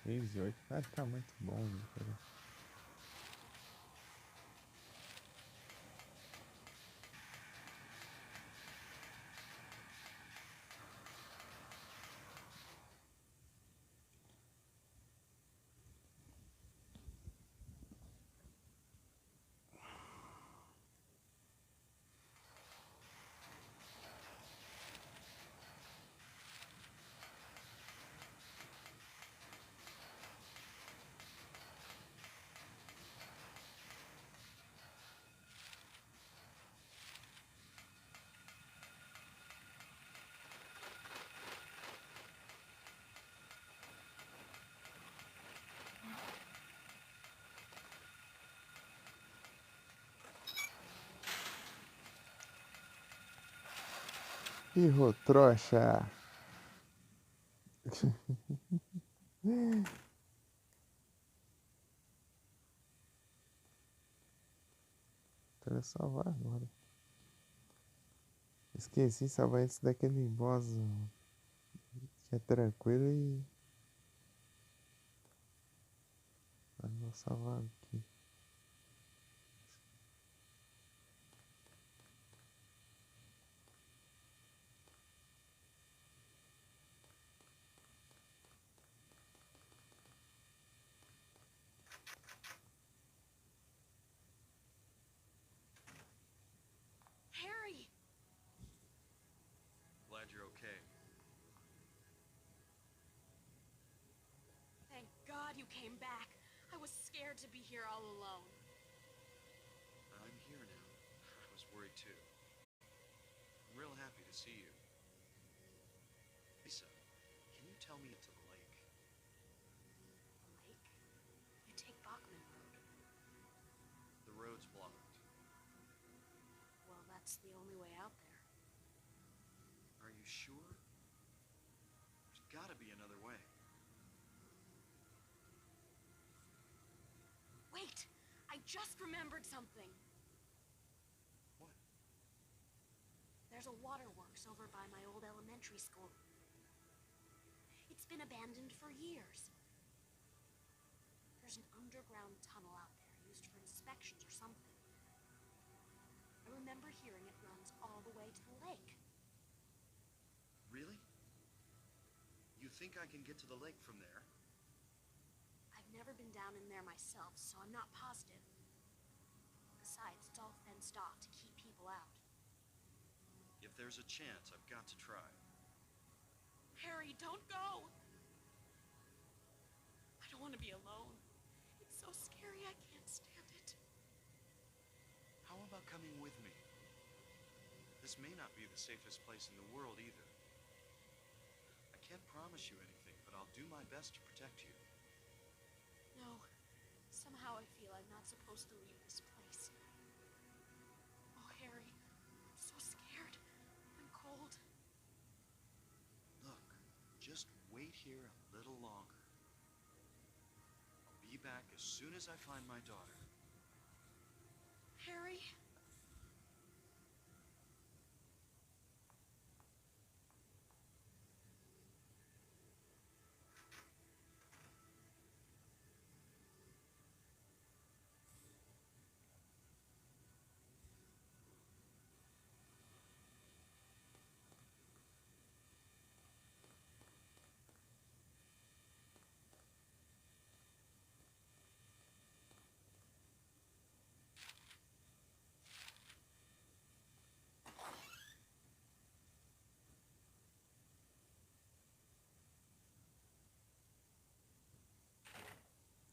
6 e 8. Ah, tá muito bom, né? Errou, trouxa. Quero salvar agora. Esqueci de salvar antes daquele boss que é tranquilo e. Ah, vou salvar aqui. came back. I was scared to be here all alone. I'm here now. I was worried too. I'm real happy to see you. Lisa, can you tell me to the lake? The lake? You take Bachman Road. The road's blocked. Well, that's the only way out there. Are you sure? There's gotta be another way. Wait! I just remembered something. What? There's a waterworks over by my old elementary school. It's been abandoned for years. There's an underground tunnel out there used for inspections or something. I remember hearing it runs all the way to the lake. Really? You think I can get to the lake from there? I've never been down in there myself, so I'm not positive. Besides, it's all fenced off to keep people out. If there's a chance, I've got to try. Harry, don't go! I don't want to be alone. It's so scary, I can't stand it. How about coming with me? This may not be the safest place in the world either. I can't promise you anything, but I'll do my best to protect you. No. Somehow I feel I'm not supposed to leave this place. Oh, Harry, I'm so scared. I'm cold. Look, just wait here a little longer. I'll be back as soon as I find my daughter. Harry?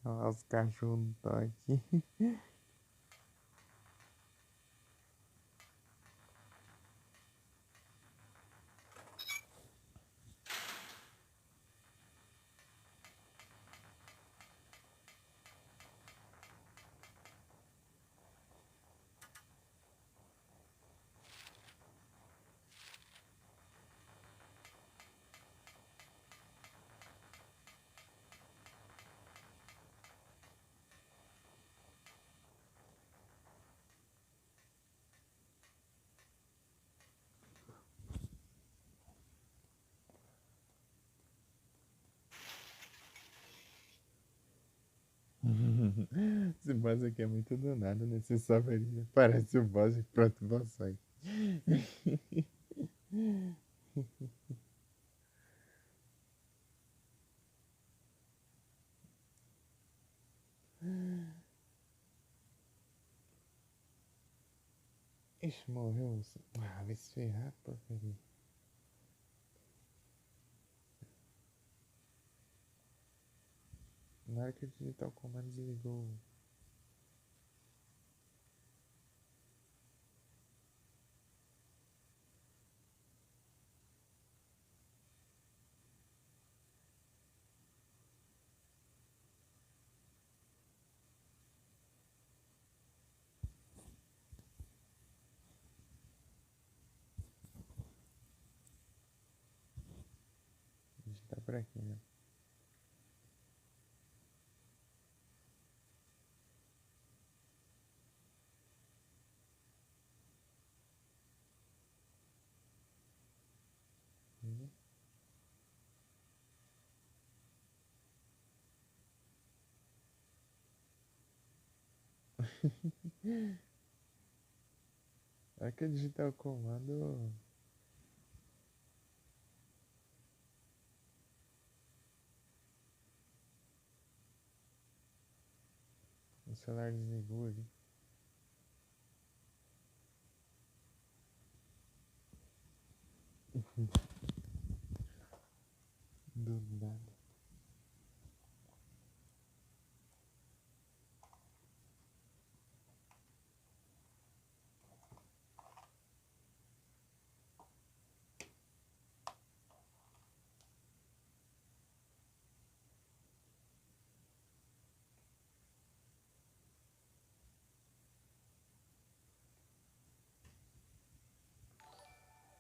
Olha os cachorros estão aqui. Esse boss aqui é muito danado nesse saberia. Parece o boss e pronto, o boss sai. Ixi, morreu. Ah, vai se ferrar, porcaria. Na hora que eu digitar o comando, desligou. Digitar por aqui, né? Na hora que eu digitar o comando. O celular desligou ali. Do nada.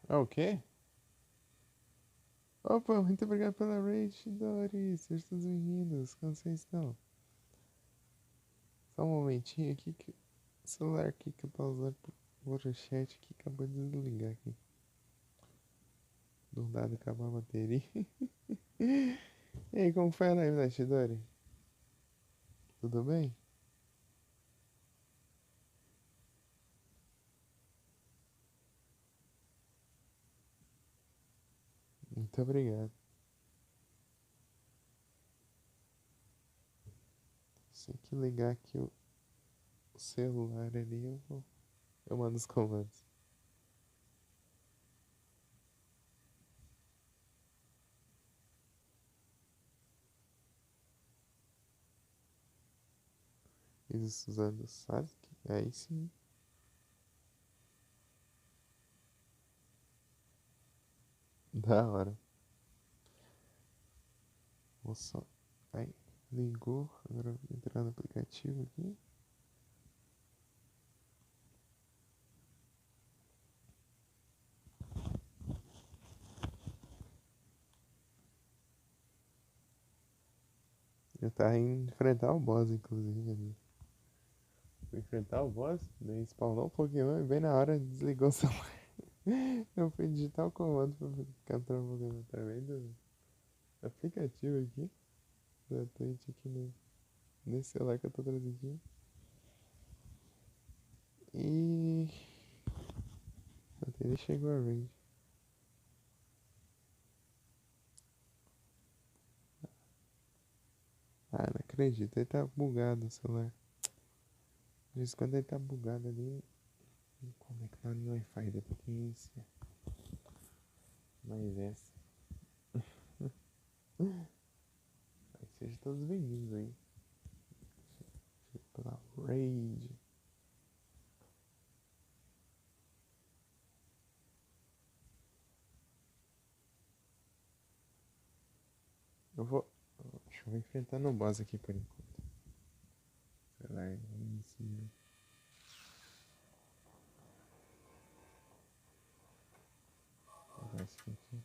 Ah, o quê? Opa, muito obrigado pela raid, Doris. Sejam todos bem-vindos. Como vocês estão? Só um momentinho aqui que o celular aqui que eu tava usando pro chat aqui acabou de desligar aqui. Do nada acabar a bateria. E aí, como foi a live da Chidori? Tudo bem? Muito obrigado. Sei que ligar aqui o celular ali, eu mando os comandos. Isso usando o Sasuke? Aí sim. Da hora. Vou só. Aí, ligou. Agora eu vou entrar no aplicativo aqui. Eu tava indo enfrentar o boss, inclusive, ali. Fui enfrentar o boss, daí spawnou um Pokémon e bem na hora desligou o celular. Eu fui digitar o comando pra capturar o Pokémon através do aplicativo aqui, da Twitch aqui nesse celular que eu tô transmitindo. E até ele chegou a range. Ah, não acredito, ele tá bugado o celular. De vez em quando ele tá bugado ali. Conectar no Wi-Fi da potência. Mas essa. Aí sejam todos bem-vindos aí. Pela raid. Eu vou. Deixa eu enfrentar no boss aqui por enquanto. Sei lá, inicia. Esse aqui.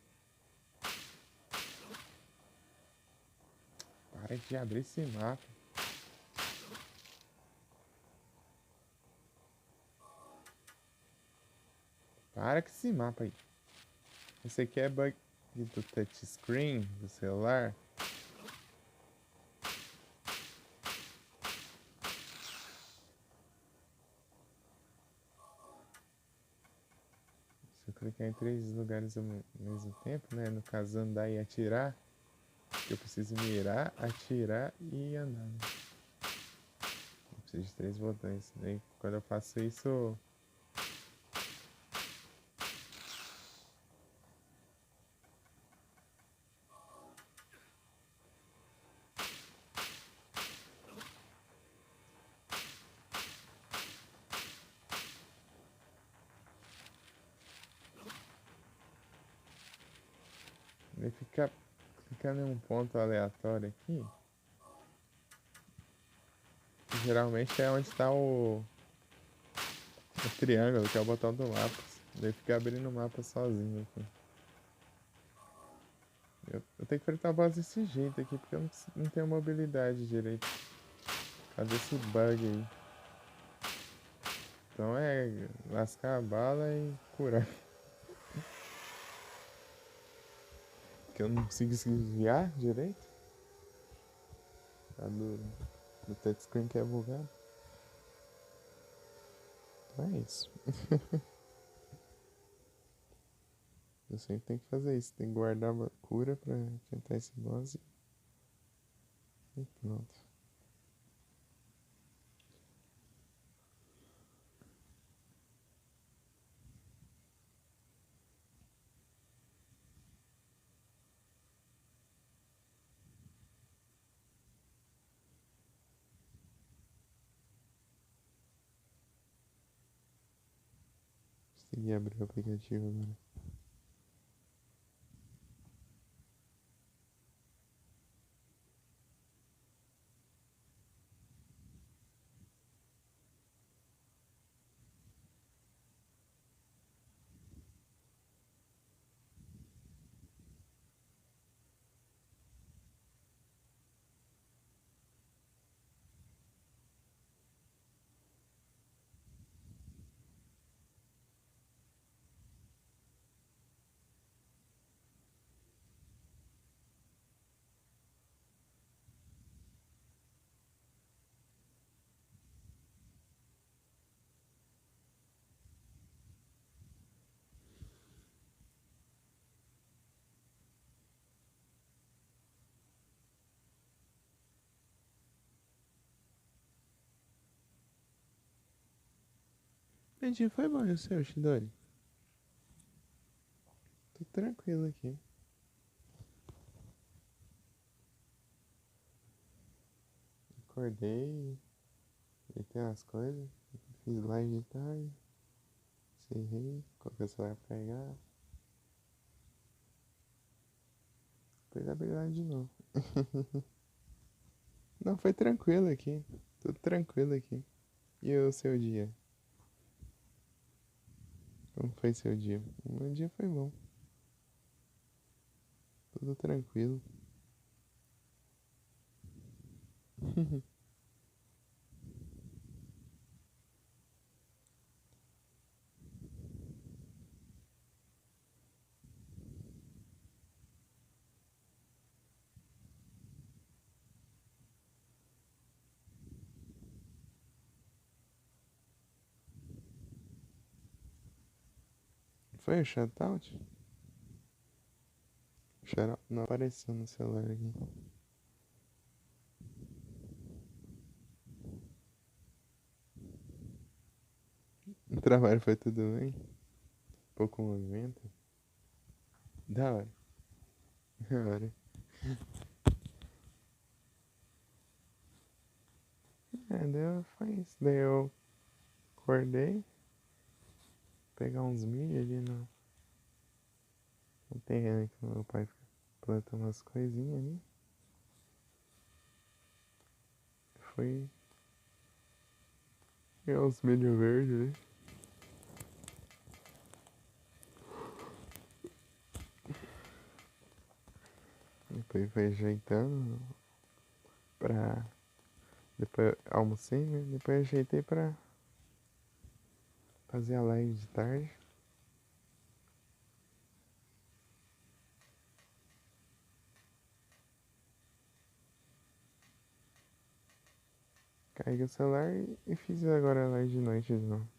Para de abrir esse mapa. Para com esse mapa aí. Esse aqui é bug do touchscreen do celular. Se eu clicar em 3 lugares ao mesmo tempo, né? No caso, andar e atirar. Eu preciso mirar, atirar e andar. Né? Eu preciso de 3 botões. Daí, quando eu faço isso. Ele fica clicando em um ponto aleatório aqui. Que geralmente é onde está o triângulo, que é o botão do mapa. Ele fica abrindo o mapa sozinho aqui. Eu tenho que enfrentar a boss desse jeito aqui, porque eu não tenho mobilidade direito. Cadê esse bug aí? Então é lascar a bala e curar. Que eu não consigo desviar direito. Tá do touchscreen que é bugado. Então é isso. Eu sempre tenho que fazer isso. Tem que guardar a cura pra enfrentar esse boss e pronto. Consegui abrir o aplicativo agora. Meu dia foi bom, e o seu, Shidori? Tô tranquilo aqui. Acordei, deitei as coisas, fiz live de tarde, encerrei, coloquei o celular pra carregar, depois abri live de novo. Não, foi tranquilo aqui, tudo tranquilo aqui. E o seu dia? Como foi seu dia? O meu dia foi bom, tudo tranquilo. Foi o shoutout? Não apareceu no celular aqui. O trabalho foi tudo bem? Pouco movimento? Da hora. Da hora. Foi isso. Daí eu acordei, pegar uns milho ali no terreno que meu pai fica plantando umas coisinhas ali. Foi pegar uns milho verde ali. Depois foi ajeitando pra... Depois almocei, né? Depois ajeitei pra fazer a live de tarde. Carreguei o celular e fiz agora a live de noite de novo.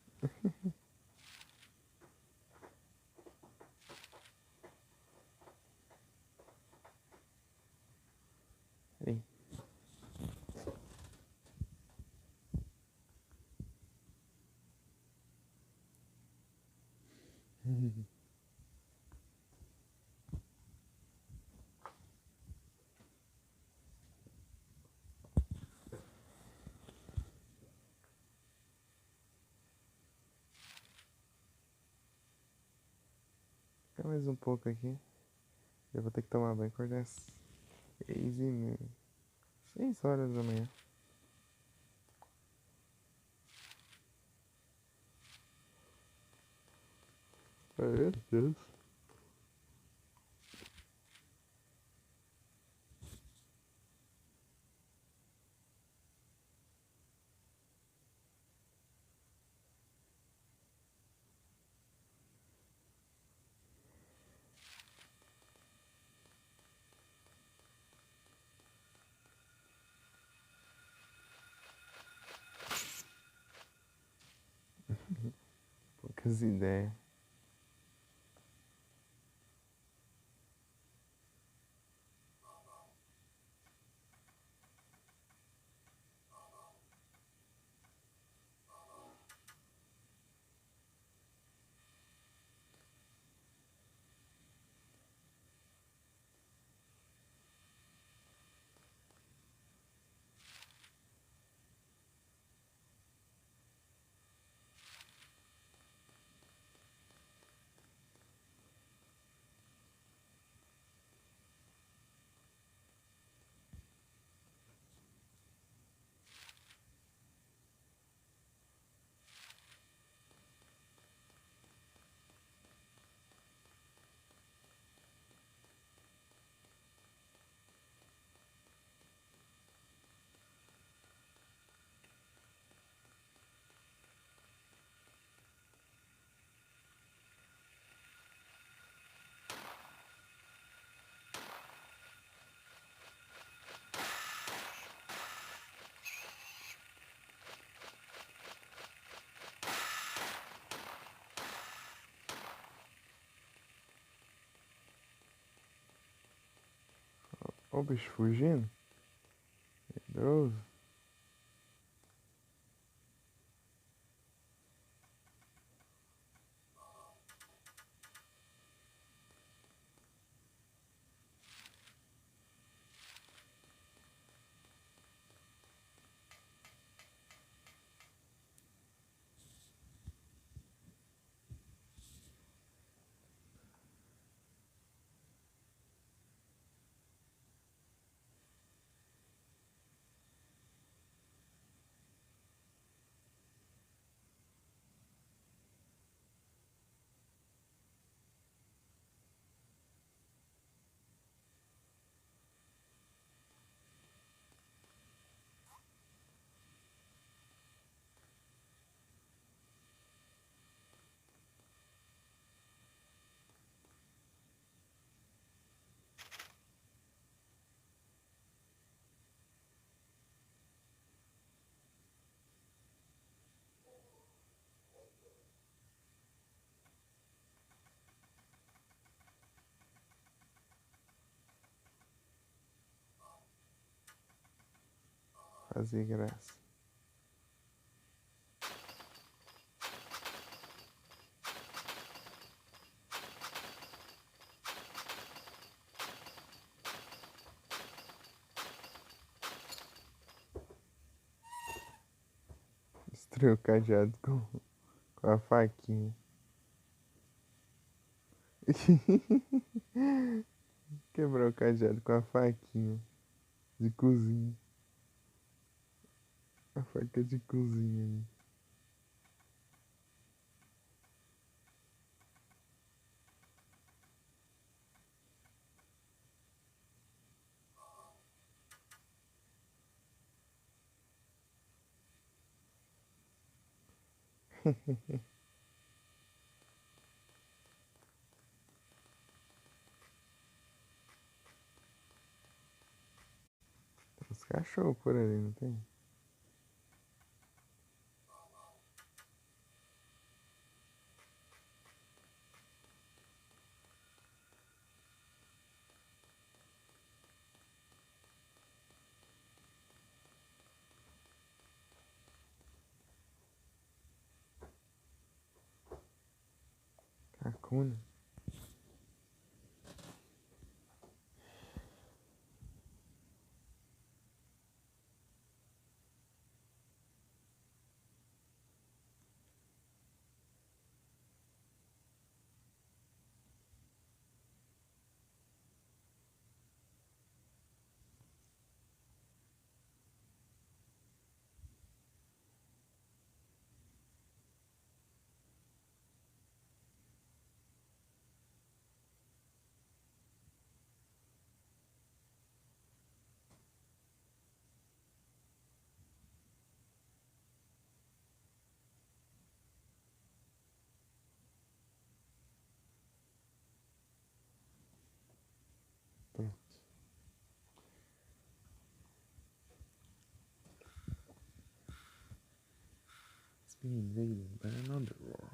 Aí. Fica mais um pouco aqui. Eu vou ter que tomar banho e acordar às 6h30. 6 horas da manhã. Meu Deus. Poucas ideias. Ó o bicho fugindo. Medroso. fazer graça. Destruiu o cadeado com a faquinha. Quebrou o cadeado com a faquinha de cozinha. A faca de cozinha. Tem uns cachorros por ali, não tem? Cacuna. Pronto. It's been invaded by another war.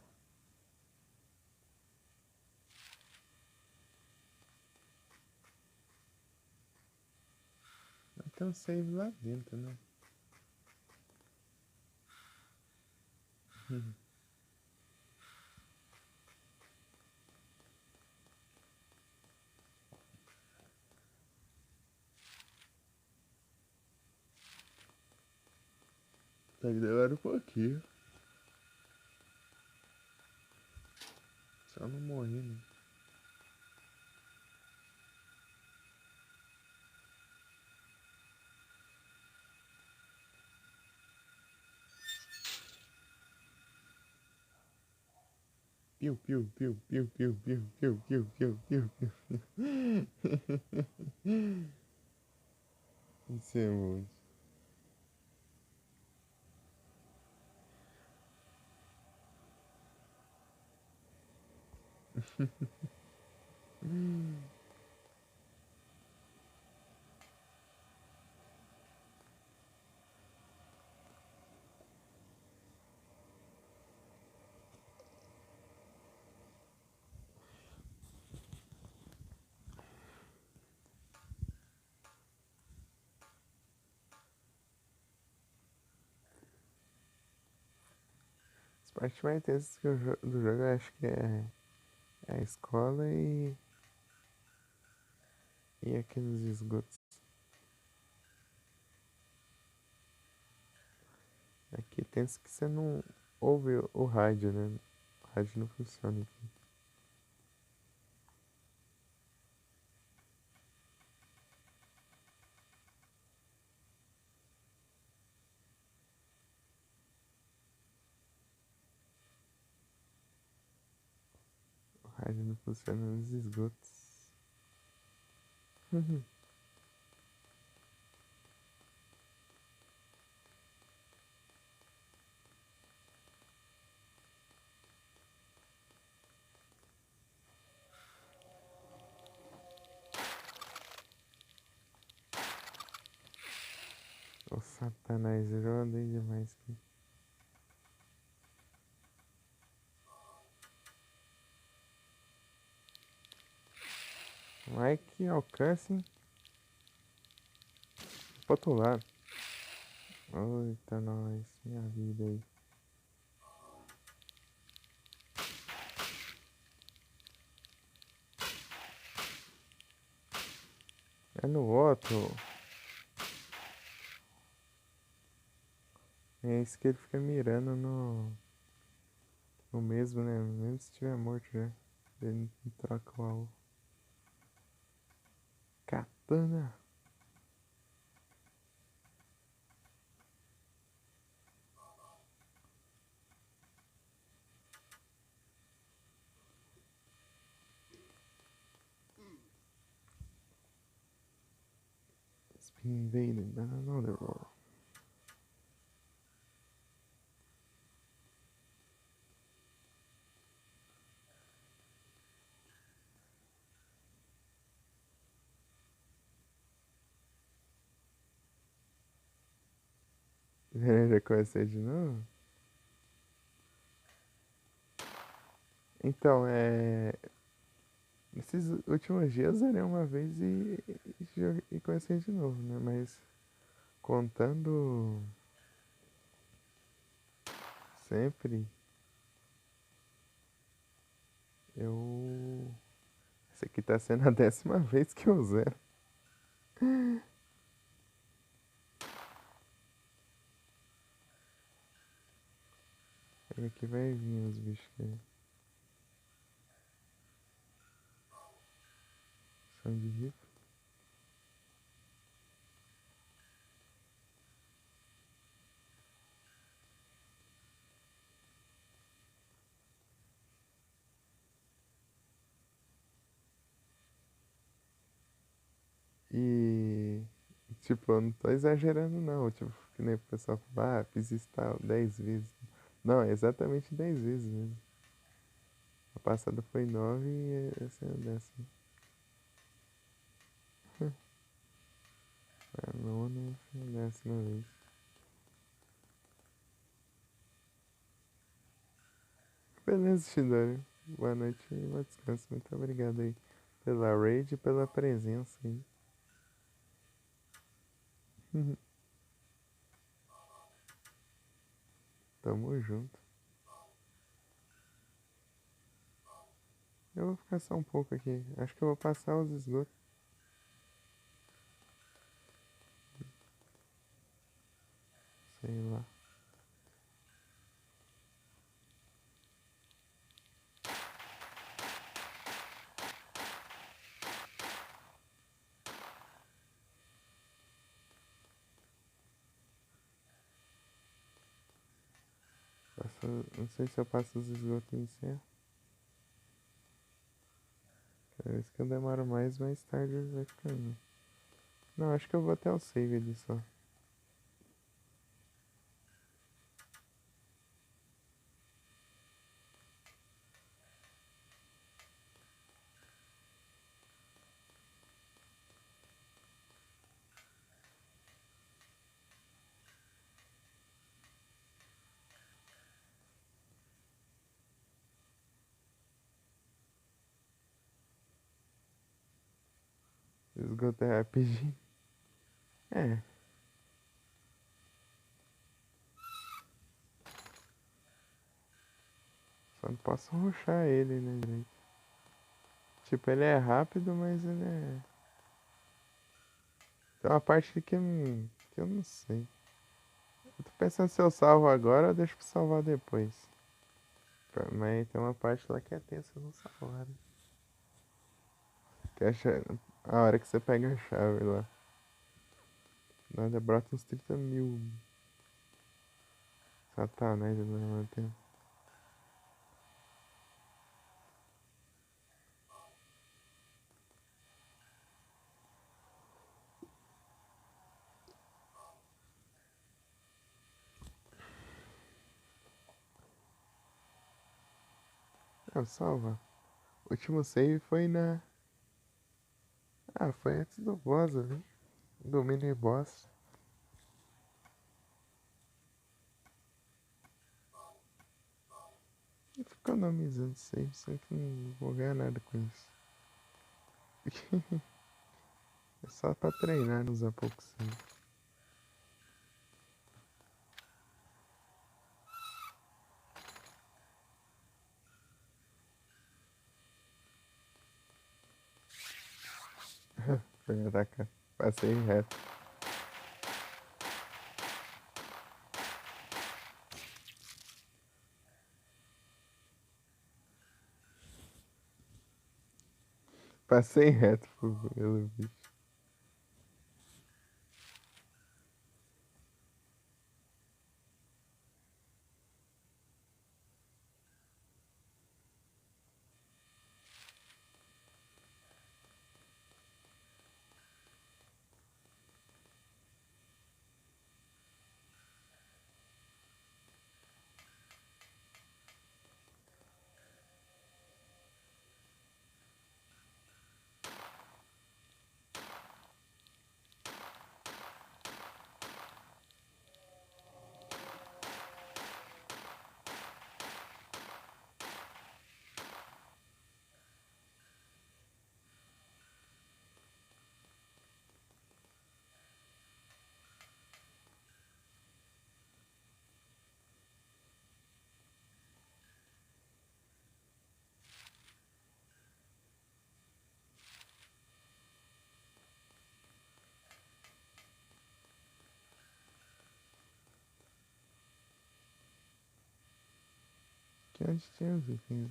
Tem um save lá dentro, né? Tá que demorar um pouquinho. Só não morrer, né? Piu, piu, piu, piu, piu, piu, piu, piu, piu, piu, piu. Isso é muito. As partes mais intensas do jogo eu acho que é a escola e aqui nos esgotos. Aqui tem que você não ouve o rádio, né? O rádio não funciona aqui. O rádio não funciona nos esgotos. O Satanás, eu já andei demais aqui. Vai que alcance pro outro lado. Eita, nós. Minha vida aí. É no outro. É isso que ele fica mirando no mesmo, né? Mesmo se estiver morto já. Ele não troca o alvo. Katana. It's been invaded by another war. Já comecei de novo? Então, nesses últimos dias eu zerei uma vez e comecei de novo, né? Mas contando sempre, eu. Essa aqui tá sendo a 10ª vez que eu zero. Aqui vai vir os bichos que são de rico. E, tipo, eu não tô exagerando não, tipo, que nem o pessoal fala, fiz isso tal 10 vezes. Não, é exatamente 10 vezes mesmo. A passada foi 9 e essa é a 10ª. A nona foi a 10ª vez. Beleza, Shidori. Boa noite e bom descanso. Muito obrigado aí pela raid e pela presença aí. Tamo junto. Eu vou ficar só um pouco aqui. Acho que eu vou passar os esgotos. Sei lá. Não sei se eu passo os esgotos em cima. Cada vez que eu demoro mais tarde vai ficando. Não, acho que eu vou até o save ali só. Esgoto é rapidinho. É. Só não posso rushar ele, né, direito. Tipo, ele é rápido, mas ele é. Tem uma parte que eu não sei. Eu tô pensando se eu salvo agora ou deixo pra salvar depois. Mas tem uma parte lá que é tensa não salvar. Né? Que é a hora que você pega a chave lá. Nada, brota uns 30 mil satanás ao mesmo tempo. Ah, salva. O último save foi na. Ah, foi antes do boss, viu? Do mini boss. Eu fico economizando save, só que não vou ganhar nada com isso. É só pra treinar, não usar pouco save. Foi me atacar. Passei reto. Passei reto pelo bicho. Que onde tinha os itens?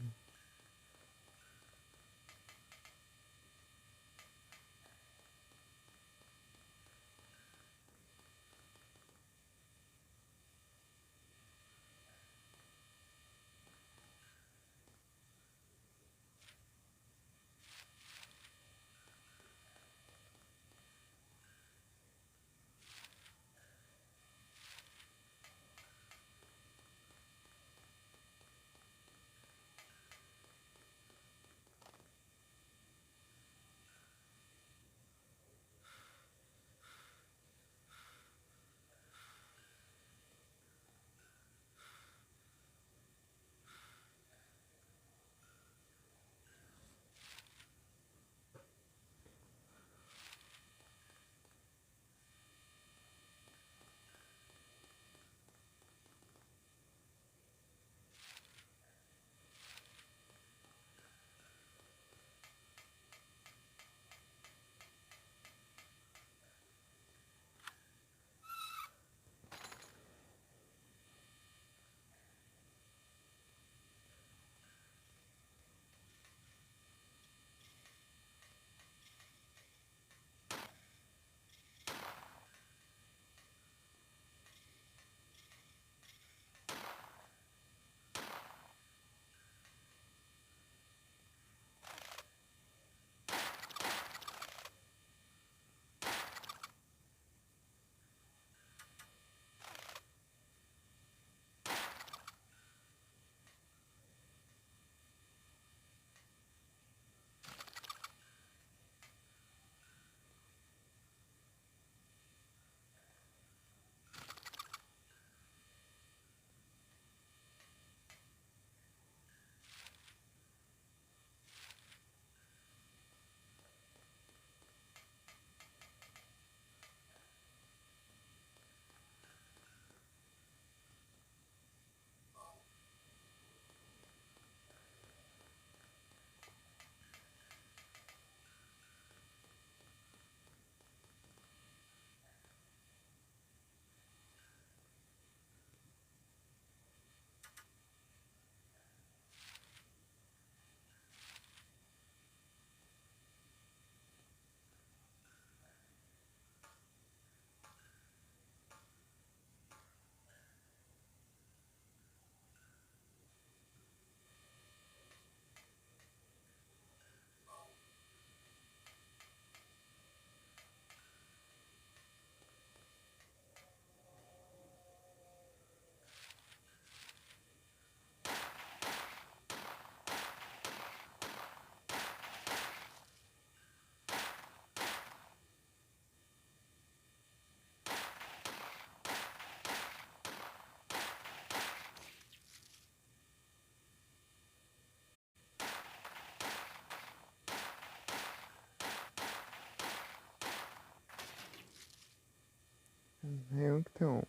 É um que tem um.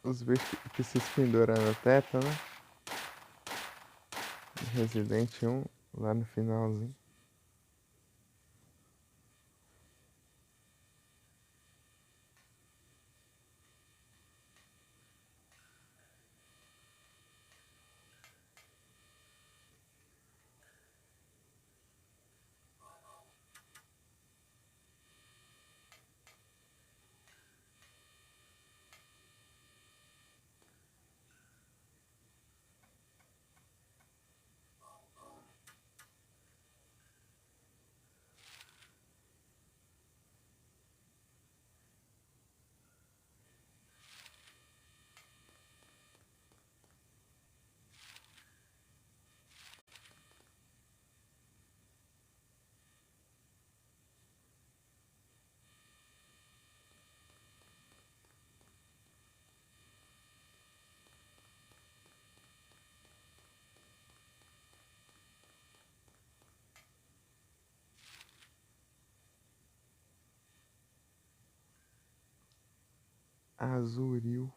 Os bichos que se penduram no teto, né? Resident 1, lá no finalzinho. Azuril.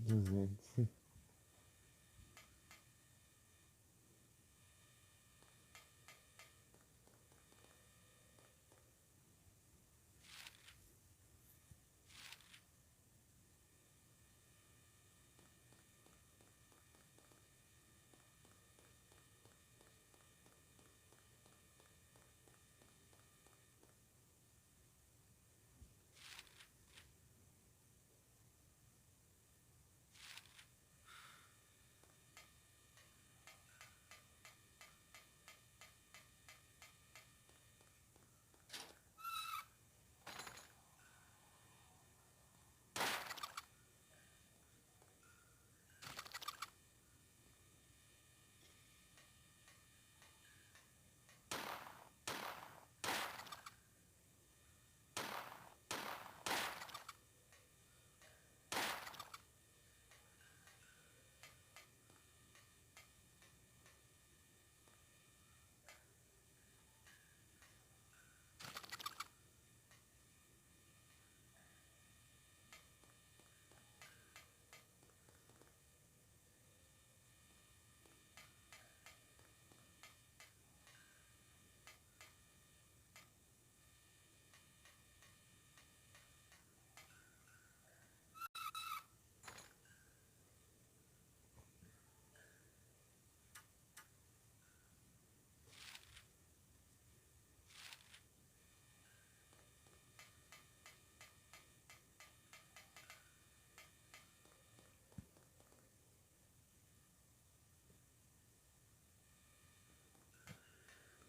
Duzentos.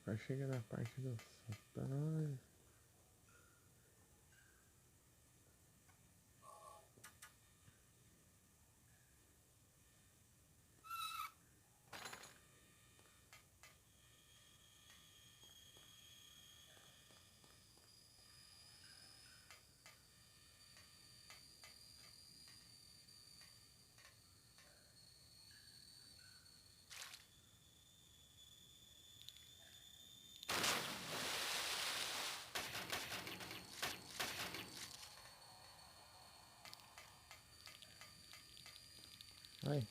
Vai chegar na parte do Satanás. Vai.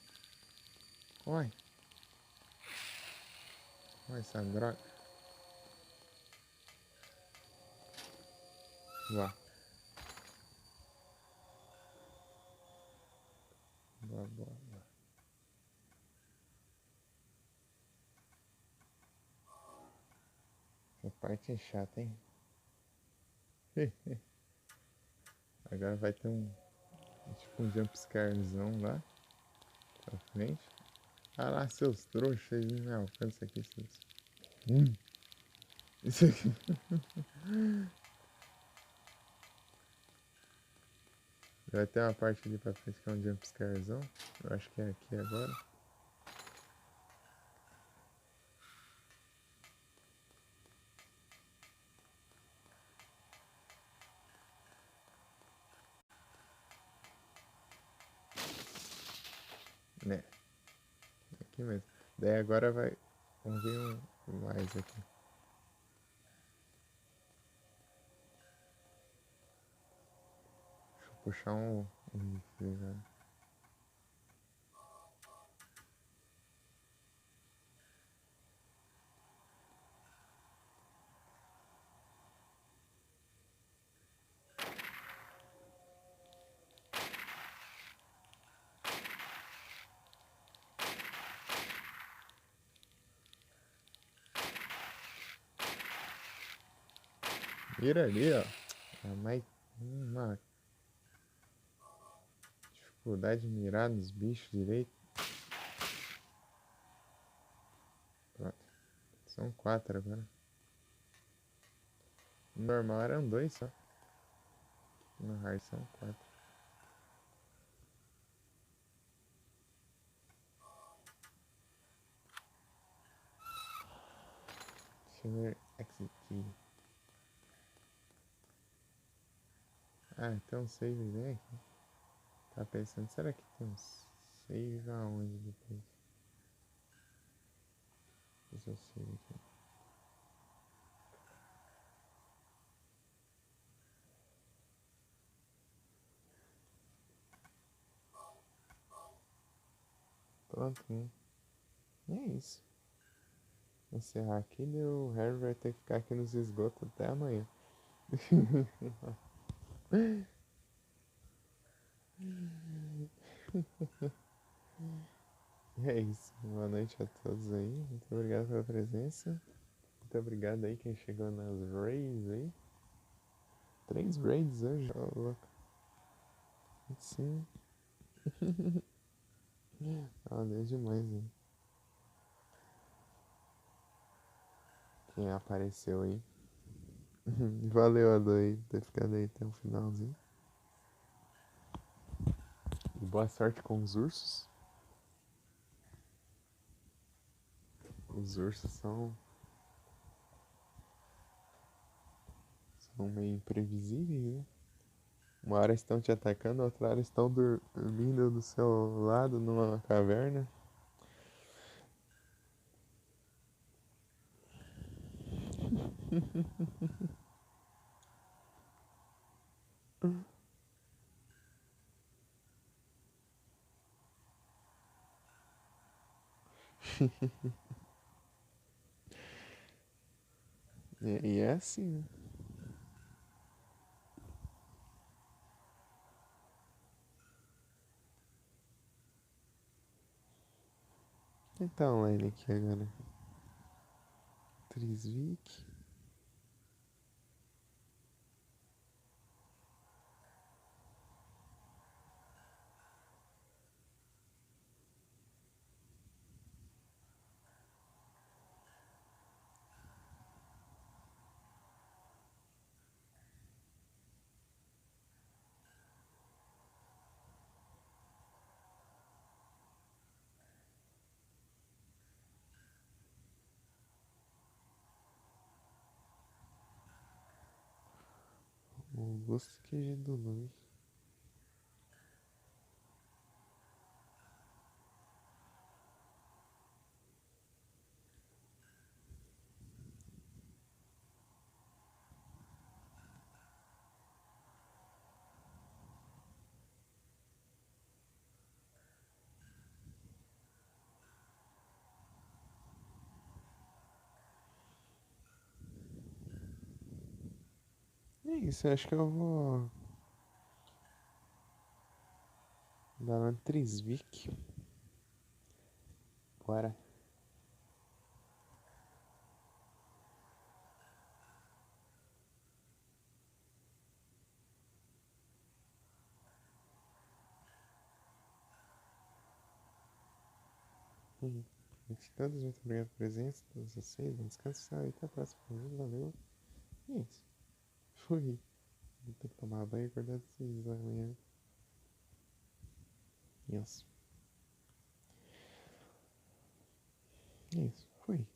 Vai. Vai, essa droga. Vá. Vá, vá, vá. A parte é chata, hein? Agora vai ter tipo um jumpscarezão lá pra frente. Ah lá, seus trouxas aí, me alcança aqui, seus. Isso aqui. Vai ter uma parte ali pra frente que é um jumpscarezão. Eu acho que é aqui agora. Né, aqui mesmo. Daí agora vai. Vamos ver um mais aqui. Deixa eu puxar um rifle agora. Mira ali, ó. É mais uma dificuldade de mirar nos bichos direito. Pronto. São 4 agora. No normal eram 2 só. No hard são 4. Deixa eu ver. Exit. Ah, tem um save bem aqui. Tá pensando, será que tem um save aonde depois? Deixa eu save aqui. Pronto, né? E é isso. Vou encerrar aqui e o Harry vai ter que ficar aqui nos esgotos até amanhã. E é isso. Boa noite a todos aí. Muito obrigado pela presença. Muito obrigado aí quem chegou nas raids aí. 3 raids hoje, ó, louco. Sim. Valeu demais, hein? Quem apareceu aí. Valeu, Ado, aí, por ter ficado aí até o finalzinho. E boa sorte com os ursos. Os ursos são meio imprevisíveis, né? Uma hora estão te atacando, outra hora estão dormindo do seu lado numa caverna. E é assim, né? Quem tá online aqui agora? Trisvik. Augusto QG do nome. É isso, eu acho que eu vou dar uma Trisvik. Bora. Gente, todos, muito obrigado pela presença, todos vocês. Vamos descansar e até a próxima. Valeu. E é isso. Fui. Vou ter que tomar banho e acordar às 6 da manhã. Isso. É isso. Fui.